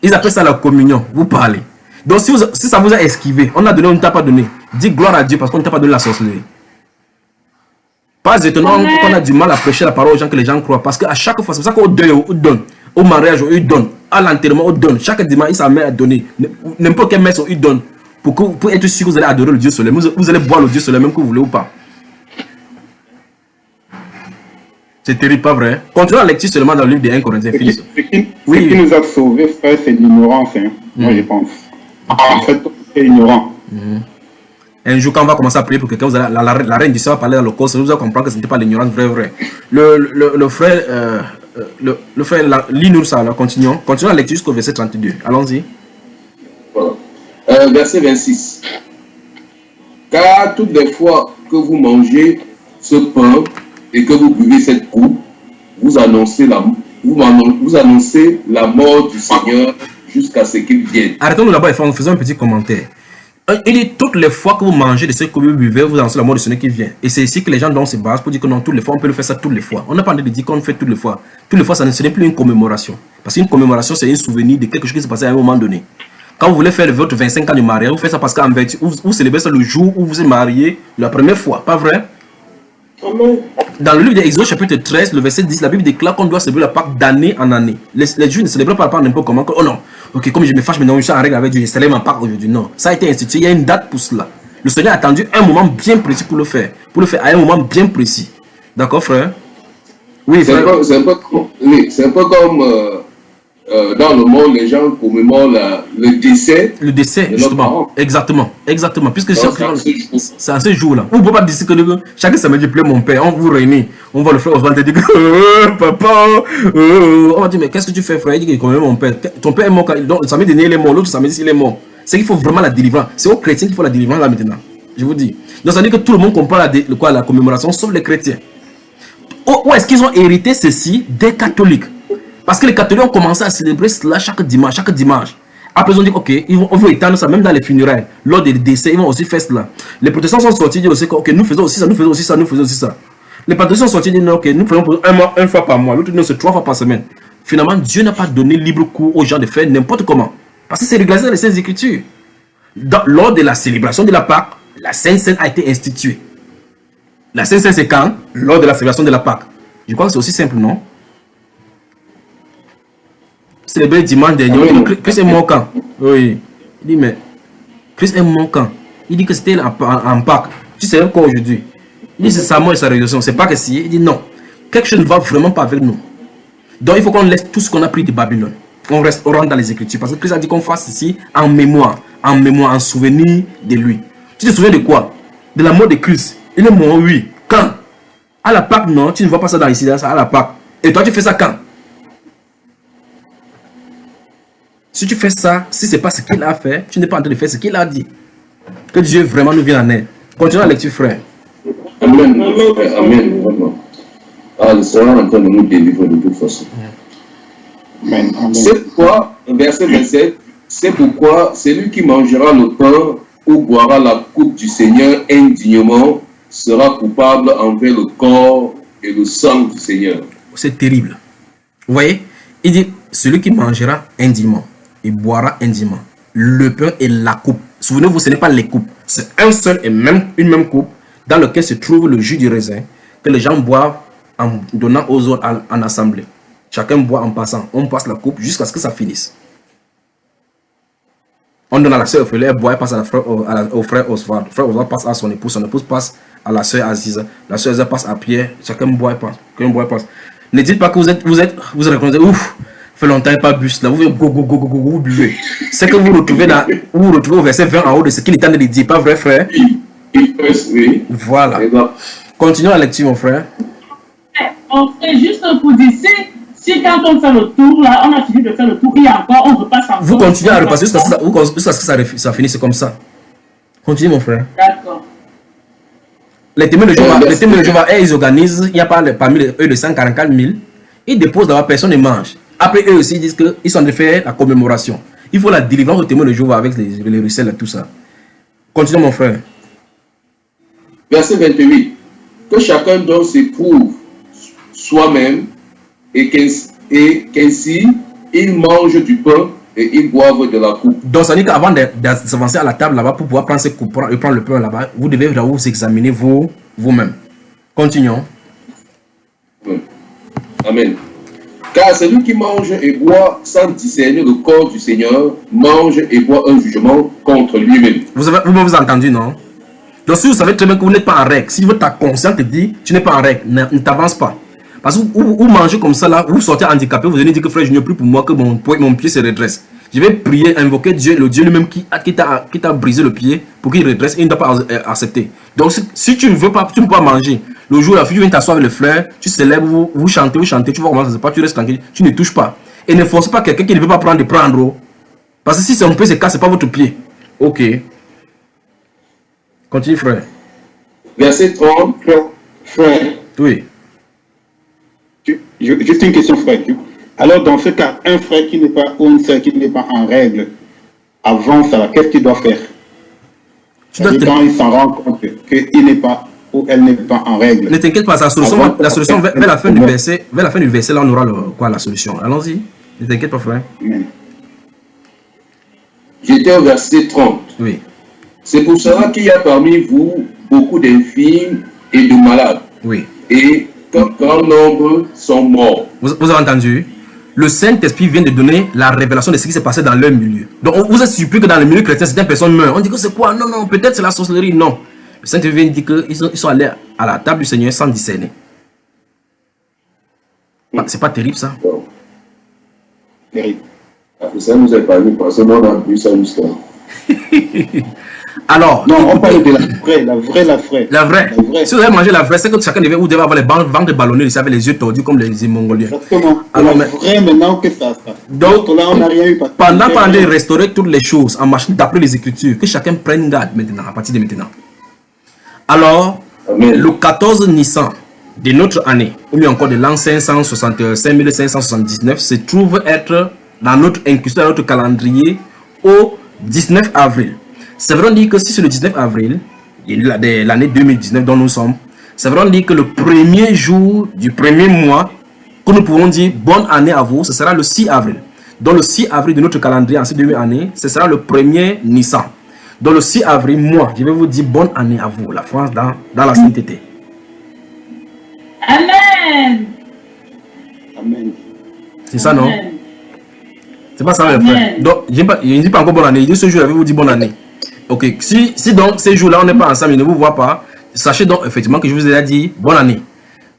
Ils appellent ça la communion. Vous parlez. Donc, si ça vous a esquivé, on a donné, on ne t'a pas donné. Dis gloire à Dieu parce qu'on ne t'a pas donné la sorcellerie. Pas étonnant qu'on a du mal à prêcher la parole aux gens que les gens croient. Parce qu'à chaque fois, c'est pour ça qu'au deuil, on donne. Au mariage, on donne. À l'enterrement, on donne. Chaque dimanche, il s'en met à donner. N'importe quelle messe, on donne. Pour être sûr que vous allez adorer le Dieu soleil. Vous allez boire le Dieu soleil, même que vous voulez ou pas. C'est terrible, pas vrai? Continuons la lecture seulement dans le livre des 1 Corinthiens. Ce qui nous a sauvés, frère, c'est l'ignorance. Moi, je pense. En fait, c'est ignorant. Un jour, quand on va commencer à prier pour quelqu'un, la reine du ciel va parler dans le corps, vous allez comprendre que ce n'était pas l'ignorance vrai. Le frère, lis-nous ça, continuons. Continuons la lecture jusqu'au verset 32. Allons-y. Voilà. Verset 26. Car toutes les fois que vous mangez ce pain et que vous buvez cette coupe, vous annoncez la mort du Seigneur jusqu'à ce qu'il vienne. Arrêtons-nous là-bas et faisons un petit commentaire. Il dit toutes les fois que vous mangez de ce que vous buvez, vous annoncez la mort du Seigneur qui vient. Et c'est ici que les gens dont se basent pour dire que non, toutes les fois, on peut le faire ça toutes les fois. On n'a pas envie de dire qu'on fait toutes les fois. Toutes les fois, ce n'est plus une commémoration. Parce qu'une commémoration, c'est un souvenir de quelque chose qui s'est passé à un moment donné. Quand vous voulez faire votre 25 ans de mariage, vous faites ça parce qu'en vertu, vous célébrez ça le jour où vous êtes marié la première fois. Pas vrai? Dans le livre d'Exode chapitre 13, le verset 10, la Bible déclare qu'on doit célébrer la Pâque d'année en année. Les Juifs ne célèbrent pas la Pâque n'importe comment. Oh non, ok, comme je me fâche maintenant, je suis en règle avec Dieu, je célèbre ma Pâque aujourd'hui. Non, ça a été institué, il y a une date pour cela. Le Seigneur a attendu un moment bien précis pour le faire. Pour le faire à un moment bien précis. D'accord, frère? Oui, frère. C'est un peu comme dans le monde, les gens commémorent le décès. Le décès, justement. Exactement. Puisque c'est à ce jour-là. On ne peut pas dire que chaque samedi, pleure mon père. On vous réunit. On va le faire. On va te dire que papa. On va dire, mais qu'est-ce que tu fais, frère? Il dit qu'il commémore mon père. Ton père est mort. Donc, le samedi dernier, il est mort. L'autre samedi, il est mort. C'est qu'il faut vraiment la délivrance. C'est aux chrétiens qu'il faut la délivrance là maintenant. Je vous dis. Donc, ça veut dire que tout le monde comprend la commémoration, sauf les chrétiens. Où est-ce qu'ils ont hérité ceci des catholiques? Parce que les catholiques ont commencé à célébrer cela chaque dimanche. Après, ils ont dit, ok, on veut étendre ça, même dans les funérailles. Lors des décès, ils vont aussi faire cela. Les protestants sont sortis, ils disent aussi, ok, nous faisons aussi ça. Les protestants sont sortis, ils disent, ok, nous faisons une fois par mois. L'autre dit, c'est 3 fois par semaine. Finalement, Dieu n'a pas donné libre cours aux gens de faire n'importe comment. Parce que c'est régularisé dans les Saintes Écritures. Lors de la célébration de la Pâque, la Sainte Seine a été instituée. La Sainte Seine, c'est quand? Lors de la célébration de la Pâque. Je crois que c'est aussi simple, non? Célébrer dimanche dernier. Christ est mort quand? Oui. Il dit, mais Christ est mort quand? Il dit que c'était en Pâques. Tu sais quoi aujourd'hui? Il dit c'est sa mort et sa résurrection. C'est pas que si. Il dit non. Quelque chose ne va vraiment pas avec nous. Donc il faut qu'on laisse tout ce qu'on a pris de Babylone. On rentre dans les Écritures. Parce que Christ a dit qu'on fasse ici en mémoire, en souvenir de lui. Tu te souviens de quoi? De la mort de Christ. Il est mort, oui. Quand? À la Pâque, non. Tu ne vois pas ça dans ici, ça à la Pâque. Et toi, tu fais ça quand? Si tu fais ça, si ce n'est pas ce qu'il a fait, tu n'es pas en train de faire ce qu'il a dit. Que Dieu vraiment nous vienne en aide. Continue la lecture, frère. Amen. Amen. Le Seigneur est en train de nous délivrer de toute façon. C'est pourquoi, verset 27, c'est pourquoi celui qui mangera le pain ou boira la coupe du Seigneur indignement sera coupable envers le corps et le sang du Seigneur. C'est terrible. Vous voyez? Il dit, celui qui mangera indûment et boira indûment le pain et la coupe. Souvenez-vous, ce n'est pas les coupes. C'est un seul et une même coupe dans laquelle se trouve le jus du raisin que les gens boivent en donnant aux autres en assemblée. Chacun boit en passant. On passe la coupe jusqu'à ce que ça finisse. On donne à la sœur Ophélie, elle boit, elle passe au frère Oswald. Frère Oswald passe à son épouse passe à la sœur Aziza. La sœur Aziza passe à Pierre. Chacun boit et passe. Ne dites pas que vous reconnaissez, ouf, fait longtemps et pas bu cela. Vous vous buvez. C'est que vous retrouvez au verset 20 en haut de ce qu'il est en train de dire, pas vrai, frère? Oui. Voilà. Continuons la lecture, mon frère. On fait juste pour dire, si quand on fait le tour, là, on a fini de faire le tour, et encore, on repasse encore. Vous continuez à repasser jusqu'à ce que ça finisse comme ça. Continue, mon frère. D'accord. Les témoins de Jéhovah, ils organisent, il n'y a pas parmi eux de 144 000, ils déposent d'abord, personne ne mange. Après, eux aussi, ils disent qu'ils sont en train de faire la commémoration. Il faut la délivrance aux témoins de Jéhovah avec les ruisselles et tout ça. Continue, mon frère. Verset 28. Que chacun donc s'éprouve soi-même et qu'ainsi il mange du pain et il boive de la coupe. Donc, ça dit qu'avant de s'avancer à la table là-bas pour pouvoir prendre ses coupes et prendre le pain là-bas, vous devez vous examiner vous-même. Continuons. Amen. Car celui qui mange et boit sans discerner le corps du Seigneur mange et boit un jugement contre lui-même. Vous m'avez entendu, non? Donc, si vous savez très bien que vous n'êtes pas en règle, si ta conscience te dit tu n'es pas en règle, ne t'avance pas. Parce que vous mangez comme ça là, vous sortez handicapé, vous venez dire que frère, je n'ai plus pour moi que mon pied se redresse. Je vais prier, invoquer Dieu, le Dieu lui-même qui t'a brisé le pied pour qu'il redresse et il ne t'a pas accepté. Donc si tu ne veux pas, tu ne peux pas manger. Le jour où la fille vient t'asseoir avec le frère, tu célèbres, vous chantez, tu vois comment ça se passe, tu restes tranquille, tu ne touches pas. Et ne force pas quelqu'un qui ne veut pas prendre de prendre. Parce que si son pied se casse, ce n'est pas votre pied. Ok. Continue, frère. Verset 30. Frère. Oui. Juste une question, frère. Alors, dans ce cas, un frère qui n'est pas, ou une sœur qui n'est pas en règle, avant ça, qu'est-ce qu'il doit faire? Quand il s'en rend compte qu'il n'est pas ou elle n'est pas en règle. Ne t'inquiète pas, la solution vers la fin du verset, là, on aura la solution. Allons-y. Ne t'inquiète pas, frère. J'étais au verset 30. Oui. C'est pour cela qu'il y a parmi vous beaucoup d'infirmes et de malades. Oui. Et qu'un grand nombre sont morts. Vous avez entendu? Le Saint-Esprit vient de donner la révélation de ce qui s'est passé dans leur milieu. Donc, vous êtes surpris que dans le milieu chrétien, certaines personnes meurent. On dit que c'est quoi? Non, peut-être c'est la sorcellerie. Non. Le Saint-Esprit vient de dire qu'ils sont allés à la table du Seigneur sans discerner. C'est pas terrible, ça? Terrible. Ça nous est pas vu parce que moi, on a vu ça jusqu'à. Alors, non, on parle de la vraie. La vraie. Si vous avez mangé la vraie, c'est que chacun devait avoir les ventres ballonnés, avec les yeux tordus comme les Mongoliens. Exactement. Alors, la vraie maintenant que ça. Donc, là, on n'a rien eu. Pendant de restaurer toutes les choses en marchant d'après les Écritures, que chacun prenne garde maintenant, à partir de maintenant. Alors, Amen. Le 14 Nissan de notre année, ou bien encore de l'an 5579, se trouve être dans notre incrusté, dans notre calendrier, au 19 avril. C'est vrai dire que si c'est le 19 avril de l'année 2019 dont nous sommes, c'est vrai dire que le premier jour du premier mois que nous pouvons dire bonne année à vous, ce sera le 6 avril. Donc le 6 avril de notre calendrier en cette deuxième année, ce sera le premier Nissan. Donc le 6 avril, moi, je vais vous dire bonne année à vous, la France dans la sainteté. Amen. Amen. C'est ça, non? C'est pas ça, mes frères. Donc, je ne dis pas encore bonne année, je dis ce jour, je vais vous dire bonne année. Ok, si donc ces jours-là, on n'est pas ensemble, ils ne vous voient pas, sachez donc effectivement que je vous ai dit bonne année.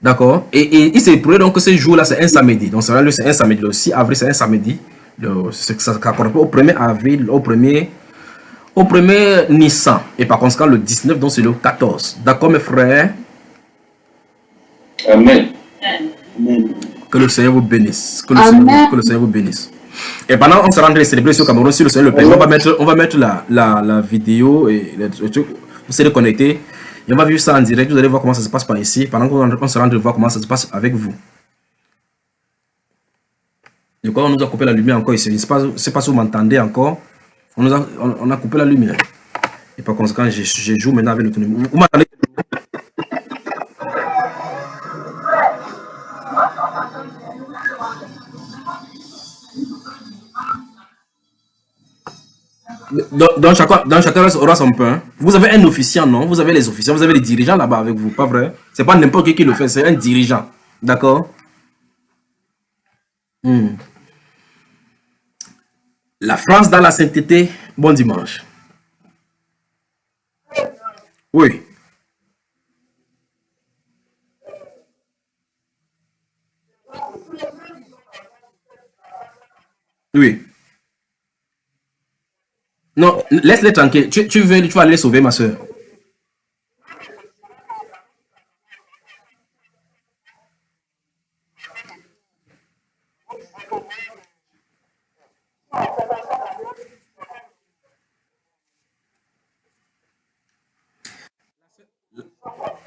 D'accord? Et il s'est prouvé donc que ces jours-là, c'est un samedi. Donc, c'est un samedi. Le 6 avril, c'est un samedi. Ça correspond au 1er avril, au premier Nissan. Et par conséquent, le 19, donc c'est le 14. D'accord, mes frères? Amen. Amen. Que le Seigneur vous bénisse. Que le Seigneur vous bénisse. Et pendant qu'on se rend célébrer sur Cameroun, si le Seigneur le permet, on va mettre la vidéo et le truc. Vous serez connectés. Et on va vivre ça en direct. Vous allez voir comment ça se passe par ici. Pendant qu'on se rend de voir comment ça se passe avec vous. Et quand on nous a coupé la lumière encore ici, je ne sais pas si vous m'entendez encore. On a coupé la lumière. Et par conséquent, je joue maintenant avec l'autonomie. Vous m'entendez? Dans chacun aura son pain. Vous avez un officiant, non? Vous avez les officiants, vous avez les dirigeants là-bas avec vous, pas vrai? C'est pas n'importe qui le fait, c'est un dirigeant. D'accord? La France dans la sainteté, bon dimanche. Oui. Oui. Non, laisse-les tranquilles. Tu vas aller sauver ma soeur.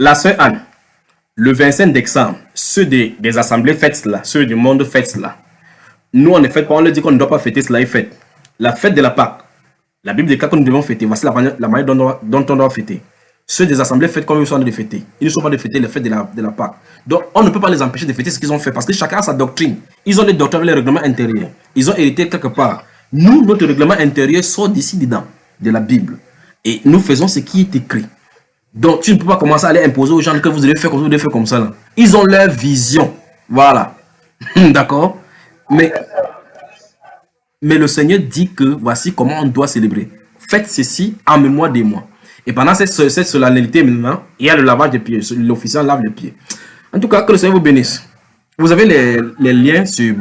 La soeur Anne, le 25 décembre, ceux des assemblées fêtent cela, ceux du monde fêtent cela. Nous, on ne fête pas, on leur dit qu'on ne doit pas fêter cela, ils fêtent. La fête de la Pâque, la Bible dit que nous devons fêter, voici la manière dont on doit fêter. Ceux des assemblées fêtent comme ils sont en train de fêter. Ils ne sont pas de fêter les fêtes de la Pâque. Donc, on ne peut pas les empêcher de fêter ce qu'ils ont fait parce que chacun a sa doctrine. Ils ont des doctrines avec les règlements intérieurs. Ils ont hérité quelque part. Nous, notre règlement intérieur sort d'ici dedans, de la Bible. Et nous faisons ce qui est écrit. Donc, tu ne peux pas commencer à aller imposer aux gens que vous devez faire comme ça, vous devez faire comme ça. Là. Ils ont leur vision. Voilà. D'accord? Mais le Seigneur dit que voici comment on doit célébrer. Faites ceci en mémoire de moi. Et pendant cette solennité maintenant, il y a le lavage des pieds. L'officiant lave les pieds. En tout cas, que le Seigneur vous bénisse. Vous avez les liens sur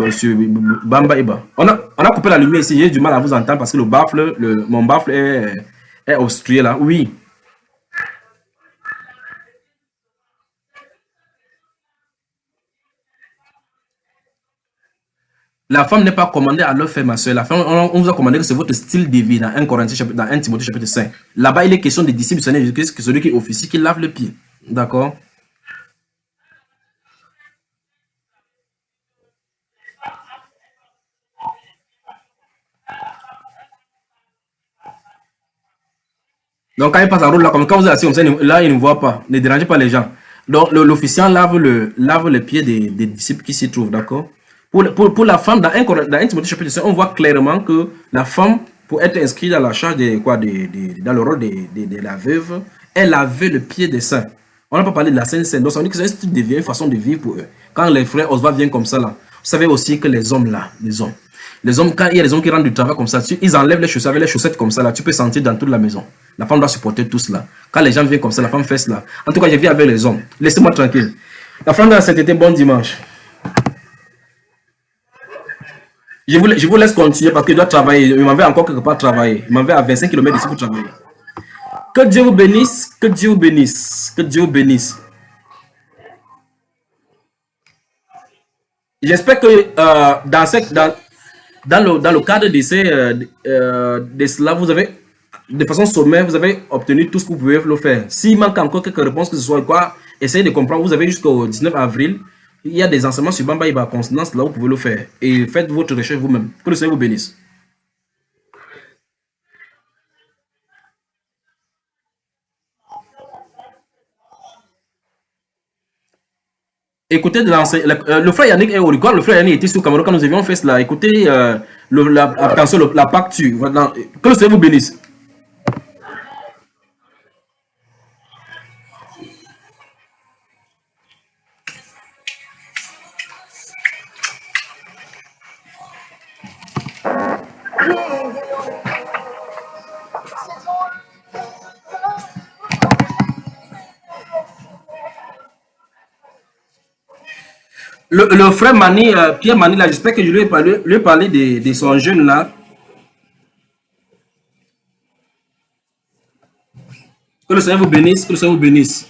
Bamba Eba. On a coupé la lumière ici. J'ai du mal à vous entendre parce que mon baffle est obstrué là. Oui. La femme n'est pas commandée à leur faire, ma soeur. La femme, on vous a commandé que c'est votre style de vie dans 1 Corinthiens, dans 1 Timothée chapitre 5. Là-bas, il est question des disciples du Seigneur Jésus-Christ, que celui qui est officier, qui lave le pied. D'accord? Donc, quand il passe en route là, comme quand vous êtes assis comme ça, là, il ne voit pas. Ne dérangez pas les gens. Donc, l'officiant lave le pied des disciples qui s'y trouvent. D'accord? Pour la femme, dans 1 Timothée chapitre 5, on voit clairement que la femme, pour être inscrite dans la charge dans le rôle de la veuve, elle lavait le pied des saints. On n'a pas parlé de la Sainte Sainte. Donc, ça veut dire que c'est un style de vie, une façon de vivre pour eux. Quand les frères Osva viennent comme ça, là, vous savez aussi que les hommes, là, quand il y a des hommes qui rentrent du travail comme ça, ils enlèvent les chaussettes avec les chaussettes comme ça, là, tu peux sentir dans toute la maison. La femme doit supporter tout cela. Quand les gens viennent comme ça, la femme fait cela. En tout cas, je vis avec les hommes. Laissez-moi tranquille. La femme de la sainteté, bon dimanche. Je vous laisse continuer parce que je dois travailler. Il m'en va encore quelque part travailler. Il m'en va à 25 km d'ici pour travailler. Que Dieu vous bénisse. Que Dieu vous bénisse. Que Dieu vous bénisse. J'espère que dans le cadre de cela, vous avez, de façon sommaire, vous avez obtenu tout ce que vous pouvez le faire. S'il manque encore quelques réponses, que ce soit quoi, essayez de comprendre. Vous avez jusqu'au 19 avril. Il y a des enseignements sur Bamba Iba Consonance, là vous pouvez le faire. Et faites votre recherche vous-même. Que le Seigneur vous bénisse. Écoutez, le frère Yannick est au record. Le frère Yannick était sur Cameroun quand nous avions fait cela. Écoutez, attention, la pacture. Que le Seigneur vous bénisse. Le frère Mani, Pierre Mani, là, j'espère que je lui ai parlé de son jeune là. Que le Seigneur vous bénisse, que le Seigneur vous bénisse.